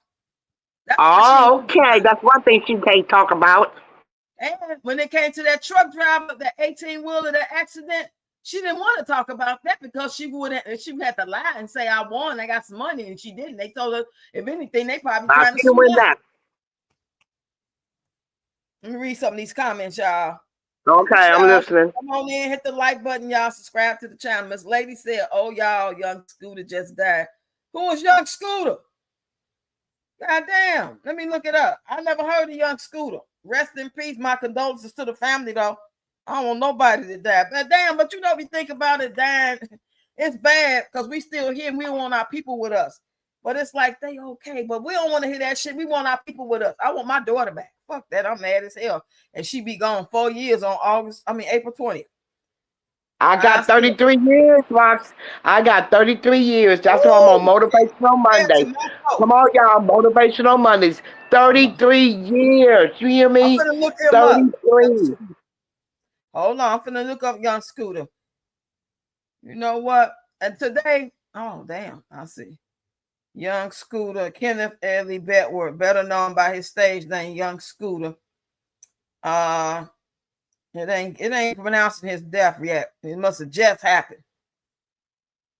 That's why she Okay, that's one thing she can't talk about. And when it came to that truck driver, that 18-wheeler, that accident, she didn't want to talk about that because she had to lie and say, I won, I got some money, and she didn't. They told her, if anything, they probably trying to sue her. That. Let me read some of these comments, y'all. Okay, I'm listening. Come on in, hit the like button, y'all. Subscribe to the channel. Miss Lady said, oh, y'all, young Scooter just died. Who is young Scooter? God damn. Let me look it up. I never heard of young Scooter. Rest in peace. My condolences to the family, though. I don't want nobody to die. But damn, but you know, if you think about it, dying, it's bad because we still here and we don't want our people with us. But it's like they okay, but we don't want to hear that shit. We want our people with us. I want my daughter back. Fuck that. I'm mad as hell. And she be gone 4 years on April 20th. I got 33 years, Rox. I got 33 years. That's why I'm on Motivational Monday. Come on, y'all. Motivational Mondays. 33 years. You hear me? I'm finna look him 33. Up. Hold on. I'm finna look up young Scooter. You know what? And today, oh, damn. I see. Young Scooter, Kenneth Ellie Betworth, better known by his stage name, Young Scooter. It ain't pronouncing his death yet. It must have just happened.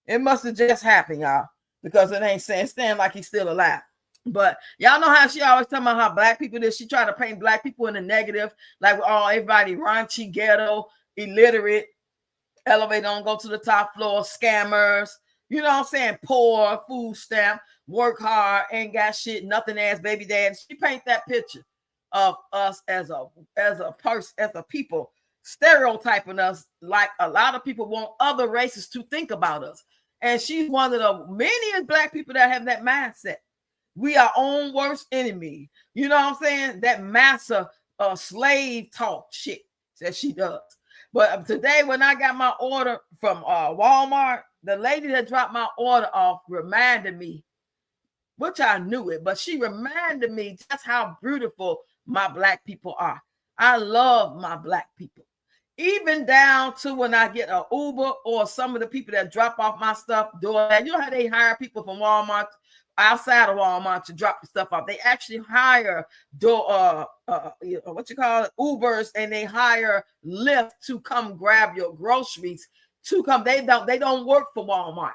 It must have just happened, y'all, because it ain't saying like he's still alive. But y'all know how she always talking about how black people did. She try to paint black people in the negative, like everybody raunchy, ghetto, illiterate, elevator don't go to the top floor, scammers. You know what I'm saying? Poor, food stamp, work hard, ain't got shit, nothing ass baby dad. She paint that picture of us as a person, as a people, stereotyping us like a lot of people want other races to think about us. And she's one of the many black people that have that mindset. We are own worst enemy. You know what I'm saying? That massa slave talk shit that she does. But today, when I got my order from Walmart, the lady that dropped my order off reminded me, which I knew it, but she reminded me just how beautiful my black people are. I love my black people. Even down to when I get an Uber or some of the people that drop off my stuff, you know how they hire people from Walmart, outside of Walmart, to drop the stuff off. They actually hire Ubers, and they hire Lyft to come grab your groceries. To come, they don't work for Walmart.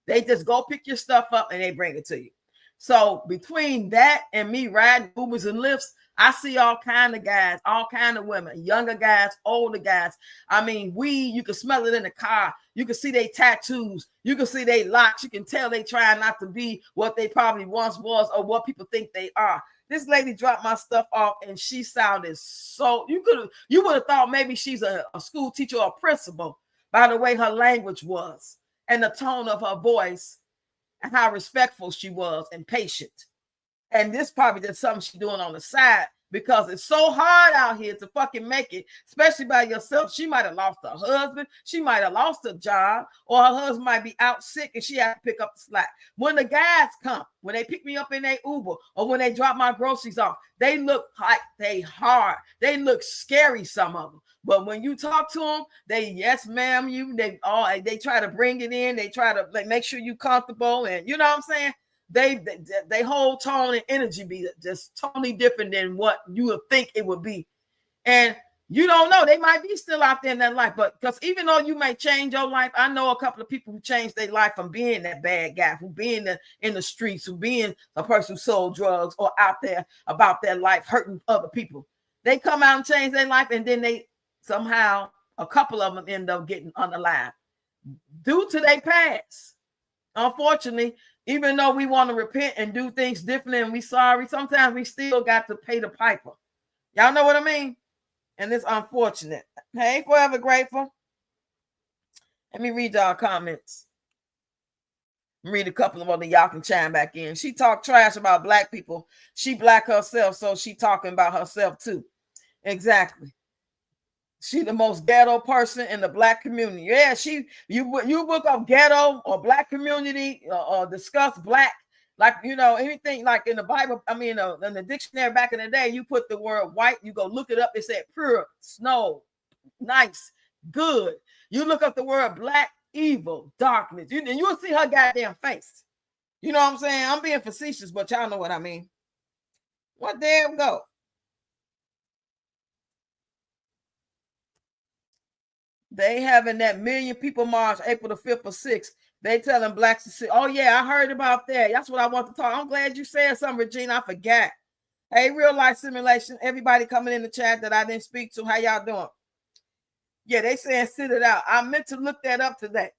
They just go pick your stuff up and they bring it to you. So between that and me riding Ubers and Lyfts, I see all kind of guys, all kind of women, younger guys, older guys. I mean, you can smell it in the car. You can see they tattoos. You can see they locks. You can tell they trying not to be what they probably once was or what people think they are. This lady dropped my stuff off and she sounded so, you would have thought maybe she's a school teacher or a principal by the way her language was and the tone of her voice and how respectful she was and patient. And this probably just something she's doing on the side because it's so hard out here to fucking make it, especially by yourself. She might have lost her husband. She might have lost her job, or her husband might be out sick and she has to pick up the slack. When the guys come, when they pick me up in their Uber or when they drop my groceries off, they look like they hard. They look scary, some of them. But when you talk to them, they, yes, ma'am, they try to bring it in. They try to make sure you're comfortable. And you know what I'm saying? They whole tone and energy be just totally different than what you would think it would be. And you don't know, they might be still out there in that life, but because even though you may change your life, I know a couple of people who changed their life from being that bad guy, who being in the streets, who being a person who sold drugs or out there about their life hurting other people. They come out and change their life, and then they somehow, a couple of them end up getting unalive due to their past. Unfortunately, even though we want to repent and do things differently and we sorry, sometimes we still got to pay the piper. Y'all know what I mean? And it's unfortunate. Hey, Forever Grateful. Let me read y'all comments. Read a couple of them, y'all can chime back in. She talked trash about black people. She black herself, so she talking about herself too. Exactly. She the most ghetto person in the black community. Yeah, you look up ghetto or black community or discuss black, like, you know, anything like in the Bible. I mean, in the dictionary back in the day, you put the word white, you go look it up. It said pure, snow, nice, good. You look up the word black, evil, darkness. You'll see her goddamn face. You know what I'm saying? I'm being facetious, but y'all know what I mean. What there we go. They having that million people march April the 5th or 6th. They telling blacks to see. Oh, yeah, I heard about that. That's what I want to talk. I'm glad you said something, Regina. I forgot. Hey, real life simulation. Everybody coming in the chat that I didn't speak to. How y'all doing? Yeah, they saying sit it out. I meant to look that up today.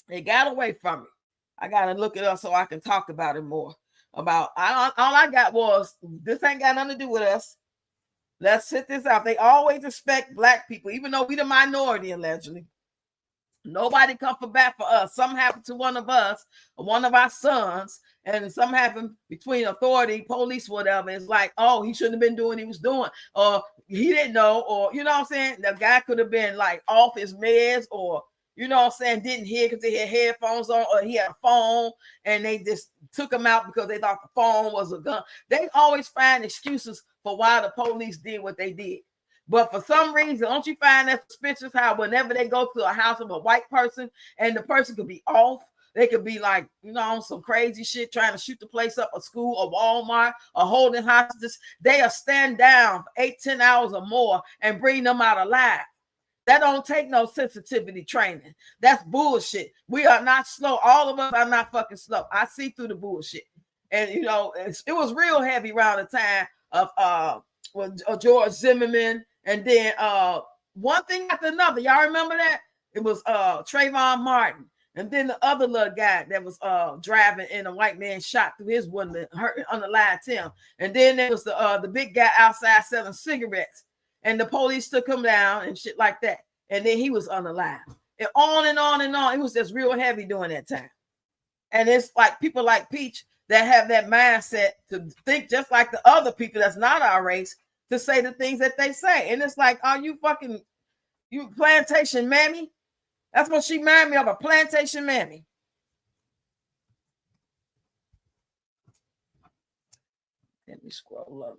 It got away from me. I got to look it up so I can talk about it more. All I got was, this ain't got nothing to do with us. Let's sit this out. They always expect black people, even though we the minority allegedly. Nobody come for back for us. Something happened to one of us, or one of our sons, and something happened between authority, police, whatever. It's like, oh, he shouldn't have been doing what he was doing, or he didn't know, or you know what I'm saying? The guy could have been like off his meds, or you know what I'm saying, didn't hear because they had headphones on, or he had a phone and they just took him out because they thought the phone was a gun. They always find excuses for why the police did what they did. But for some reason, don't you find that suspicious how whenever they go to a house of a white person and the person could be off, they could be like, you know, some crazy shit, trying to shoot the place up, a school, a Walmart, or holding hostages. They'll stand down for 8-10 hours or more and bring them out alive. That don't take no sensitivity training. That's bullshit. We are not slow. All of us are not fucking slow. I see through the bullshit. And, you know, it was real heavy around the time of George Zimmerman. And then one thing after another. Y'all remember that? It was Trayvon Martin. And then the other little guy that was driving and a white man shot through his window, hurt, unalived him. And then there was the big guy outside selling cigarettes. And the police took him down and shit like that. And then he was unalive. And on and on and on. It was just real heavy during that time. And it's like people like Peach that have that mindset to think just like the other people that's not our race to say the things that they say. And it's like, are you plantation mammy? That's what she reminded me of, a plantation mammy. Let me scroll up.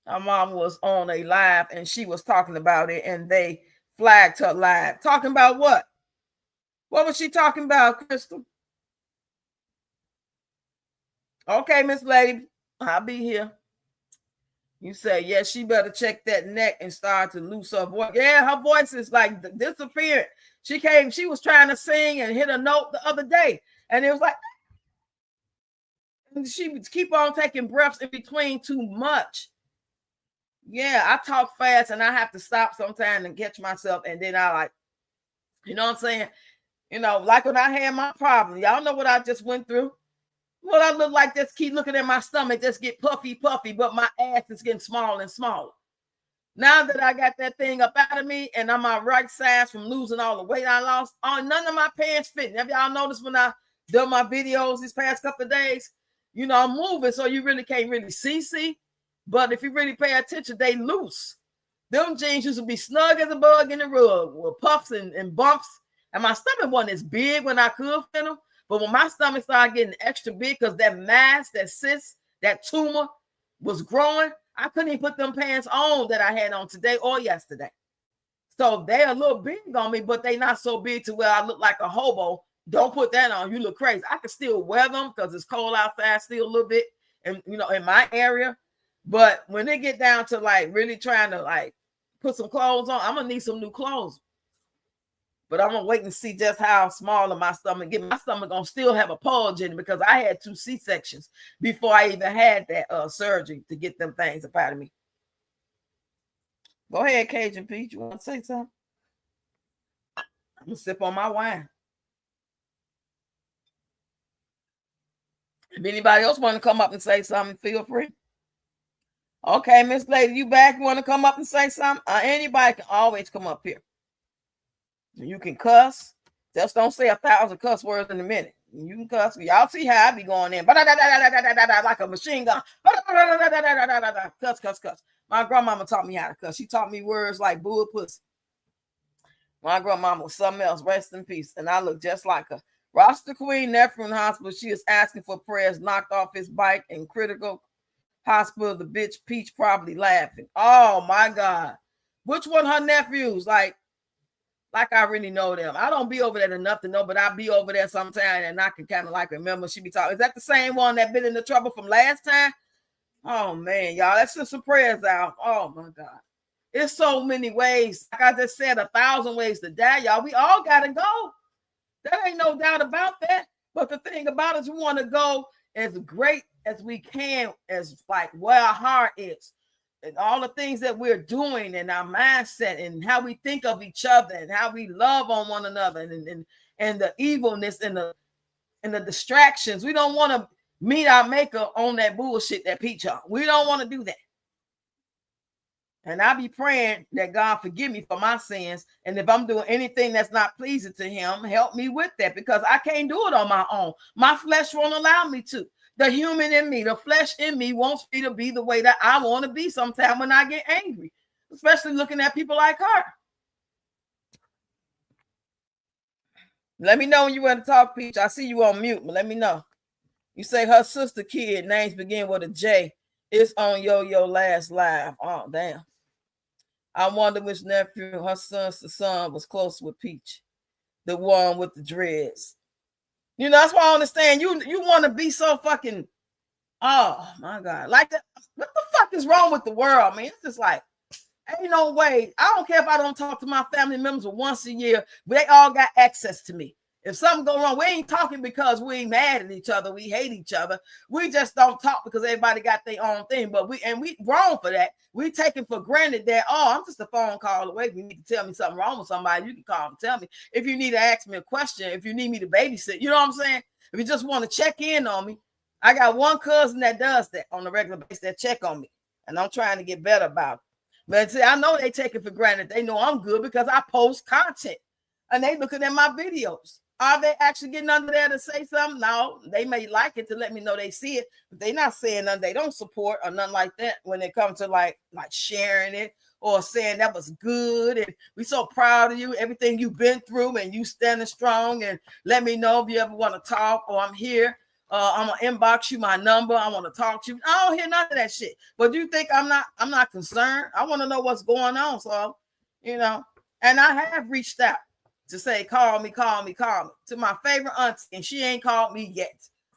Her mom was on a live and she was talking about it and they flagged her live. Talking about what? What was she talking about, Crystal? Okay, Miss Lady, I'll be here. You say, yeah, she better check that neck and start to lose her voice. Yeah, her voice is like disappearing. She was trying to sing and hit a note the other day. And it was like, she would keep on taking breaths in between too much. Yeah, I talk fast and I have to stop sometimes and catch myself. And then I like, you know what I'm saying? You know, like when I had my problem, y'all know what I just went through. What I look like, just keep looking at my stomach, just get puffy, but my ass is getting smaller and smaller. Now that I got that thing up out of me and I'm my right size from losing all the weight I lost, none of my pants fit. Have y'all noticed when I done my videos these past couple of days? You know, I'm moving, so you really can't really see. But if you really pay attention, they loose. Them jeans used to be snug as a bug in the rug with puffs and bumps. And my stomach wasn't as big when I could fit them. But when my stomach started getting extra big because that mass, that cyst, that tumor was growing, I couldn't even put them pants on that I had on today or yesterday. So they're a little big on me, but they not so big to where I look like a hobo. Don't put that on. You look crazy. I can still wear them because it's cold outside still a little bit, and you know, in my area. But when they get down to like really trying to like put some clothes on, I'm gonna need some new clothes. But I'm gonna wait and see just how small of my stomach get. My stomach gonna still have a bulge in it because I had 2 C-sections before I even had that surgery to get them things up out of me. Go ahead, Cajun Pete. You want to say something? I'm gonna sip on my wine. If anybody else want to come up and say something, feel free. Okay, Miss Lady, you back? You want to come up and say something? Anybody can always come up here. You can cuss. Just don't say 1,000 cuss words in a minute. You can cuss. Y'all see how I be going in. Like a machine gun. Cuss. My grandmama taught me how to cuss. She taught me words like boo or pussy. My grandmama was something else. Rest in peace. And I look just like her. Roster Queen, nephew in the hospital. She is asking for prayers, knocked off his bike in critical hospital. The bitch Peach probably laughing. Oh my God. Which one her nephews? Like I really know them. I don't be over there enough to know, but I be over there sometime and I can kind of like remember she be talking. Is that the same one that been in the trouble from last time? Oh man, y'all, let's send some prayers out. Oh my God. It's so many ways. Like I just said, 1,000 ways to die, y'all. We all gotta go. There ain't no doubt about that. But the thing about it is we want to go as great as we can, as like where our heart is. And all the things that we're doing and our mindset and how we think of each other and how we love on one another and the evilness and the distractions. We don't want to meet our maker on that bullshit that Peach on. We don't want to do that. And I be praying that God forgive me for my sins. And if I'm doing anything that's not pleasing to him, help me with that because I can't do it on my own. My flesh won't allow me to. The human in me, the flesh in me wants me to be the way that I want to be sometimes when I get angry, especially looking at people like her. Let me know when you want to talk, Peach. I see you on mute, but let me know. You say her sister kid, names begin with a J. It's on Yo last live. Oh, damn. I wonder which nephew, her son's son, was close with Peach. The one with the dreads. You know, that's why I understand. You want to be so fucking, oh my God. Like that. What the fuck is wrong with the world, man? It's just like, ain't no way. I don't care if I don't talk to my family members once a year, but they all got access to me. If something go wrong, we ain't talking because we ain't mad at each other. We hate each other. We just don't talk because everybody got their own thing. But we wrong for that. We taking for granted that, oh, I'm just a phone call away. If you need to tell me something wrong with somebody, you can call and tell me. If you need to ask me a question, if you need me to babysit, you know what I'm saying? If you just want to check in on me, I got one cousin that does that on a regular basis, that check on me. And I'm trying to get better about it. But see, I know they take it for granted. They know I'm good because I post content and they looking at my videos. Are they actually getting under there to say something? No, they may like it to let me know they see it, but they're not saying nothing. They don't support or nothing like that when it comes to like sharing it or saying that was good and we so proud of you, everything you've been through and you standing strong and let me know if you ever want to talk or I'm here. I'm gonna inbox you my number. I want to talk to you. I don't hear none of that shit. But do you think I'm not concerned? I want to know what's going on. So, you know, and I have reached out to say, call me to my favorite auntie, and she ain't called me yet.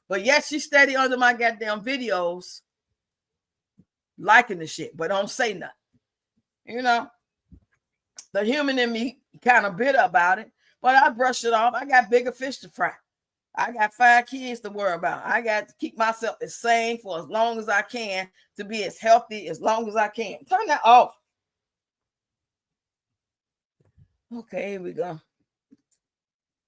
But yet she's steady under my goddamn videos, liking the shit, but don't say nothing. You know, the human in me kind of bitter about it, but I brush it off. I got bigger fish to fry. I got 5 kids to worry about. I got to keep myself as sane for as long as I can to be as healthy as long as I can. Turn that off. Okay, here we go.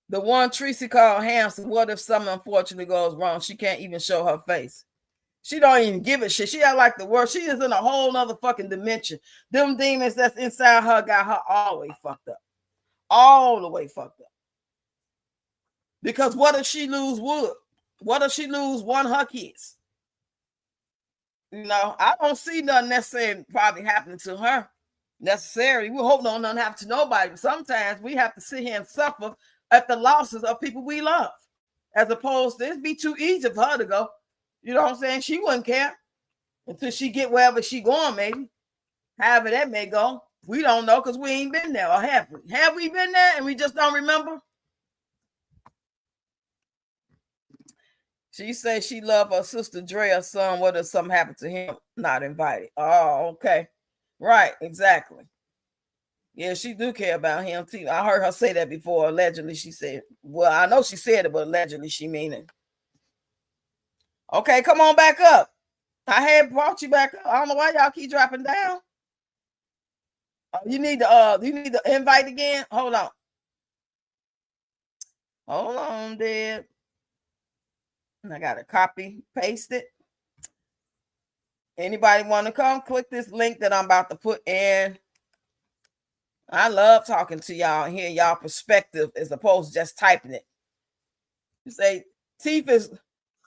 The one Tracy called handsome. What if something unfortunately goes wrong? She can't even show her face. She don't even give a shit. She act like the world. She is in a whole nother fucking dimension. Them demons that's inside her got her all the way fucked up. All the way fucked up. Because what if she lose Wood? What if she lose one of her kids? You know, I don't see nothing necessarily probably happening to her. Necessarily. We hope nothing happens to nobody. But sometimes we have to sit here and suffer at the losses of people we love. As opposed to it'd be too easy for her to go. You know what I'm saying? She wouldn't care until she get wherever she going, maybe. However that may go. We don't know because we ain't been there, or have we? Have we been there and we just don't remember? She says she loved her sister Drea's son. What if something happened to him? Not invited. Oh, okay. Right, exactly. Yeah, she do care about him too. I heard her say that before. Allegedly, she said. Well, I know she said it, but allegedly she mean it. Okay, come on back up. I had brought you back up. I don't know why y'all keep dropping down. You need the invite again. Hold on. Hold on, Deb. I gotta copy, paste it. Anybody want to come? Click this link that I'm about to put in. I love talking to y'all and hearing y'all perspective as opposed to just typing it. You say teeth is,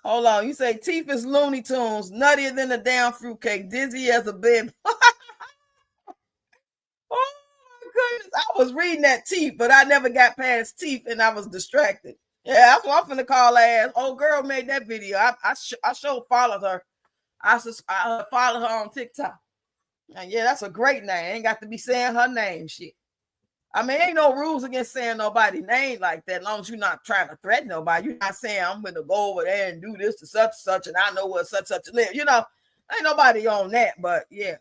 hold on. You say teeth is Looney Tunes, nuttier than a damn fruitcake, dizzy as a bib. Oh my goodness. I was reading that teeth, but I never got past teeth and I was distracted. Yeah, that's what I'm finna call her ass. Old girl made that video. I sure followed her. I followed her on TikTok. And yeah, that's a great name. Ain't got to be saying her name shit. I mean, ain't no rules against saying nobody's name like that, as long as you're not trying to threaten nobody. You're not saying I'm gonna go over there and do this to such and such, and I know what such live. You know, ain't nobody on that. But yeah,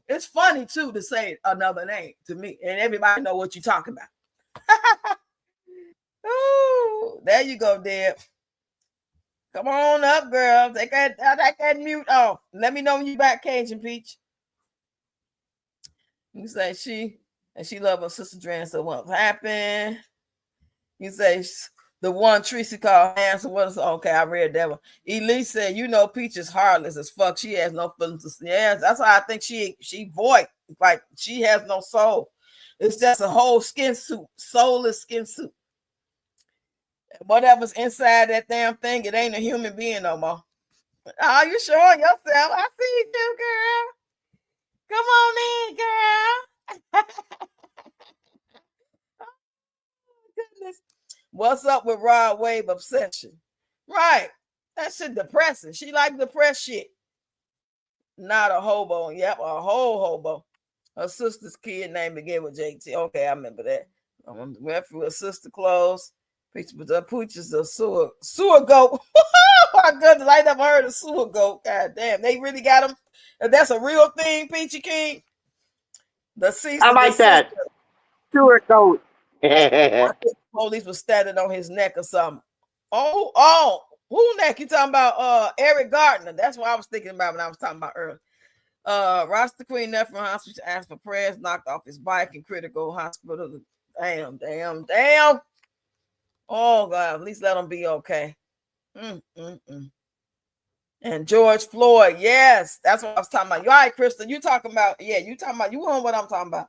it's funny too to say another name to me, and everybody know what you're talking about. Ooh, there you go, Deb. Come on up, girl. Take that mute off. Let me know when you back, Cajun Peach. You say she love her sister Dran, so what happened? You say the one Tracy called answer. What is okay? I read that one. Elise said, you know, Peach is heartless as fuck. She has no feelings. Yeah, that's why I think she void. Like she has no soul. It's just a whole skin suit, soulless skin suit. Whatever's inside that damn thing, it ain't a human being no more. Oh, you showing yourself? I see you, girl. Come on in, girl. Goodness. What's up with Rod Wave obsession? Right. That shit depressing. She like depressed shit. Not a hobo. Yep, a whole hobo. Her sister's kid name began with JT. Okay, I remember that. I went through her sister clothes. The pooch is a sewer goat. Oh my goodness, I never heard of sewer goat. God damn, they really got them. That's a real thing, Peachy King. The cease I like that. Sewer goat. I think the police was standing on his neck or something. Oh, who neck? You talking about Eric Gardner? That's what I was thinking about when I was talking about earlier. Rasta Queen left from hospital asked for prayers, knocked off his bike in critical hospital. Damn. Oh God, at least let him be okay. And George Floyd, yes, that's what I was talking about. You all right, Krista? You talking about? Yeah, you talking about? You know what I'm talking about?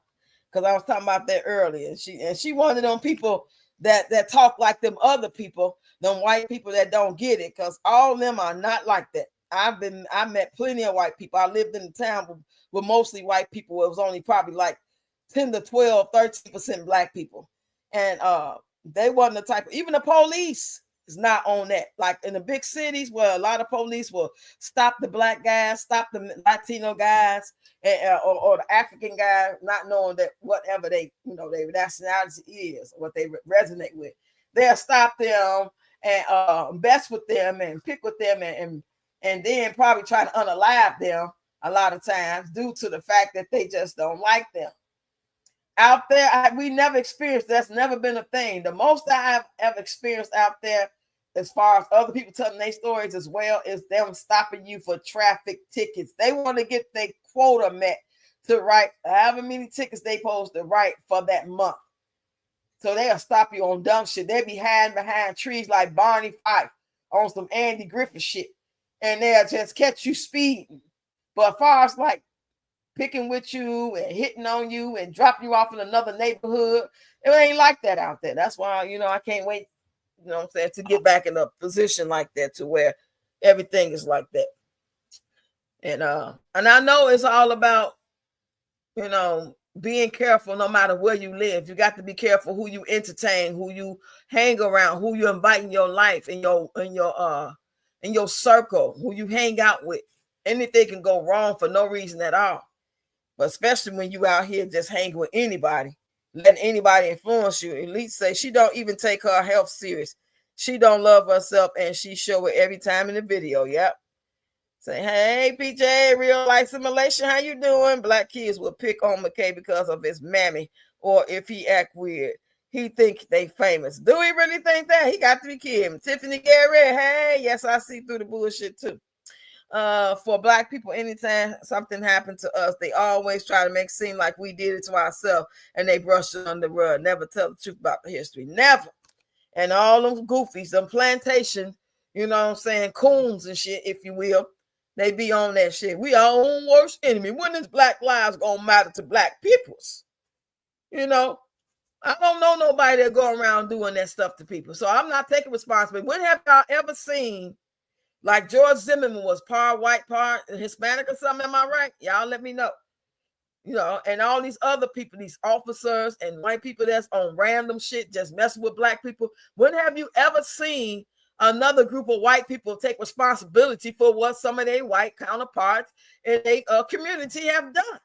Because I was talking about that earlier. She one of them people that talk like them other people, them white people that don't get it. Because all of them are not like that. I met plenty of white people. I lived in a town with mostly white people. It was only probably like 10 to 12, 13% black people, and they wasn't the type. Even the police is not on that. Like in the big cities where a lot of police will stop the black guys, stop the Latino guys, or the African guy, not knowing that whatever they, their nationality is, what they resonate with, they'll stop them and mess with them and pick with them and then probably try to unalive them a lot of times due to the fact that they just don't like them. Out there, we never experienced. That's never been a thing. The most I have ever experienced out there as far as other people telling their stories as well, is them stopping you for traffic tickets. They want to get their quota met to write however many tickets they supposed to write for that month. So they'll stop you on dumb shit. They be hiding behind trees like Barney Fife on some Andy Griffith shit. And they'll just catch you speeding. But as far as like picking with you and hitting on you and dropping you off in another neighborhood, it ain't like that out there. That's why, I can't wait, what I'm saying, to get back in a position like that to where everything is like that. And I know it's all about, being careful no matter where you live. You got to be careful who you entertain, who you hang around, who you invite in your life, in your circle, who you hang out with. Anything can go wrong for no reason at all. But especially when you out here just hanging with anybody, letting anybody influence you. Elite say she don't even take her health serious. She don't love herself, and she show it every time in the video. Yep. Say, hey, PJ, real life simulation, how you doing? Black kids will pick on McKay because of his mammy, or if he act weird. He think they famous. Do he really think that? He got to be kidding. Tiffany Garrett, hey, yes, I see through the bullshit too. For Black people, anytime something happened to us, they always try to make it seem like we did it to ourselves, and they brush it under the rug. Never tell the truth about the history. Never. And all them goofies, them plantation, coons and shit, if you will, they be on that shit. We our own worst enemy. When is Black lives gonna matter to Black peoples? I don't know nobody that go around doing that stuff to people. So I'm not taking responsibility. When have y'all ever seen, like George Zimmerman was part white, part Hispanic or something? Am I right? Y'all let me know. And all these other people, these officers and white people that's on random shit, just messing with Black people. When have you ever seen another group of white people take responsibility for what some of their white counterparts in a community have done?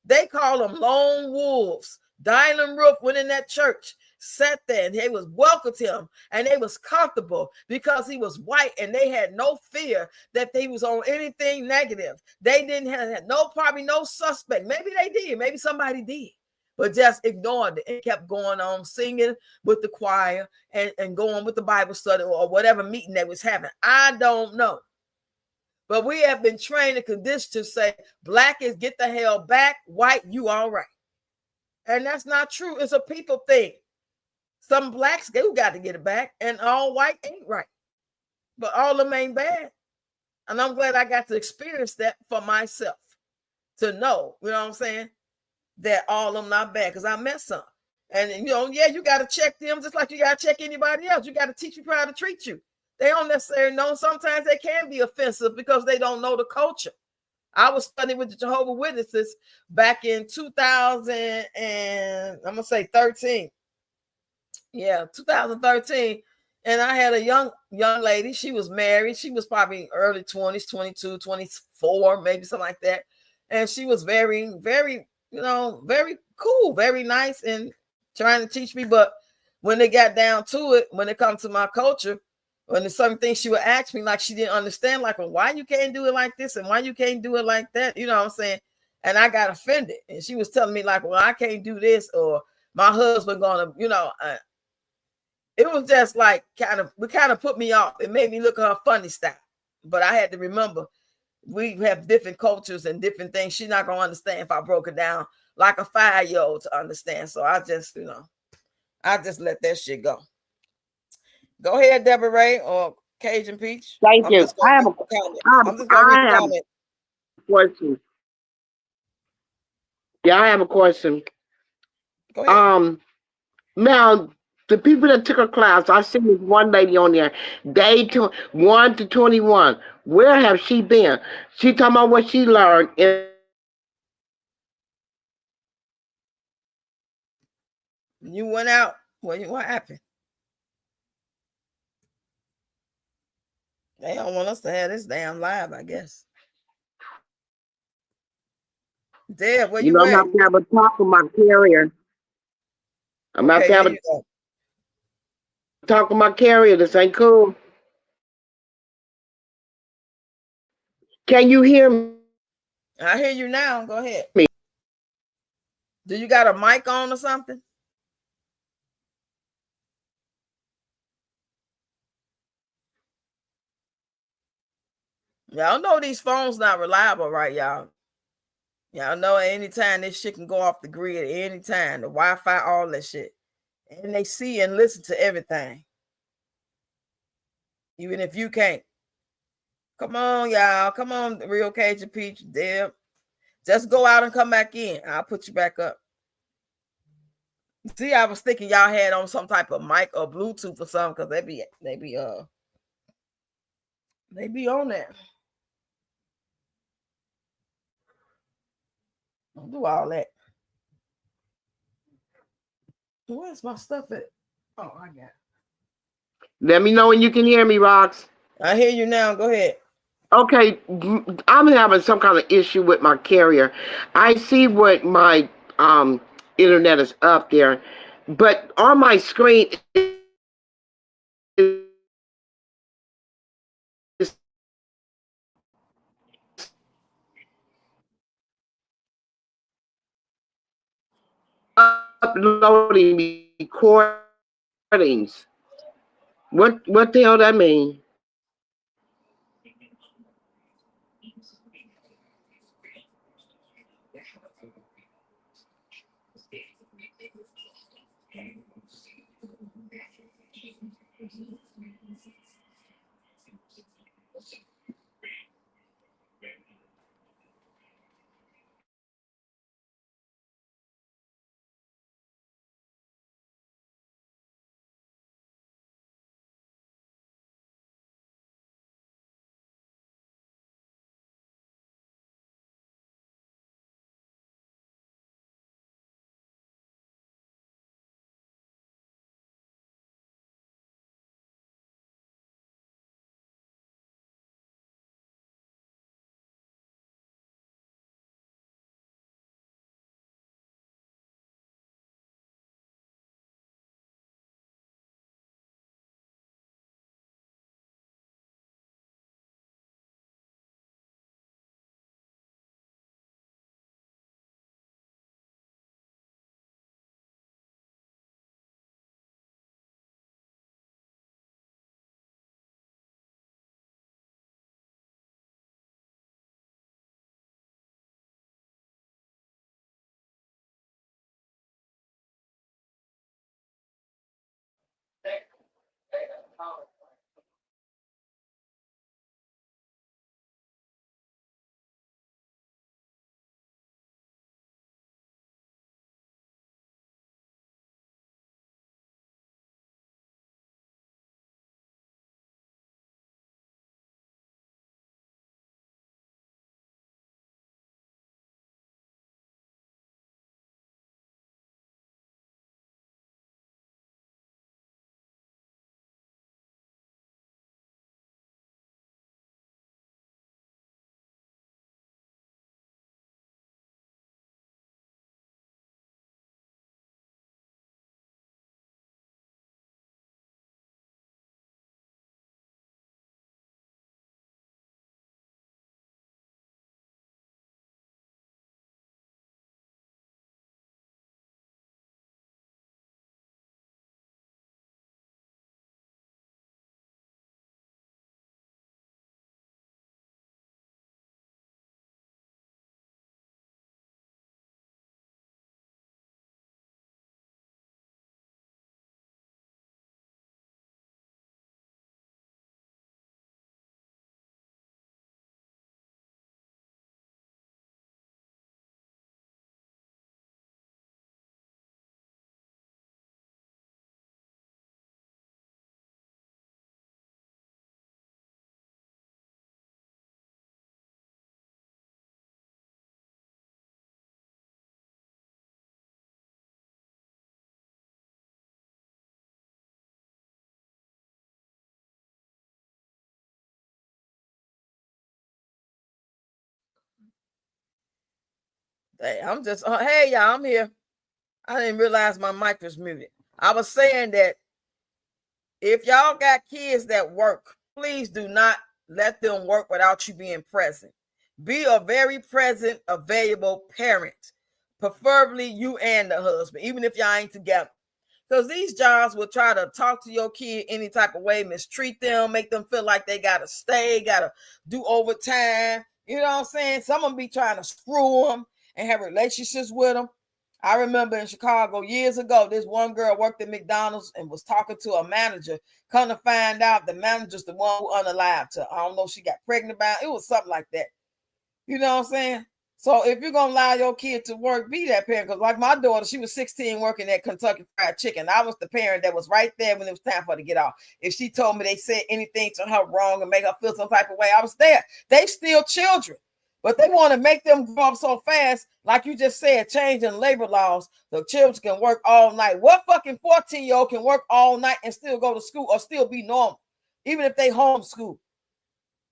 They call them lone wolves. Dylan Roof went in that church, sat there, and they was welcomed him, and they was comfortable because he was white, and they had no fear that he was on anything negative. They didn't have probably no suspect. Maybe they did. Maybe somebody did. But just ignored it and kept going on singing with the choir and going with the Bible study or whatever meeting they was having. I don't know. But we have been trained and conditioned to say, Black is get the hell back, white, you all right. And that's not true. It's a people thing. Some Blacks, they got to get it back, and all white ain't right. But all of them ain't bad. And I'm glad I got to experience that for myself, to know, you know what I'm saying, that all of them not bad, because I met some. And, you got to check them just like you got to check anybody else. You got to teach people how to treat you. They don't necessarily know. Sometimes they can be offensive because they don't know the culture. I was studying with the Jehovah's Witnesses back in 13. Yeah, 2013. And I had a young lady. She was married. She was probably early 20s, 22, 24, maybe something like that. And she was very, very, very cool, very nice, and trying to teach me. But when they got down to it, when it comes to my culture, when there's certain things she would ask me, like she didn't understand, like, well, why you can't do it like this and why you can't do it like that, you know what I'm saying? And I got offended. And she was telling me, like, well, I can't do this, or my husband gonna, it was just like kind of put me off. It made me look at her funny style. But I had to remember, we have different cultures and different things. She's not gonna understand if I broke it down like a 5-year-old to understand. So I just, I just let that shit go. Go ahead, Deborah Ray or Cajun Peach. Thank you. I have a question. Yeah, I have a question. Go ahead. Now, the people that took a class, I seen this one lady on there, day 1 to 21. Where have she been? She talking about what she learned. You went out. What happened? They don't want us to have this damn live, I guess. Deb, where you I'm at? not to have a talk with my carrier. I'm not to have a talk with my carrier. This ain't cool. Can you hear me? I hear you now. Go ahead. Do you got a mic on or something? Y'all know these phones not reliable, right, y'all? Y'all know at any time this shit can go off the grid at any time. The Wi-Fi, all that shit. And they see and listen to everything. Even if you can't. Come on, y'all. Come on, Real Cajun Peach. Deb. Just go out and come back in. I'll put you back up. See, I was thinking y'all had on some type of mic or Bluetooth or something, because they be on that. Don't do all that. Where's my stuff at? Oh, I got it. Let me know when you can hear me, Rox. I hear you now. Go ahead. Okay, I'm having some kind of issue with my carrier. I see what my internet is up there, but on my screen is uploading recordings. What the hell that mean? Hey, I'm just hey y'all, I'm here. I didn't realize my mic was muted. I was saying that if y'all got kids that work, please do not let them work without you being present. Be a very present, available parent, preferably you and the husband, even if y'all ain't together. Because these jobs will try to talk to your kid any type of way, mistreat them, make them feel like they got to stay, got to do overtime. You know what I'm saying? Some of them be trying to screw them and have relationships with them. I remember in Chicago years ago, this one girl worked at McDonald's and was talking to a manager. Come to find out, the manager's the one who unalived her. I don't know if she got pregnant about it. It was something like that. You know what I'm saying? So if you're going to allow your kid to work, be that parent. Because like my daughter, she was 16 working at Kentucky Fried Chicken. I was the parent that was right there when it was time for her to get off. If she told me they said anything to her wrong and make her feel some type of way, I was there. They still children. But they want to make them grow up so fast, like you just said, changing labor laws. The children can work all night. What fucking 14-year-old can work all night and still go to school or still be normal, even if they homeschool?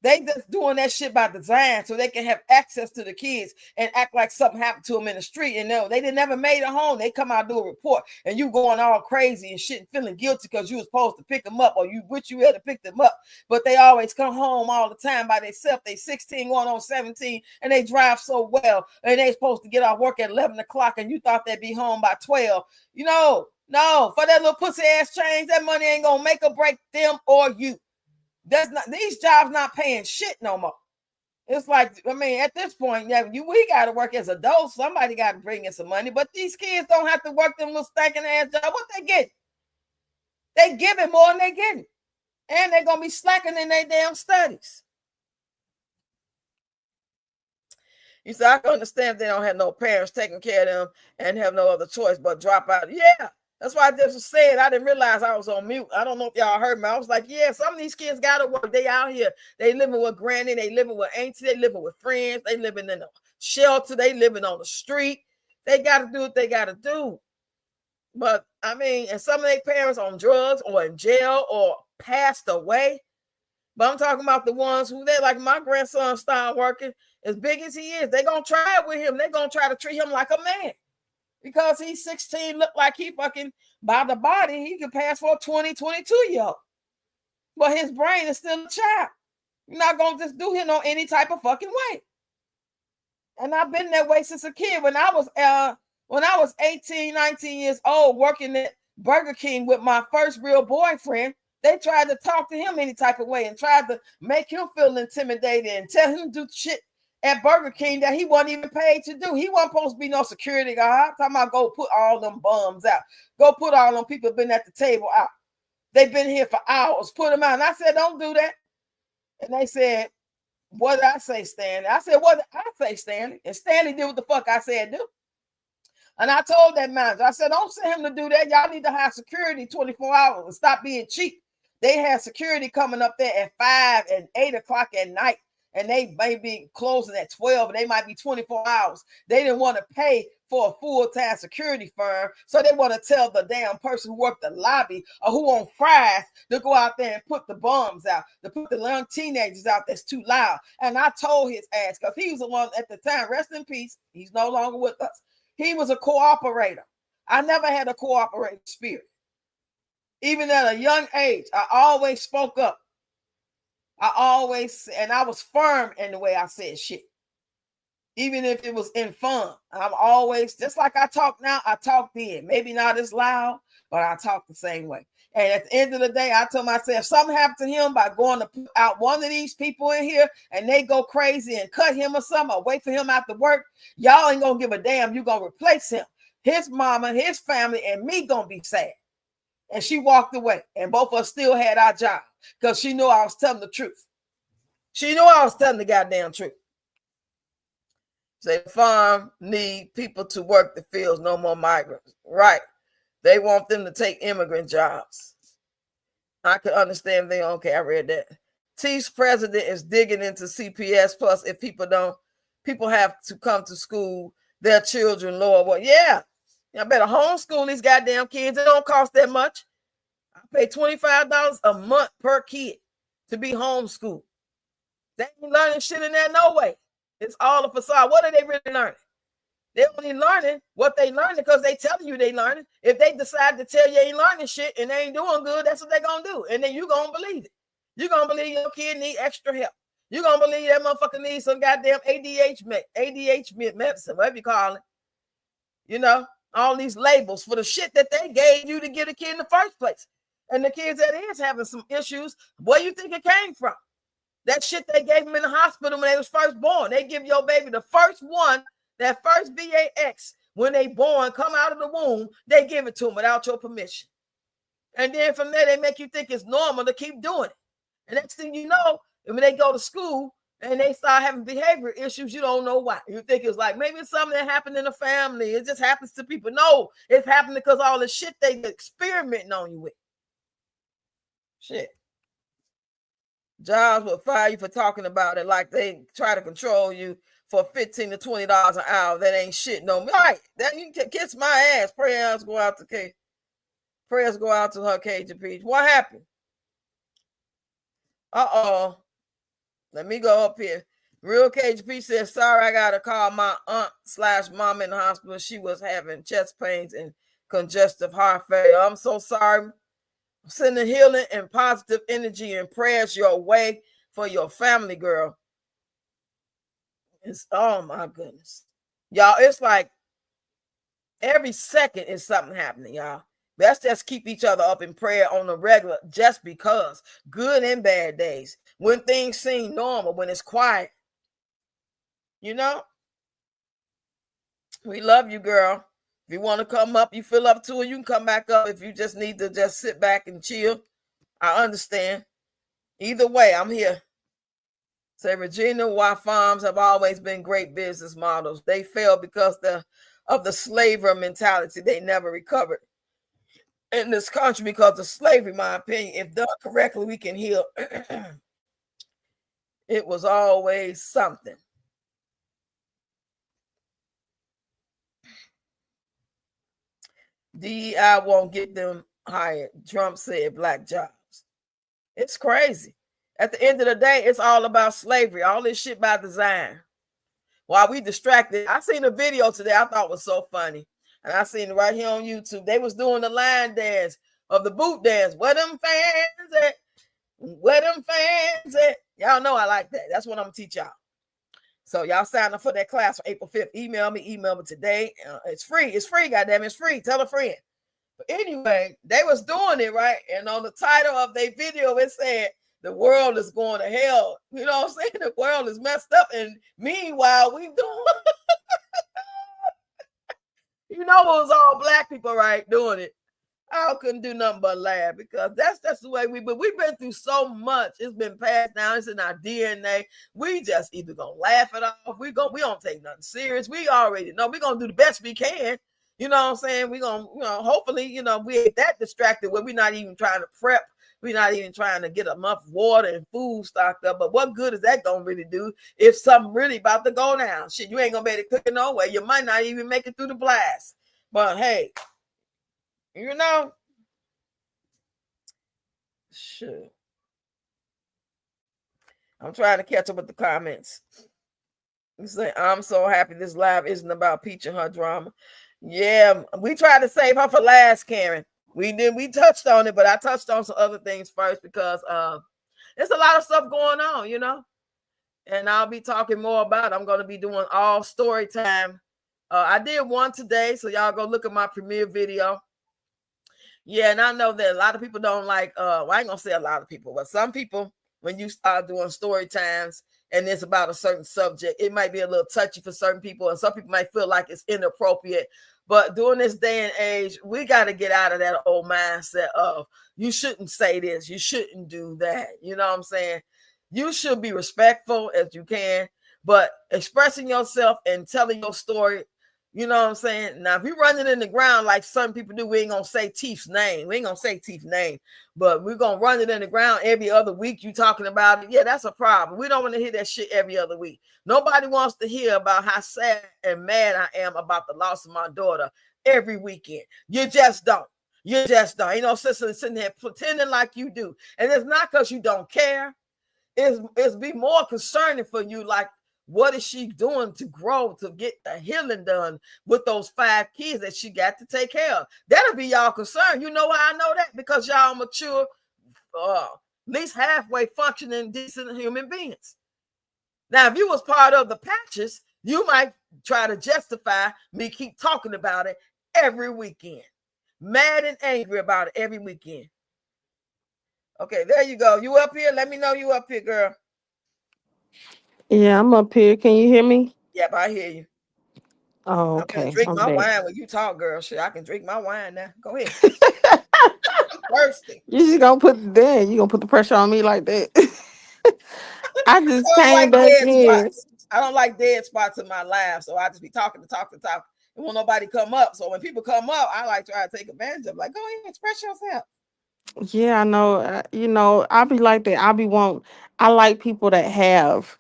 They just doing that shit by design so they can have access to the kids and act like something happened to them in the street. And no, they never made it home. They come out do a report and you going all crazy and shit and feeling guilty because you was supposed to pick them up or you wish you had to pick them up. But they always come home all the time by themselves. They 16 going on 17 and they drive so well and they supposed to get off work at 11 o'clock and you thought they'd be home by 12. You know, no, for that little pussy ass change, that money ain't gonna make or break them or you. That's not, these jobs not paying shit no more. It's like, I mean, at this point, yeah, we got to work as adults. Somebody got to bring in some money, but these kids don't have to work them little stinking ass jobs. What they get? They giving more than they getting, and they're gonna be slacking in their damn studies. You say I can understand if they don't have no parents taking care of them and have no other choice but drop out. Yeah. That's why I just said I didn't realize I was on mute. I don't know if y'all heard me. I was like, yeah, some of these kids got to work. They out here. They living with granny. They living with auntie. They living with friends. They living in a shelter. They living on the street. They got to do what they got to do. But, I mean, and some of their parents on drugs or in jail or passed away. But I'm talking about the ones who they like my grandson started working as big as he is. They're going to try it with him. They're going to try to treat him like a man. Because he's 16, look like he fucking, by the body, he could pass for a 20, 22-year-old. But his brain is still a child. You're not going to just do him on any type of fucking way. And I've been that way since a kid. When I was 18, 19 years old, working at Burger King with my first real boyfriend, they tried to talk to him any type of way and tried to make him feel intimidated and tell him to do shit at Burger King that he wasn't even paid to do. He wasn't supposed to be no security guard. Talking about go put all them bums out. Go put all them people been at the table out. They've been here for hours. Put them out. And I said, don't do that. And they said, what did I say, Stanley? I said, what did I say, Stanley? And Stanley did what the fuck I said do. And I told that manager, I said, don't send him to do that. Y'all need to have security 24 hours and stop being cheap. They had security coming up there at 5 and 8 o'clock at night. And they may be closing at 12, and they might be 24 hours. They didn't want to pay for a full-time security firm, so they want to tell the damn person who worked the lobby or who on fries to go out there and put the bums out, to put the young teenagers out that's too loud. And I told his ass, because he was the one at the time, rest in peace, he's no longer with us. He was a cooperator. I never had a cooperating spirit. Even at a young age, I always spoke up. And I was firm in the way I said shit. Even if it was in fun. I'm always, just like I talk now, I talk then. Maybe not as loud, but I talk the same way. And at the end of the day, I told myself, if something happened to him by going to put out one of these people in here and they go crazy and cut him or something, or wait for him after work, y'all ain't gonna give a damn. You're gonna replace him. His mama, his family, and me gonna be sad. And she walked away, and both of us still had our job because she knew I was telling the truth. She knew I was telling the goddamn truth. Say the farm need people to work the fields, no more migrants. Right. They want them to take immigrant jobs. I can understand they don't care. I read that. T's president is digging into CPS plus if people have to come to school, their children lower. Well, yeah. I better homeschool these goddamn kids. It don't cost that much. I pay $25 a month per kid to be homeschooled. They ain't learning shit in there no way. It's all a facade. What are they really learning? They only learning what they learning because they telling you they learning. If they decide to tell you ain't learning shit and they ain't doing good, that's what they gonna do. And then you gonna believe it. You gonna believe your kid need extra help. You gonna believe that motherfucker needs some goddamn ADHD medicine, whatever you call it. You know? all these labels for the shit that they gave you to get a kid in the first place. And the kids that is having some issues, where you think it came from? That shit they gave them in the hospital when they was first born. They give your baby the first one, that first VAX, when they born, come out of the womb, they give it to them without your permission. And then from there, they make you think it's normal to keep doing it. And next thing you know, when they go to school and they start having behavior issues, you don't know why. You think it's like, maybe it's something that happened in the family. It just happens to people. No, it's happening because all the shit they experimenting on you with. Shit. Jobs will fire you for talking about it like they try to control you for $15 to $20 an hour. That ain't shit no more. Right. That you can kiss my ass. Prayers go out to Kate. Prayers go out to her, Cajun Peach. What happened? Uh-oh. Let me go up here. Real Cajun Peach says, sorry, I got to call my aunt/mom in the hospital. She was having chest pains and congestive heart failure. I'm so sorry. I'm sending healing and positive energy and prayers your way for your family, girl. It's, oh, my goodness. Y'all, it's like every second is something happening, y'all. Let's just keep each other up in prayer on the regular, just because. Good and bad days. When things seem normal, when it's quiet. You know? We love you, girl. If you want to come up, you feel up to it, you can come back up. If you just need to just sit back and chill, I understand. Either way, I'm here. Say, Regina, why farms have always been great business models. They failed because of the slavery mentality. They never recovered in this country because of slavery, in my opinion. If done correctly, we can heal. It was always something. DEI won't get them hired. Trump said black jobs. It's crazy. At the end of the day, it's all about slavery. All this shit by design. While we distracted, I seen a video today I thought was so funny. And I seen it right here on YouTube. They was doing the line dance of the boot dance. Where them fans at? Where them fans at? Y'all know I like that. That's what I'm going to teach y'all. So y'all sign up for that class for April 5th. Email me today. It's free. It's free, goddamn. It's free. Tell a friend. But anyway, they was doing it, right? And on the title of their video, it said, the world is going to hell. You know what I'm saying? The world is messed up. And meanwhile, we doing... You know, it was all black people, right, doing it. I couldn't do nothing but laugh because that's the way we've been through so much. It's been passed down. It's in our DNA. We just either gonna laugh it off. We don't take nothing serious. We already know we're gonna do the best we can. You know what I'm saying? We're gonna, hopefully, we ain't that distracted where we're not even trying to prep. We're not even trying to get enough water and food stocked up. But what good is that gonna really do if something really about to go down? Shit, you ain't gonna be able to cook it no way. You might not even make it through the blast. But hey, sure. I'm trying to catch up with the comments. You say, I'm so happy this live isn't about Peach and her drama. Yeah, we tried to save her for last, Karen. We touched on it, but I touched on some other things first because there's a lot of stuff going on, and I'll be talking more about it. I'm going to be doing all story time. I did one today, so y'all go look at my premiere video. Yeah, and I know that a lot of people don't like, I ain't gonna say a lot of people, but some people, when you start doing story times and it's about a certain subject, it might be a little touchy for certain people, and some people might feel like it's inappropriate. But during this day and age, we got to get out of that old mindset of you shouldn't say this, you shouldn't do that. You know what I'm saying? You should be respectful as you can, but expressing yourself and telling your story. You know what I'm saying? Now, if you run it in the ground like some people do, we ain't going to say Teef's name. We ain't going to say Teef's name, but we're going to run it in the ground every other week. You talking about it. Yeah, that's a problem. We don't want to hear that shit every other week. Nobody wants to hear about how sad and mad I am about the loss of my daughter every weekend. You just don't. You just don't. Ain't no sister sitting there pretending like you do. And it's not because you don't care. It's be more concerning for you, like, what is she doing to grow, to get the healing done with those 5 kids that she got to take care of? That'll be y'all concern. You know why I know that? Because y'all mature, at least halfway functioning, decent human beings. Now, if you was part of the patches, you might try to justify me keep talking about it every weekend. Mad and angry about it every weekend. Okay, there you go. You up here? Let me know you up here, girl. Yeah, I'm up here. Can you hear me? Yep, I hear you. Oh, I'm gonna okay. drink I'm my back. wine when you talk, girl. Shit, I can drink my wine now. Go ahead. I'm thirsty. You just gonna put then you gonna put the pressure on me like that. I just I don't came like back dead in. spots. I don't like dead spots in my life, so I just be talking to talk to talk. And won't nobody come up. So when people come up, I like try to take advantage of. Like, go ahead, express yourself. Yeah, I know. I be like that. I like people that have,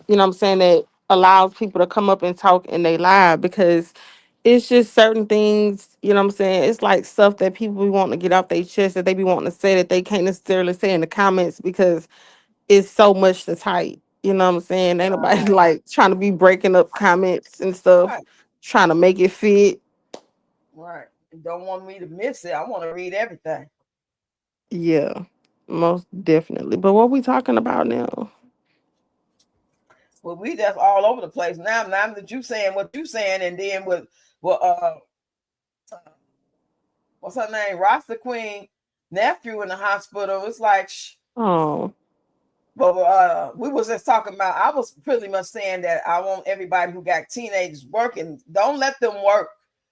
what I'm saying, that allows people to come up and talk in their live because it's just certain things, what I'm saying. It's like stuff that people be wanting to get off their chest that they be wanting to say that they can't necessarily say in the comments because it's so much to type. You know what I'm saying? Ain't nobody Right, like trying to be breaking up comments and stuff, right, trying to make it fit. right. You don't want me to miss it. I want to read everything. Yeah, most definitely. But what we talking about now? Well, we just all over the place now. Now that you saying what you saying, and then with well, what's her name, Rasta Queen nephew in the hospital. It's like, Oh, but we was just talking about. I was pretty much saying that I want everybody who got teenagers working. Don't let them work.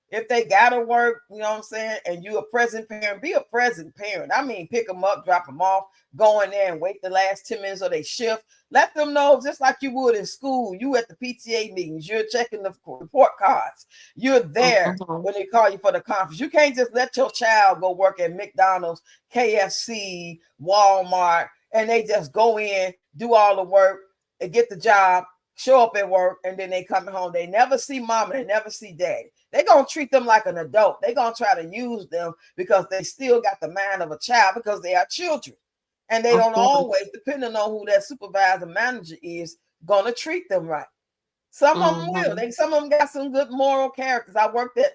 If they gotta work, you know what I'm saying, and you a present parent, be a present parent. I mean, pick them up, drop them off, go in there and wait the last 10 minutes of their shift. Let them know just like you would in school. You at the PTA meetings, you're checking the report cards, you're there mhm. when they call you for the conference. You can't just let your child go work at McDonald's, KFC, Walmart, and they just go in, do all the work, and get the job, show up at work, and then they come home. They never see mama, they never see daddy. They're gonna treat them like an adult. They're gonna try to use them because they still got the mind of a child because they are children. And they Of don't course. always, depending on who that supervisor manager is, gonna treat them right. Some of them will. Hmm. Some of them got some good moral characters. I worked at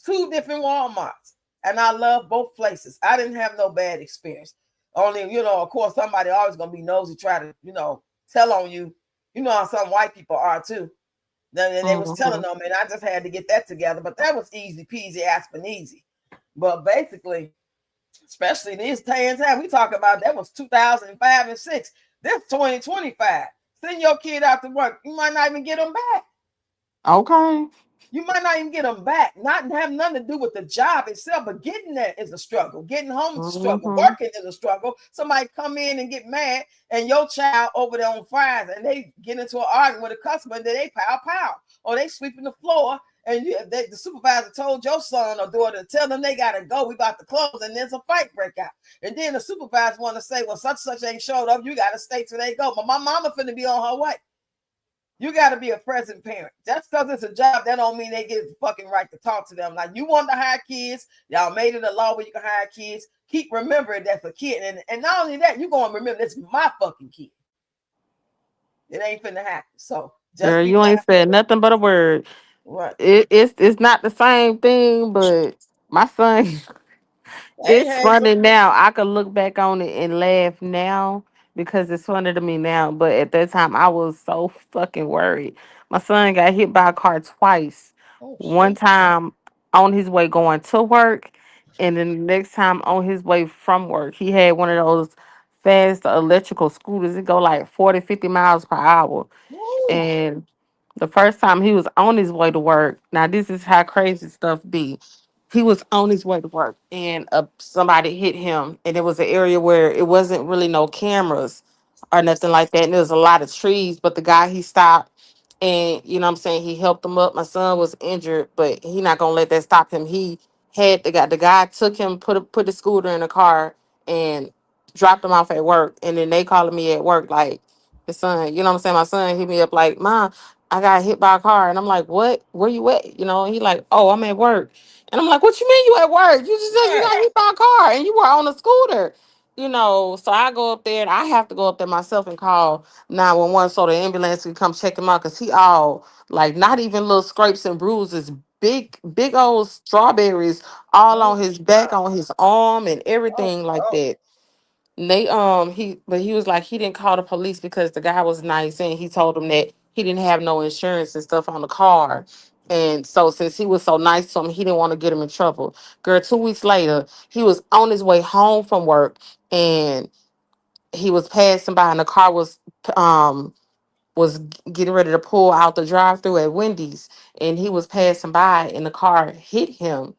two different Walmarts, and I love both places. I didn't have no bad experience. Only, of course, somebody always gonna be nosy, try to, tell on you. You know how some white people are too. Then they was telling Hmm. them, and I just had to get that together. But that was easy peasy, aspirin easy. But basically, especially these times we talk about, that was 2005 and 6. This 2025. Send your kid out to work. You might not even get them back. Okay. You might not even get them back. Not have nothing to do with the job itself, but getting there is a struggle. Getting home is a struggle. Hmm. Working is a struggle. Somebody come in and get mad, and your child over there on fries, and they get into an argument with a customer, and then they pow, or they sweeping the floor, and the supervisor told your son or daughter to tell them they gotta go. We about to close, and there's a fight break out. And then the supervisor want to say, well, such ain't showed up. You gotta stay till they go. But my mama finna be on her way. You got to be a present parent. Just because it's a job, that don't mean they get the fucking right to talk to them. Like, you want to hire kids, y'all made it a law where you can hire kids. Keep remembering that's a kid. And not only that, you're going to remember that's my fucking kid. It ain't finna happen. So just Girl, be you ain't mindful. said nothing but a word. Right. It's not the same thing, but my son, I ain't it's had funny now. I could look back on it and laugh now because it's funny to me now. But at that time, I was so fucking worried. My son got hit by a car twice. oh One shit. time on his way going to work, and then the next time on his way from work. He had one of those fast electrical scooters. It go like 40, 50 miles per hour. Woo. And the first time he was on his way to work, now this is how crazy stuff be. He was on his way to work and somebody hit him, and it was an area where it wasn't really no cameras or nothing like that. And there was a lot of trees, but the guy, he stopped and what I'm saying, he helped him up. My son was injured, but he not gonna let that stop him. He had the guy took him, put the scooter in the car and dropped him off at work. And then they calling me at work like, the son, what I'm saying? My son hit me up like, Mom, I got hit by a car. And I'm like, what? Where you at? And he like, oh, I'm at work. And I'm like, what you mean you at work? You just said you Right. got hit by a car and you were on a scooter. So I go up there and I have to go up there myself and call 911 so the ambulance can come check him out because he all like not even little scrapes and bruises, big old strawberries all Oh on his back, God. on his arm and Oh, everything like oh. that. And he was like he didn't call the police because the guy was nice and he told him that he didn't have no insurance and stuff on the car. And so since he was so nice to him, he didn't want to get him in trouble. Girl, 2 weeks later, he was on his way home from work, and he was passing by, and the car um was getting ready to pull out the drive-through at Wendy's, and he was passing by, and the car hit him,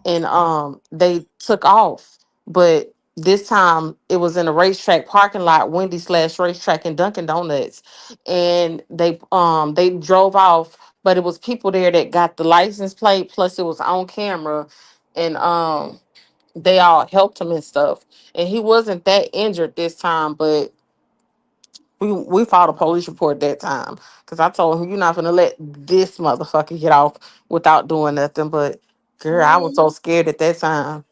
and they took off. But this time it was in a racetrack parking lot, Wendy slash racetrack and Dunkin' Donuts. And they drove off, but it was people there that got the license plate, plus it was on camera, and they all helped him and stuff. And he wasn't that injured this time, but we filed a police report that time because I told him, you're not gonna let this motherfucker get off without doing nothing. But girl, I was so scared at that time.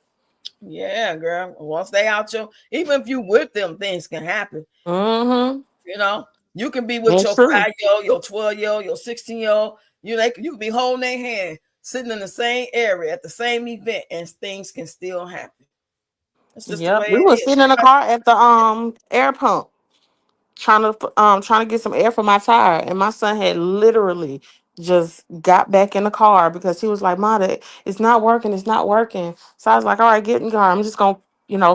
Yeah, girl. Once they out your, even if you with them, things can happen. Mm-hmm. You know, you can be with That's your true. 5-year-old, your 12-year-old, your 16-year-old. You can be holding their hand, sitting in the same area at the same event, and things can still happen. It's just the Yep. way We it was is. sitting in the car at the air pump trying to get some air for my tire, and my son had literally just got back in the car because he was like, "Ma, it's not working, it's not working." So I was like, "All right, get in the car. I'm just gonna,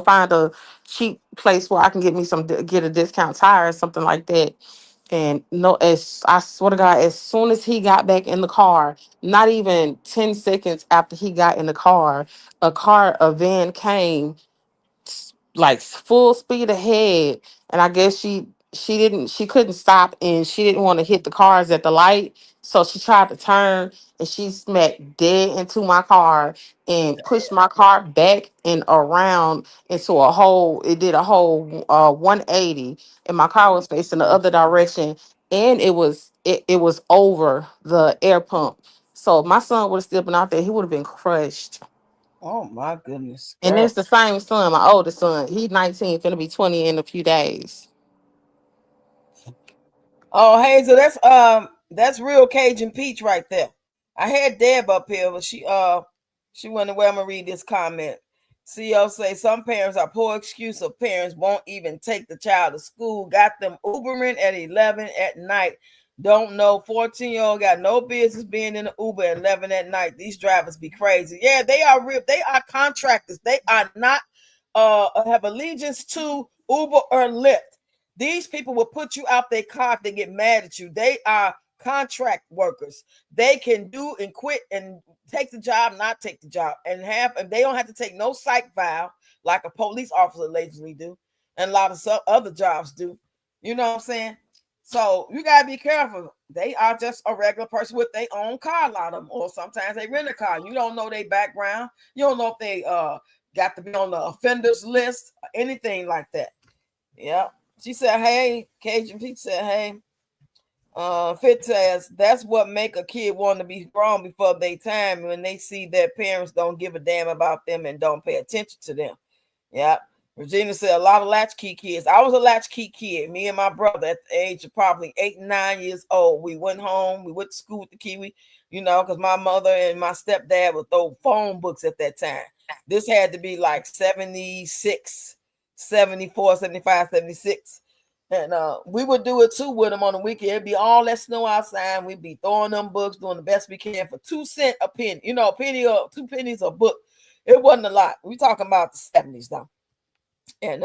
find a cheap place where I can get me get a discount tire or something like that." And no, as I swear to God, as soon as he got back in the car, not even 10 seconds after he got in the car, a van came like full speed ahead, and I guess she couldn't stop, and she didn't want to hit the cars at the light, so she tried to turn, and she smacked dead into my car and pushed my car back and around into a whole it did a whole 180, and my car was facing the other direction, and it was over the air pump. So if my son would have still been out there, he would have been crushed. Oh my goodness, And girl. it's the same son, my oldest son. He's 19, finna be 20 in a few days. Oh, Hazel, that's real Cajun Peach right there. I had Deb up here, but she went away. I'm gonna read this comment. CEO say some parents are poor excuse of parents won't even take the child to school. Got them Ubering at 11 at night. Don't know 14-year-old got no business being in the Uber at 11 at night. These drivers be crazy. Yeah, they are real. They are contractors. They are not have allegiance to Uber or Lyft. These people will put you out their car if they get mad at you. They are contract workers. They can do and quit and take the job, not take the job, and they don't have to take no psych file like a police officer allegedly do, and a lot of other jobs do. You know what I'm saying? So you gotta be careful. They are just a regular person with their own car, a lot of them, or sometimes they rent a car. You don't know their background. You don't know if they got to be on the offenders list or anything like that. Yeah. She said, hey, Cajun Pete said, hey, Fit says, that's what make a kid want to be grown before they time when they see their parents don't give a damn about them and don't pay attention to them. Yeah. Regina said, a lot of latchkey kids. I was a latchkey kid. Me and my brother at the age of probably 8 and 9 years old. We went home. We went to school with the Kiwi, because my mother and my stepdad would throw phone books at that time. This had to be like 76, 74, 75, 76. And we would do it too with them on the weekend. It'd be all that snow outside. We'd be throwing them books, doing the best we can for 2 cents a penny. A penny or 2 pennies a book. It wasn't a lot. We talking about the 70s now. And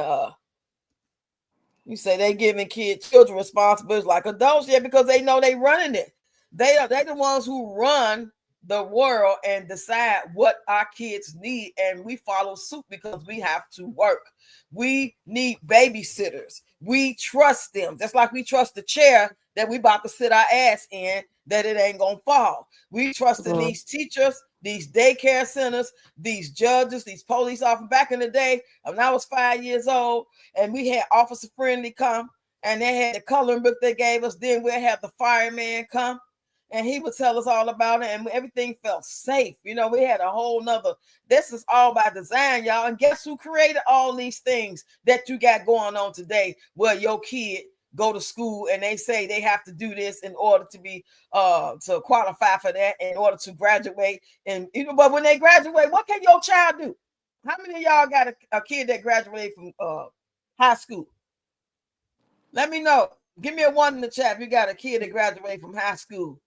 you say they giving children responsibilities like adults, yeah, because they know they running it. They the ones who run the world and decide what our kids need, and we follow suit because we have to work. We need babysitters. We trust them, just like we trust the chair that we about to sit our ass in, that it ain't gonna fall. We trust in these teachers, these daycare centers, these judges, these police officers. Back in the day, when I was 5 years old, and we had Officer Friendly come, and they had the coloring book they gave us. Then we'll have the fireman come, and he would tell us all about it, and everything felt safe. We had a whole nother. This is all by design, y'all. And guess who created all these things that you got going on today? Well, your kid go to school and they say they have to do this in order to be to qualify for that, in order to graduate. And but when they graduate, what can your child do? How many of y'all got a kid that graduated from high school? Let me know. Give me a 1 in the chat if you got a kid that graduated from high school.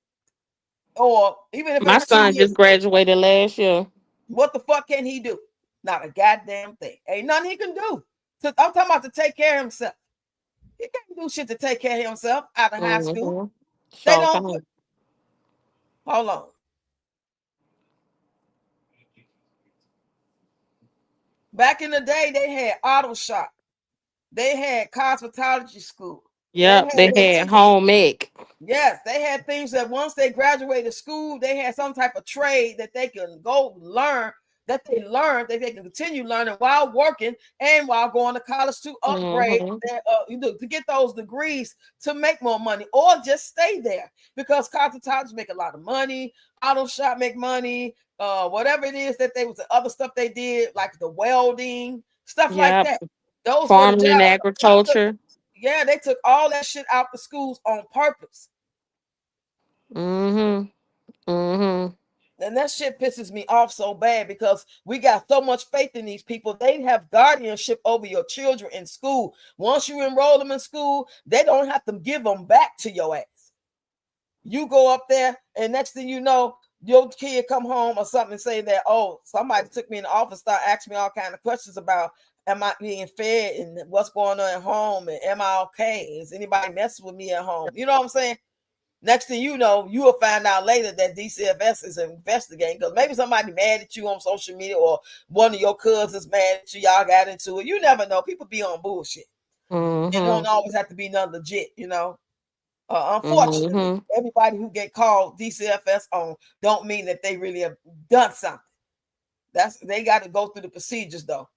or even if My it's 2 son years, just graduated last year. what the fuck can he do? Not a goddamn thing. Ain't nothing he can do. I'm talking about to take care of himself. He can't do shit to take care of himself out of high school. Mm-hmm. They Sure don't thing. hold on. Back in the day, they had auto shop. They had cosmetology school. They Yep, had they their had home ec. yes, they had things that once they graduated school, they had some type of trade that they can go learn, that they learned, that they can continue learning while working and while going to college to upgrade Mm-hmm. their, to get those degrees to make more money or just stay there because cosmetologists make a lot of money, auto shop make money, whatever it is that they was the other stuff they did, like the welding, stuff like Yep. that. Those were the Farming and jobs. agriculture. Yeah, they took all that shit out the schools on purpose. Mm-hmm. Mm-hmm. And that shit pisses me off so bad because we got so much faith in these people. They have guardianship over your children in school. Once you enroll them in school, they don't have to give them back to your ass. You go up there, and next thing you know, your kid come home or something and say that, oh, somebody took me in the office, start asking me all kind of questions about am I being fed and what's going on at home and am I okay? Is anybody messing with me at home? You know what I'm saying? Next thing you know, you will find out later that DCFS is investigating because maybe somebody mad at you on social media or one of your cousins mad at you. Y'all got into it. You never know. People be on bullshit. It don't Mm-hmm. always have to be nothing legit, you know. Unfortunately, Mm-hmm. everybody who get called DCFS on don't mean that they really have done something. They got to go through the procedures though.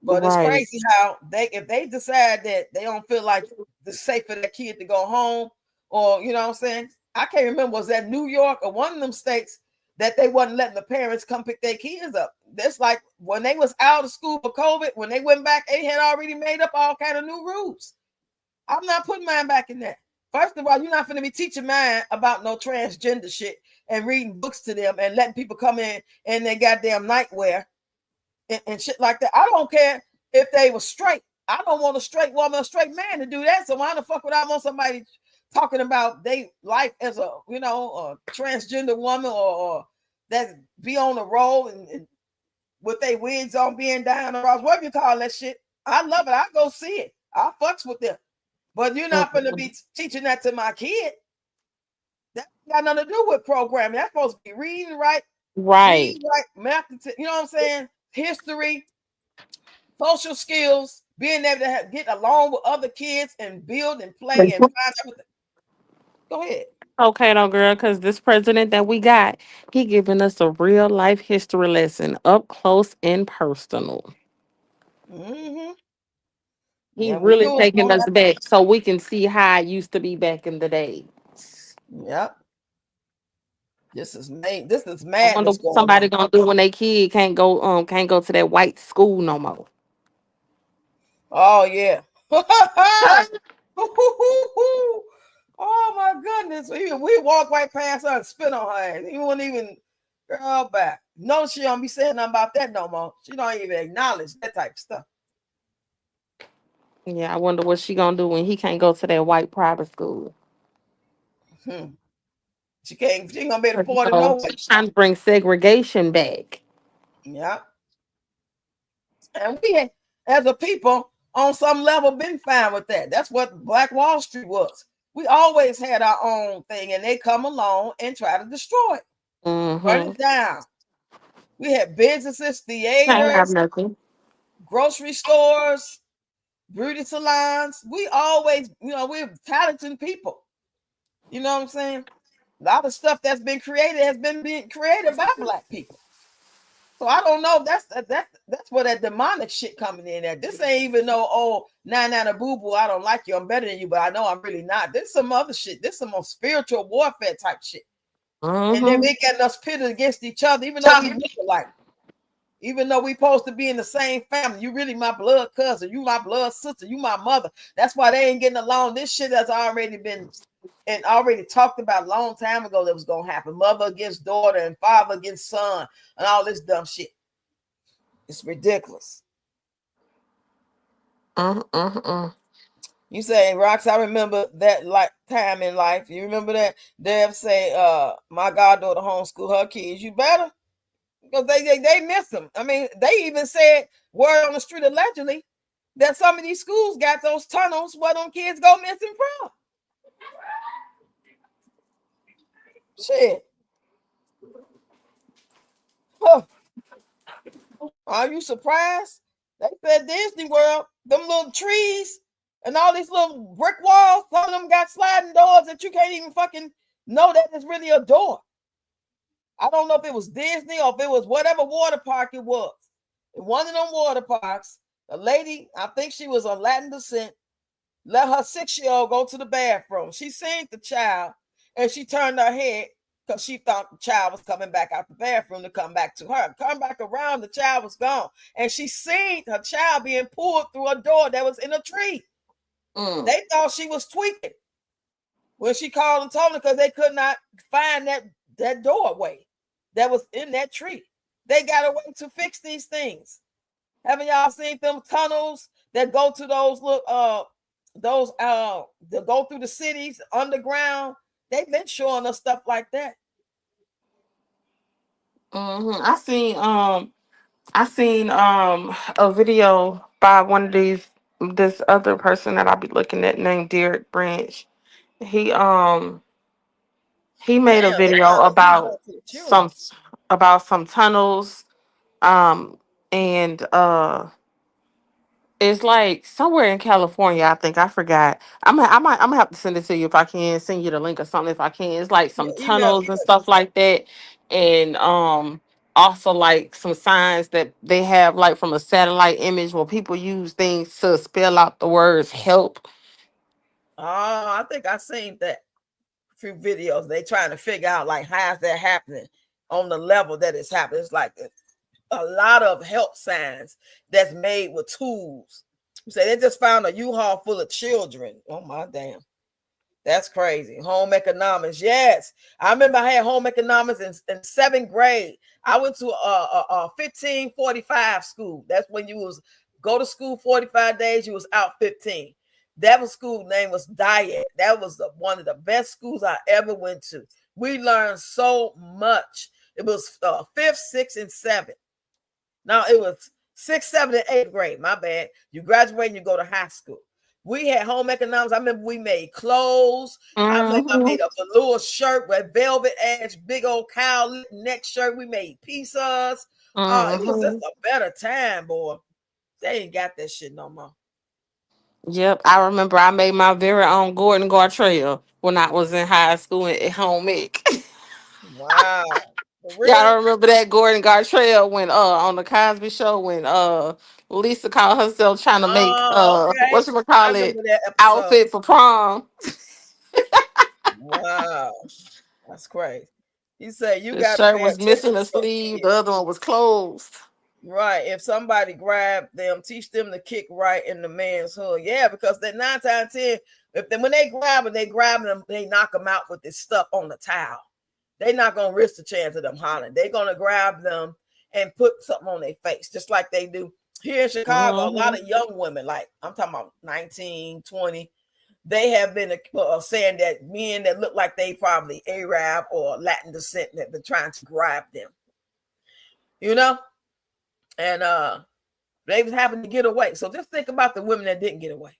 But it's Right. crazy how if they decide that they don't feel like it's safe for their kid to go home, or you know what I'm saying? I can't remember, was that New York or one of them states that they wasn't letting the parents come pick their kids up. That's like when they was out of school for COVID, when they went back, they had already made up all kind of new rules. I'm not putting mine back in there. First of all, you're not going to be teaching mine about no transgender shit and reading books to them and letting people come in their goddamn nightwear and shit like that. I don't care if they were straight. I don't want a straight woman, a straight man to do that. So why the fuck would I want somebody talking about their life as a, a transgender woman or that be on the road and with their wigs on being down or whatever you call that shit. I love it. I go see it. I fucks with them. But you're not going to be teaching that to my kid. That got nothing to do with programming. That's supposed to be reading right, Right. math. You know what I'm saying? History, social skills, being able to get along with other kids and build and play and find everything. Go ahead. Okay, though, girl, because this president that we got, he giving us a real life history lesson up close and personal. Mm-hmm. He Yeah, we really knew it was taking going to us happen. back so we can see how it used to be back in the day. Yep. This is I wonder madness what going somebody on. gonna do when they kid can't go to that white school no more. Oh yeah. Oh my goodness. We walk right past her and spit on her ass. He wouldn't even girl back. No, she don't be saying nothing about that no more. She don't even acknowledge that type of stuff. Yeah, I wonder what she gonna do when he can't go to that white private school. Hmm. She ain't gonna be able to 'Cause, afford it no way. she's trying to bring segregation back. Yeah. And we as a people on some level been fine with that. That's what Black Wall Street was. We always had our own thing and they come along and try to destroy it, burn Mm-hmm. it down. We had businesses, Can't have theaters, nothing. grocery stores, beauty salons. We always, we're talented people. You know what I'm saying? A lot of stuff that's been created has been being created by Black people. So I don't know. That's where that demonic shit coming in at. This ain't even no nana boo boo. I don't like you. I'm better than you, but I know I'm really not. This some other shit. This some more spiritual warfare type shit. And then Mm-hmm. we getting us pitted against each other, even though we look alike. Even though we supposed to be in the same family, you really my blood cousin, you my blood sister, you my mother. That's why they ain't getting along. This shit has already been and already talked about a long time ago that was gonna happen. Mother against daughter and father against son and all this dumb shit. It's ridiculous. Mm-mm-mm. You say, Rox, I remember that like time in life. You remember that? Dev say, my goddaughter homeschool her kids. You better. Because they miss them. I mean, they even said word on the street allegedly that some of these schools got those tunnels where them kids go missing from. Shit. Huh. Are you surprised? They said Disney World, them little trees and all these little brick walls, some of them got sliding doors that you can't even fucking know that it's really a door. I don't know if it was Disney or if it was whatever water park it was. In one of them water parks, a lady, I think she was of Latin descent, let her 6-year-old go to the bathroom. She seen the child and she turned her head because she thought the child was coming back out the bathroom to come back to her. Come back around, the child was gone. And she seen her child being pulled through a door that was in a tree. They thought she was tweaking when she called and told them because they could not find that doorway that was in that tree. They got a way to fix these things. Haven't y'all seen them tunnels that go to those that go through the cities underground? They've been showing us stuff like that. I seen a video by one of this other person that I'll be looking at named Derek Branch. He he made a Damn, they video trying to do that to the children. about some tunnels, and it's like somewhere in California, I think. I forgot. I'm gonna have to send it to you if I can. Send you the link or something if I can. It's like Yeah, some email tunnels and stuff like that, and also like some signs that they have like from a satellite image where people use things to spell out the words help. Oh, I think I seen that few videos. They trying to figure out like how's that happening on the level that it's happening. It's like a lot of help signs that's made with tools. Say they just found a U-Haul full of children. Oh my damn. That's crazy. Home economics. Yes. I remember I had home economics in 7th grade. I went to a 1545 school. That's when you was go to school 45 days, you was out 15. That was school name was Diet. That was one of the best schools I ever went to. We learned so much. It was 5th, 6th, and 7th. Now it was 6th, 7th, and 8th grade. My bad. You graduate and you go to high school. We had home economics. I remember we made clothes. I made a velour shirt with velvet edge, big old cow neck shirt. We made pizzas. It was just a better time, boy. They ain't got that shit no more. Yep, I remember I made my very own Gordon Gartrell when I was in high school at home ec. Wow. For Y'all real? don't remember that Gordon Gartrell when on the Cosby Show when Lisa called herself trying to make Oh, okay. what you I call it remember that episode. outfit for prom. Wow. That's crazy. He said you The got to shirt pay was attention missing to a your sleeve, the kids. other one was closed. Right. If somebody grab them, teach them to kick right in the man's hood. Yeah, because that 9 times 10, when they grab them, they knock them out with this stuff on the towel. They're not gonna risk the chance of them hollering. They're gonna grab them and put something on their face, just like they do here in Chicago. A lot of young women, like I'm talking about 19, 20, they have been saying that men that look like they probably Arab or Latin descent that they're trying to grab them. You know? And they was having to get away. So just think about the women that didn't get away.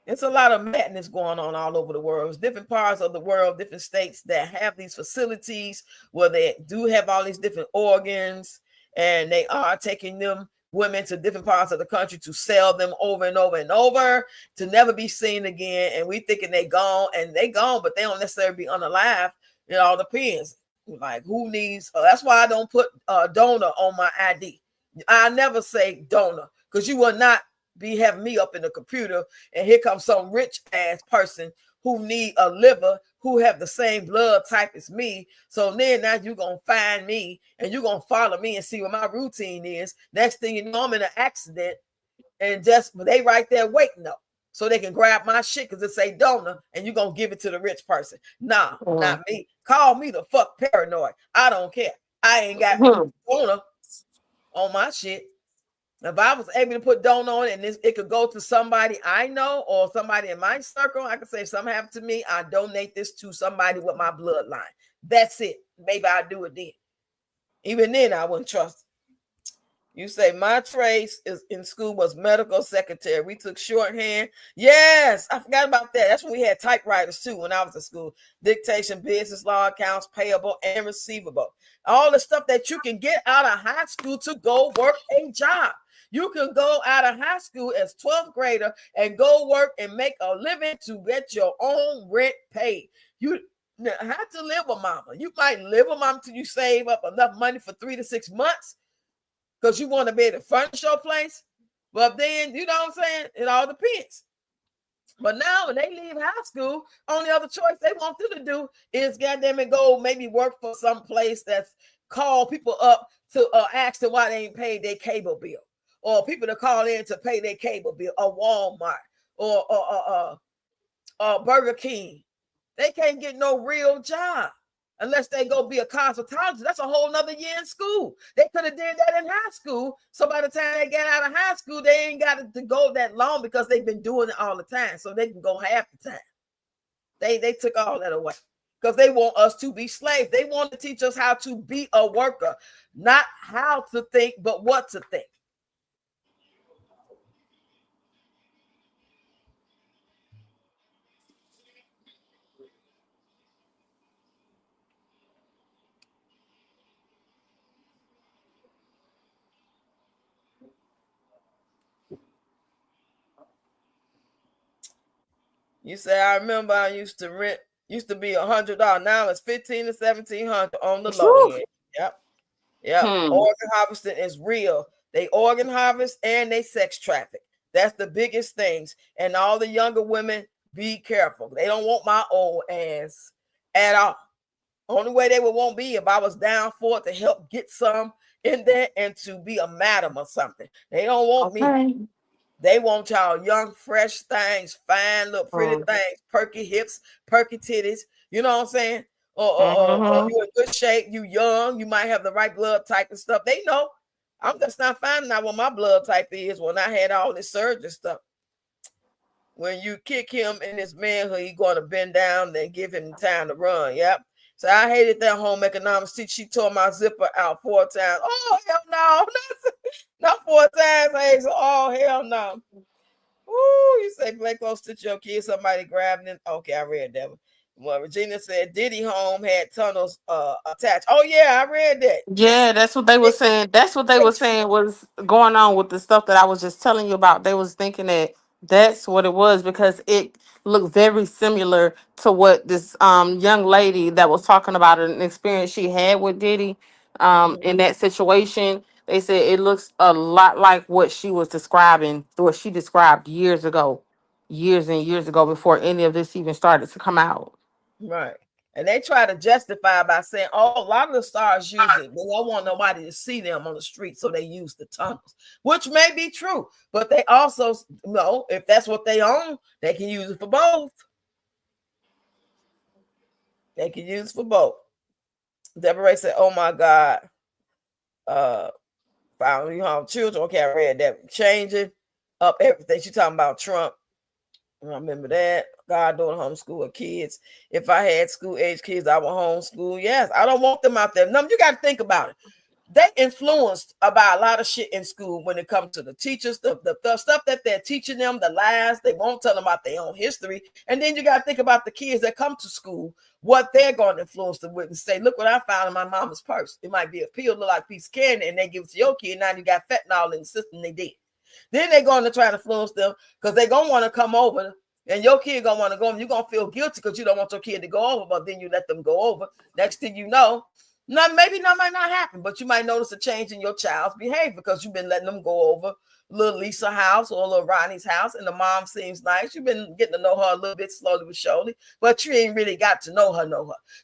It's a lot of madness going on all over the world. It's different parts of the world, different states that have these facilities where they do have all these different organs, and they are taking them women to different parts of the country to sell them over and over and over to never be seen again. And we thinking they gone, but they don't necessarily be unalive. It all depends. Like who needs? That's why I don't put donor on my ID. I never say donor because you will not be having me up in the computer and here comes some rich ass person who need a liver who have the same blood type as me. So then now you're gonna find me and you're gonna follow me and see what my routine is. Next thing you know, I'm in an accident and just they right there waiting up so they can grab my shit because it say donor and you're gonna give it to the rich person. Nah, not me. Call me the fuck paranoid. I don't care. I ain't got donor on my shit. If I was able to put donor on it and it could go to somebody I know or somebody in my circle, I could say if something happened to me, I donate this to somebody with my bloodline. That's it. Maybe I'll do it then. Even then, I wouldn't trust it. You say my trace is in school was medical secretary. We took shorthand. Yes, I forgot about that. That's when we had typewriters too when I was in school. Dictation, business law, accounts payable and receivable. All the stuff that you can get out of high school to go work a job. You can go out of high school as 12th grader and go work and make a living to get your own rent paid. You have to live with mama. You might live with mama till you save up enough money for 3 to 6 months, because you want to be able to furnish your place. But then, you know what I'm saying? It all depends. But now when they leave high school, only other choice they want them to do is goddamn it go maybe work for some place that's call people up to ask them why they ain't paid their cable bill, or people to call in to pay their cable bill, or Walmart, or Burger King. They can't get no real job unless they go be a cosmetologist. That's a whole nother year in school. They could have did that in high school. So by the time they get out of high school, they ain't got to go that long because they've been doing it all the time. So they can go half the time. They took all that away because they want us to be slaves. They want to teach us how to be a worker, not how to think, but what to think. You say, I remember I used to rent, used to be $100. Now it's $1,500 to $1,700 on the low end. Yep. Yep. Organ harvesting is real. They organ harvest and they sex traffic. That's the biggest things. And all the younger women, be careful. They don't want my old ass at all. Only way they would want me if I was down for it to help get some in there and to be a madam or something. They don't want me. They want y'all young, fresh things, fine, little pretty things, perky hips, perky titties. You know what I'm saying? Or you in good shape, you young, you might have the right blood type and stuff. They know. I'm just not finding out what my blood type is when I had all this surgery stuff. When you kick him in his manhood, he's going to bend down and give him time to run. Yep. So I hated that home economics teacher. She tore my zipper out 4 times. Oh, hell no. Not 4 times, Hazel. Oh, hell no. Ooh, you say play close to your kids. Somebody grabbed it. Okay, I read that one. Well, Regina said Diddy home had tunnels attached. Oh, yeah, I read that. Yeah, that's what they were saying. That's what they were saying was going on with the stuff that I was just telling you about. They was thinking that that's what it was because it looked very similar to what this young lady that was talking about an experience she had with Diddy in that situation. They said it looks a lot like what she was describing, what she described years ago, years and years ago before any of this even started to come out. Right. And they try to justify by saying, oh, a lot of the stars use it, but they don't want nobody to see them on the street, so they use the tunnels, which may be true. But they also know if that's what they own, they can use it for both. They can use it for both. Deborah said, oh my God. Finally, children. Okay, I read that. Changing up everything. She talking about Trump. I remember that. God doing homeschool of kids. If I had school age kids, I would homeschool. Yes, I don't want them out there. No, you got to think about it. They influenced about a lot of shit in school when it comes to the teachers, the stuff that they're teaching them, the lies. They won't tell them about their own history. And then you got to think about the kids that come to school, what they're going to influence them with and say, look what I found in my mama's purse. It might be a pill, look like a piece of candy, and they give it to your kid. Now you got fentanyl in the system they did. Then they're going to try to influence them because they're going to want to come over. And your kid gonna want to go, and you're gonna feel guilty because you don't want your kid to go over, but then you let them go over. Next thing you know, maybe that might not happen, but you might notice a change in your child's behavior because you've been letting them go over little Lisa's house or little Ronnie's house, and the mom seems nice. You've been getting to know her a little bit slowly but surely, but you ain't really got to know her.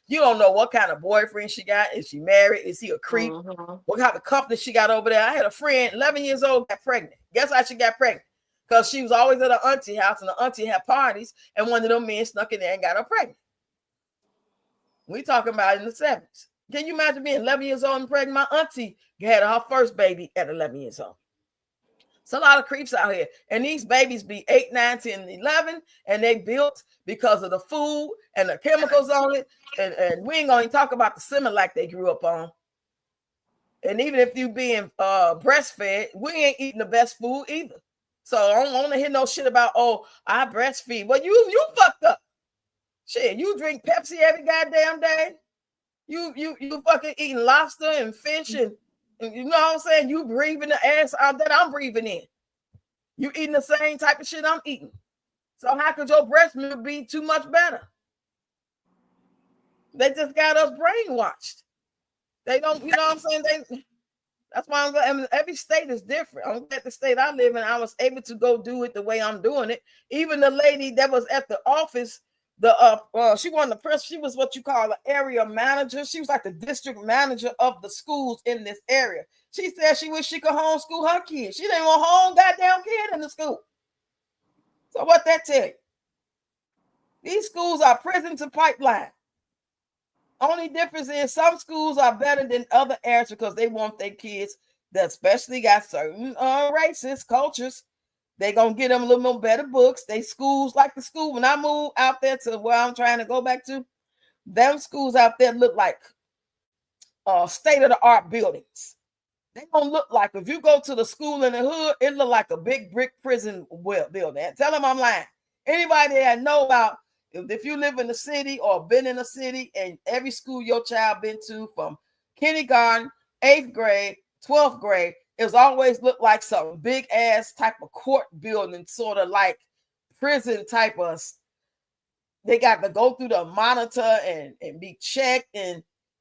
You don't know what kind of boyfriend she got. Is she married? Is he a creep? What kind of company she got over there? I had a friend, 11 years old, got pregnant. Guess how she got pregnant? Because she was always at her auntie house, and the auntie had parties, and one of them men snuck in there and got her pregnant. We talking about in the 70s. Can you imagine being 11 years old and pregnant? My auntie had her first baby at 11 years old. It's a lot of creeps out here. And these babies be 8, 9, 10, 11, and they built because of the food and the chemicals on it. And we ain't going to talk about the Similac they grew up on. And even if you being breastfed, we ain't eating the best food either. So I don't want to hear no shit about, oh, I breastfeed. Well, you fucked up. Shit, you drink Pepsi every goddamn day. You fucking eating lobster and fish and you know what I'm saying? You breathing the air that I'm breathing in. You eating the same type of shit I'm eating. So how could your breast milk be too much better? They just got us brainwashed. They don't, you know what I'm saying? That's why every state is different. I'm at the state I live in, I was able to go do it the way I'm doing it. Even the lady that was at the office, she wasn't the press, she was what you call an area manager. She was like the district manager of the schools in this area. She said she wished she could homeschool her kids. She didn't want home goddamn kid in the school. So what that tell you? These schools are prison to pipeline. Only difference is some schools are better than other areas because they want their kids that especially got certain racist cultures. They gonna get them a little more better books. They schools like the school when I moved out there to where I'm trying to go back to, them schools out there look like state-of-the-art buildings. They don't look like, if you go to the school in the hood, it look like a big brick prison building. Tell them I'm lying. Anybody that know about, if you live in the city or been in a city and every school your child been to from kindergarten, 8th grade, 12th grade, it's always looked like some big ass type of court building, sort of like prison type of. They got to go through the monitor and be checked.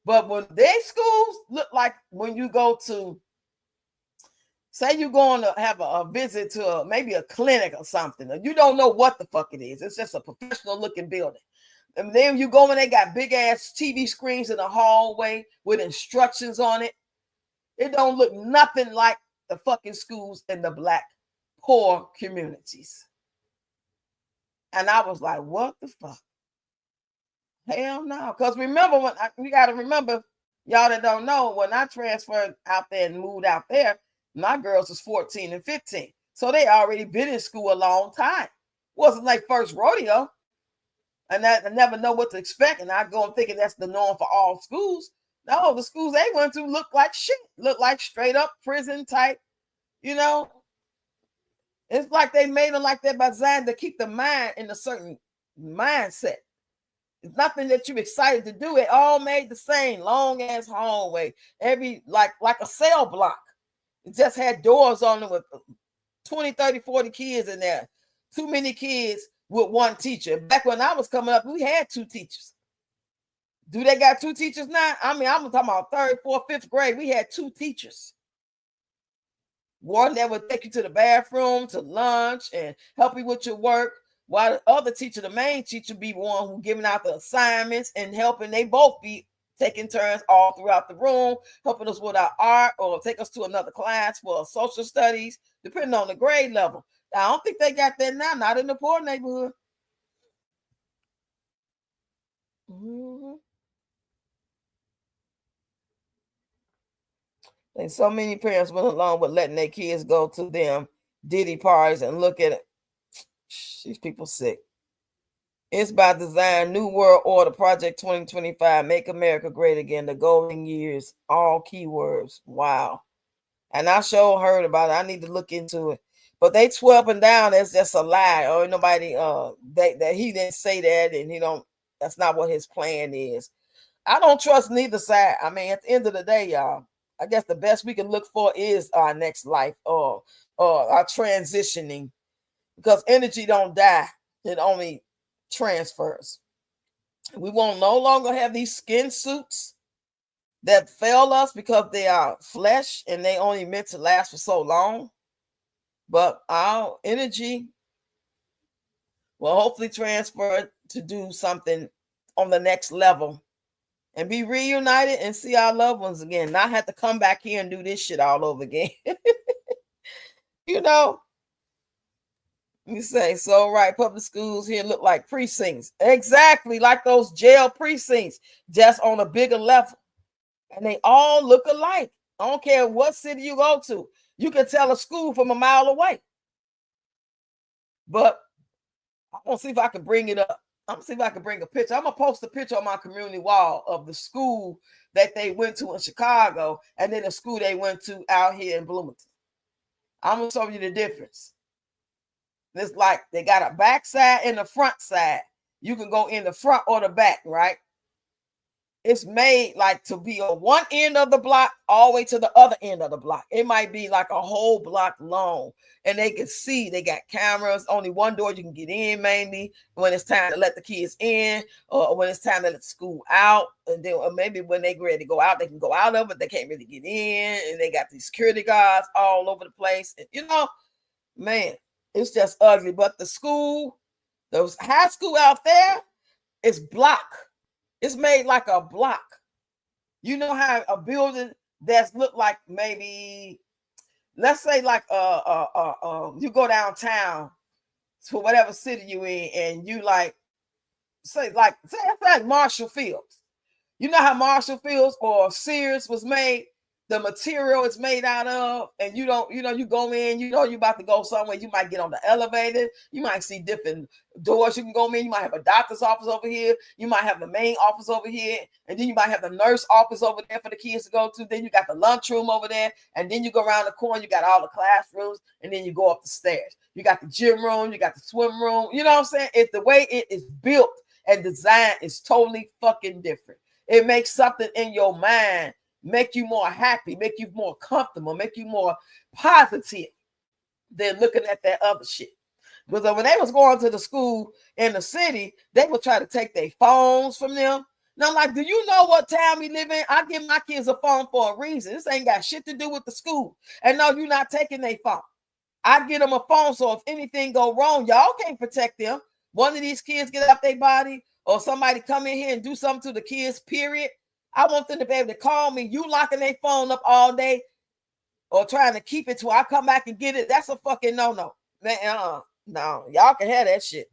But when their schools look like when you go to, say you're going to have a visit to maybe a clinic or something, you don't know what the fuck it is. It's just a professional looking building. And then you go and they got big ass TV screens in the hallway with instructions on it. It don't look nothing like the fucking schools in the Black poor communities. And I was like, what the fuck? Hell no. Because remember, we got to remember, y'all that don't know, when I transferred out there and moved out there, my girls was 14 and 15. So they already been in school a long time. Wasn't like first rodeo. And I never know what to expect. And I go and thinking that's the norm for all schools. No, the schools they went to look like shit. Look like straight up prison type, you know. It's like they made them like that by design to keep the mind in a certain mindset. It's nothing that you're excited to do. It all made the same long ass hallway. Every like a cell block. It just had doors on it with 20, 30, 40 kids in there. Too many kids with one teacher. Back when I was coming up, we had 2 teachers. Do they got 2 teachers now? I mean, I'm talking about 3rd, 4th, 5th grade. We had 2 teachers. One that would take you to the bathroom, to lunch, and help you with your work. While the other teacher, the main teacher, be one who giving out the assignments and helping. They both be taking turns all throughout the room, helping us with our art or take us to another class for social studies, depending on the grade level. I don't think they got that now, not in the poor neighborhood. Mm-hmm. And so many parents went along with letting their kids go to them Diddy parties and look at it. These people sick. It's by design, New World Order, Project 2025, Make America Great Again, the golden years, all keywords. Wow. And I sure heard about it. I need to look into it. But they 12 and down, that's just a lie. Or nobody that he didn't say that, and that's not what his plan is. I don't trust neither side. I mean, at the end of the day, y'all, I guess the best we can look for is our next life or our transitioning, because energy don't die. It only transfers. We won't no longer have these skin suits that fail us because they are flesh and they only meant to last for so long. But our energy will hopefully transfer to do something on the next level and be reunited and see our loved ones again. Not have to come back here and do this shit all over again. You say, so right, public schools here look like precincts. Exactly, like those jail precincts, just on a bigger level. And they all look alike. I don't care what city you go to. You can tell a school from a mile away. But I'm gonna see if I can bring it up. I'm gonna see if I can bring a picture. I'm gonna post a picture on my community wall of the school that they went to in Chicago and then the school they went to out here in Bloomington. I'm gonna show you the difference. It's like they got a back side and a front side. You can go in the front or the back, right? It's made like to be on one end of the block all the way to the other end of the block. It might be like a whole block long, and they can see they got cameras. Only one door you can get in, mainly when it's time to let the kids in, or when it's time to let the school out. And then or maybe when they ready to go out, they can go out of it. They can't really get in, and they got these security guards all over the place. And, you know, man, it's just ugly. But the school, those high school out there, is block. It's made like a block. You know how a building that's look like maybe, let's say like you go downtown to whatever city you in, and you say Marshall Fields. You know how Marshall Fields or Sears was made? The material it's made out of, and you go in, you about to go somewhere. You might get on the elevator. You might see different doors you can go in. You might have a doctor's office over here. You might have the main office over here. And then you might have the nurse office over there for the kids to go to. Then you got the lunchroom over there. And then you go around the corner, you got all the classrooms. And then you go up the stairs. You got the gym room. You got the swim room. You know what I'm saying? It's the way it is built and designed is totally fucking different. It makes something in your mind make you more happy, make you more comfortable, make you more positive than looking at that other shit. Because when they was going to the school in the city, they would try to take their phones from them. Now, like, do you know what town we live in? I give my kids a phone for a reason. This ain't got shit to do with the school. And no, you're not taking their phone. I get them a phone, so if anything go wrong, y'all can't protect them. One of these kids get out their body, or somebody come in here and do something to the kids, period. I want them to be able to call me. You locking their phone up all day or trying to keep it till I come back and get it. That's a fucking no. Man, no, y'all can have that shit.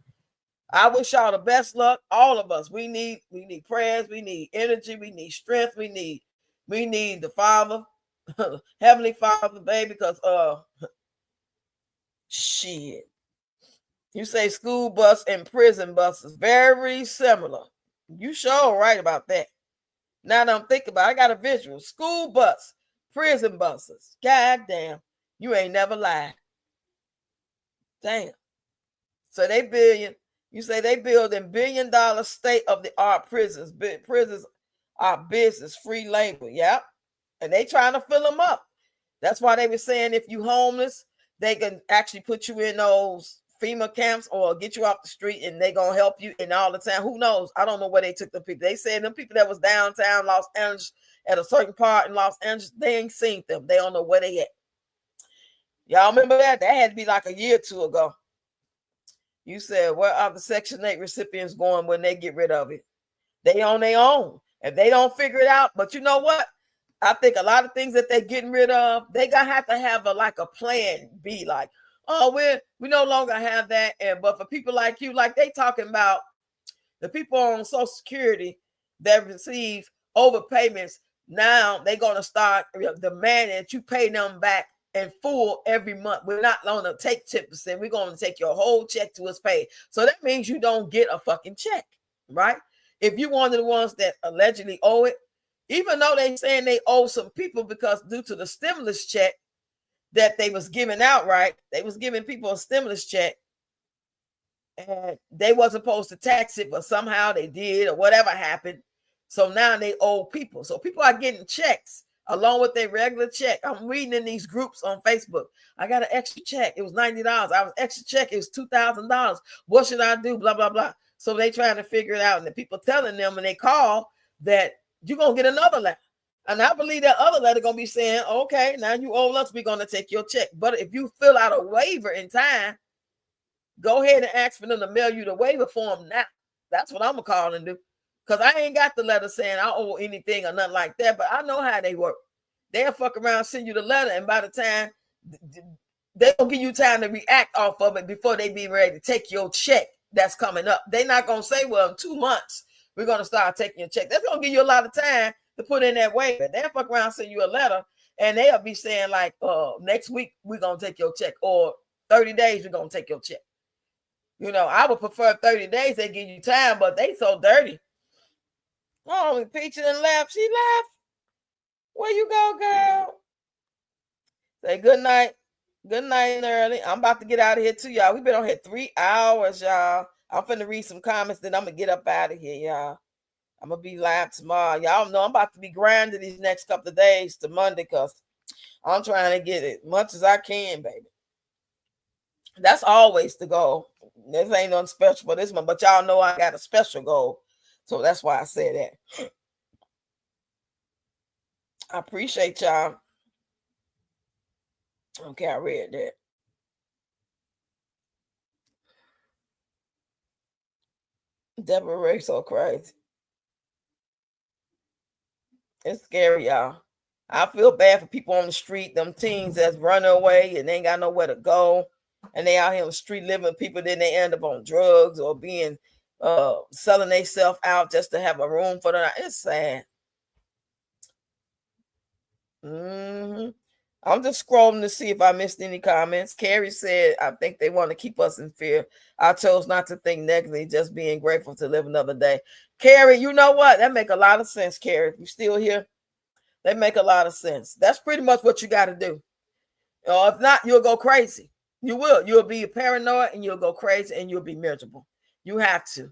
I wish y'all the best luck. All of us. We need prayers. We need energy. We need strength. We need the Father, Heavenly Father, baby, because shit. You say school bus and prison bus is very similar. You sure right about that. Now that I'm thinking about it, I got a visual. School bus, prison buses. God damn, you ain't never lied. Damn. So you say they building $1 billion state-of-the-art prisons. Prisons are business, free labor. Yep. And they trying to fill them up. That's why they were saying if you homeless, they can actually put you in those FEMA camps or get you off the street, and they gonna help you in all the time. Who knows? I don't know where they took the people. They said them people that was downtown Los Angeles at a certain part in Los Angeles, they ain't seen them. They don't know where they at. Y'all remember that? That had to be like a year or two ago. You said, where are the Section 8 recipients going when they get rid of it? They on their own. If they don't figure it out, but you know what? I think a lot of things that they're getting rid of, they gonna have to have a plan B, like, oh, we no longer have that. But for people like you, like they talking about the people on Social Security that receive overpayments, now they're going to start demanding that you pay them back in full every month. We're not going to take 10%. We're going to take your whole check to its pay. So that means you don't get a fucking check, right? If you're one of the ones that allegedly owe it, even though they saying they owe some people because due to the stimulus check that they was giving out, right? They was giving people a stimulus check and they wasn't supposed to tax it, but somehow they did or whatever happened. So now they owe people. So people are getting checks along with their regular check. I'm reading in these groups on Facebook. I got an extra check. It was $90. I was extra check. It was $2,000. What should I do? Blah, blah, blah. So they trying to figure it out. And the people telling them when they call that you're going to get another letter. And I believe that other letter going to be saying, okay, now you owe us, we're going to take your check. But if you fill out a waiver in time, go ahead and ask for them to mail you the waiver form now. That's what I'm going to call and do. Because I ain't got the letter saying I owe anything or nothing like that, but I know how they work. They'll fuck around, send you the letter, and by the time, they don't give you time to react off of it before they be ready to take your check that's coming up. They're not going to say, well, in 2 months, we're going to start taking your check. That's going to give you a lot of time to put in that waiver. They'll fuck around, send you a letter, and they'll be saying like, next week we're gonna take your check, or 30 days we're gonna take your check. You know, I would prefer 30 days. They give you time, but they so dirty. Oh, Peach and left. She left. Where you go, girl? Say good night. Good night, early. I'm about to get out of here too, y'all. We've been on here 3 hours, y'all. I'm finna read some comments, then I'm gonna get up out of here, y'all. I'm gonna be live tomorrow. Y'all know I'm about to be grinding these next couple of days to Monday, because I'm trying to get as much as I can, baby. That's always the goal. This ain't nothing special for this one, but y'all know I got a special goal. So that's why I said that. I appreciate y'all. Okay, I read that. Deborah Ray so crazy. It's scary, y'all. I feel bad for people on the street, them teens that's running away and they ain't got nowhere to go. And they out here on the street living with people, then they end up on drugs or being selling themselves out just to have a room for them. It's sad. I'm just scrolling to see if I missed any comments. Carrie said, I think they want to keep us in fear. I chose not to think negatively, just being grateful to live another day. Carrie, you know what? That make a lot of sense, Carrie. If you're still here, they make a lot of sense. That's pretty much what you got to do. If not, you'll go crazy. You will. You'll be paranoid and you'll go crazy and you'll be miserable. You have to.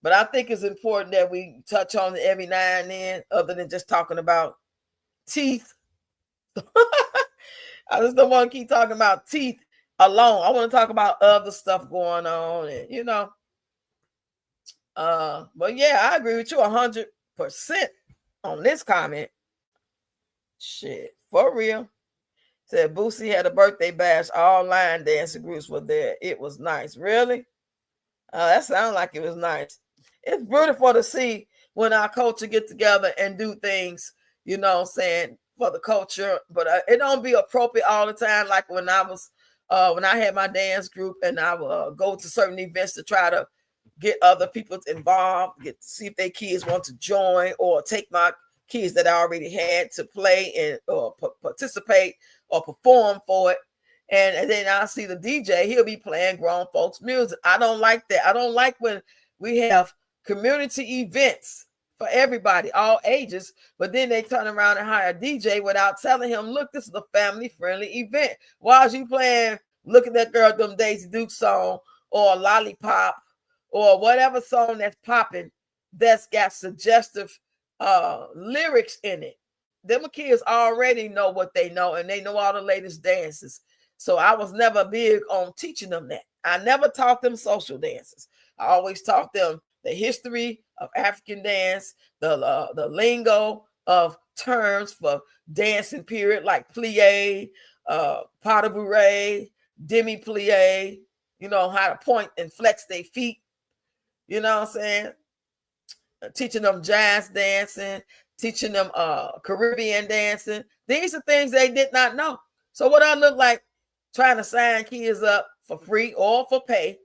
But I think it's important that we touch on it every now and then, other than just talking about teeth. I just don't want to keep talking about teeth alone. I want to talk about other stuff going on, and you know. But yeah, I agree with you 100% on this comment. Shit, for real. Said Boosie had a birthday bash. All line dancing groups were there. It was nice. Really? That sounds like it was nice. It's beautiful to see when our culture get together and do things, you know what I'm saying, for the culture. But it don't be appropriate all the time. Like when I was, when I had my dance group and I would go to certain events to try to get other people involved, get to see if their kids want to join, or take my kids that I already had to play and or participate or perform for it. And then I see the DJ, he'll be playing grown folks music. I don't like that. I don't like when we have community events for everybody, all ages, but then they turn around and hire a DJ without telling him, look, this is a family-friendly event. Why is you playing Look at That Girl, Them Daisy Duke song, or Lollipop, or whatever song that's popping that's got suggestive lyrics in it? Them kids already know what they know, and they know all the latest dances. So I was never big on teaching them that. I never taught them social dances. I always taught them the history of African dance, the lingo of terms for dancing period, like plie, pas de bourrée, demi plie, you know, how to point and flex their feet. You know what I'm saying? Teaching them jazz dancing, teaching them Caribbean dancing. These are things they did not know. So what I look like trying to sign kids up for free or for pay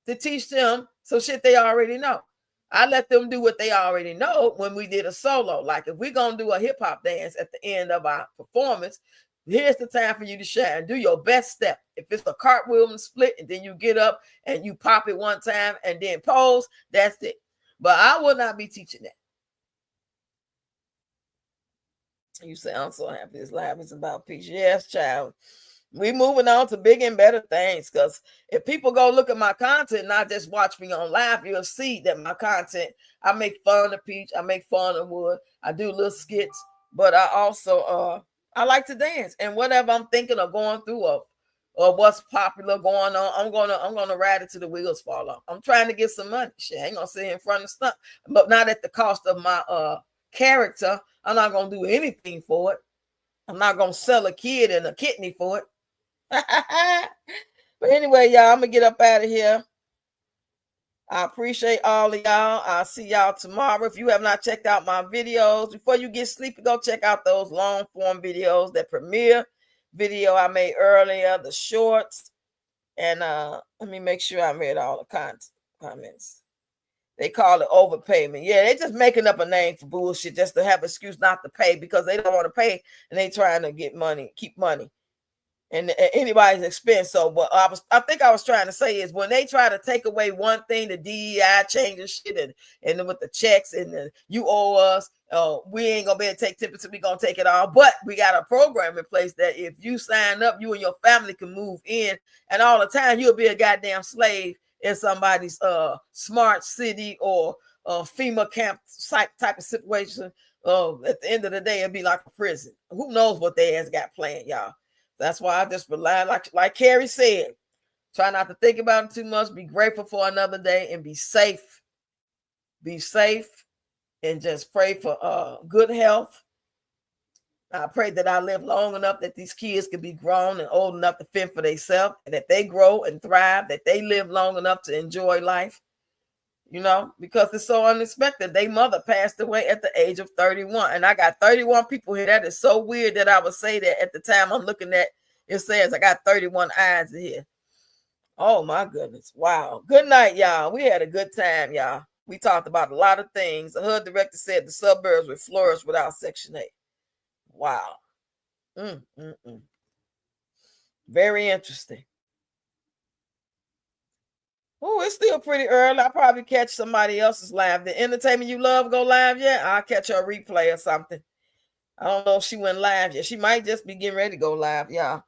to teach them some shit they already know. I let them do what they already know when we did a solo. Like if we're going to do a hip hop dance at the end of our performance, here's the time for you to shine. Do your best step. If it's a cartwheel and split, and then you get up and you pop it one time and then pose, that's it. But I will not be teaching that. You say, I'm so happy this live is about peace. Yes, child. We moving on to big and better things, because if people go look at my content, not just watch me on live, you'll see that my content, I make fun of Peach, I make fun of Wood, I do little skits, but I also I like to dance, and whatever I'm thinking of going through or what's popular going on, I'm gonna ride it till the wheels fall off. I'm trying to get some money. Shit, I ain't gonna sit in front of stuff, but not at the cost of my character. I'm not gonna do anything for it. I'm not gonna sell a kid and a kidney for it. But anyway, y'all, I'm gonna get up out of here. I appreciate all of y'all. I'll see y'all tomorrow. If you have not checked out my videos, before you get sleepy, go check out those long form videos, that premiere video I made earlier, the shorts, and let me make sure I read all the comments. They call it overpayment. Yeah, they just making up a name for bullshit just to have an excuse not to pay because they don't want to pay and they trying to get money, keep money. And anybody's expense. So what I think I was trying to say is when they try to take away one thing, the DEI changes shit, and with the checks and you owe us, we ain't gonna be able to take 10%. We gonna take it all, but we got a program in place that if you sign up, you and your family can move in, and all the time you'll be a goddamn slave in somebody's smart city or FEMA camp site type of situation. At the end of the day, it'll be like a prison. Who knows what they ass got planned, y'all. That's why I just rely, like Carrie said, try not to think about it too much. Be grateful for another day and be safe. Be safe and just pray for good health. I pray that I live long enough that these kids can be grown and old enough to fend for themselves, and that they grow and thrive, that they live long enough to enjoy life. You know, because it's so unexpected. Their mother passed away at the age of 31. And I got 31 people here. That is so weird that I would say that at the time I'm looking at. It says I got 31 eyes here. Oh, my goodness. Wow. Good night, y'all. We had a good time, y'all. We talked about a lot of things. The HUD director said the suburbs would flourish without Section 8. Wow. Very interesting. Oh, it's still pretty early. I'll probably catch somebody else's live. The entertainment you love go live yet? I'll catch her replay or something. I don't know if she went live yet. She might just be getting ready to go live. Yeah.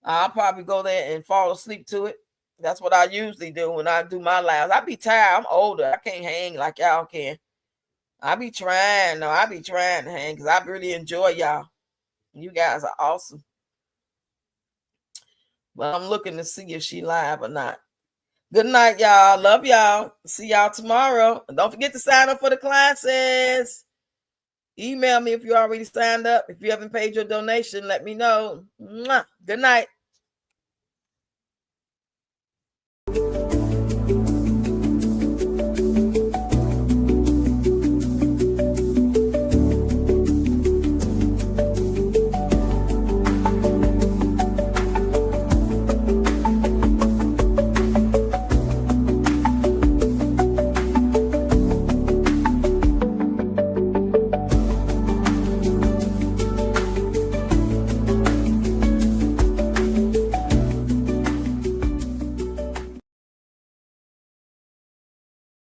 I'll probably go there and fall asleep to it. That's what I usually do when I do my lives. I be tired. I'm older. I can't hang like y'all can. I be trying. No, I be trying to hang because I really enjoy y'all. You guys are awesome. But I'm looking to see if she live or not. Good night, y'all. Love y'all. See y'all tomorrow. And don't forget to sign up for the classes. Email me if you already signed up. If you haven't paid your donation, let me know. Mwah. Good night.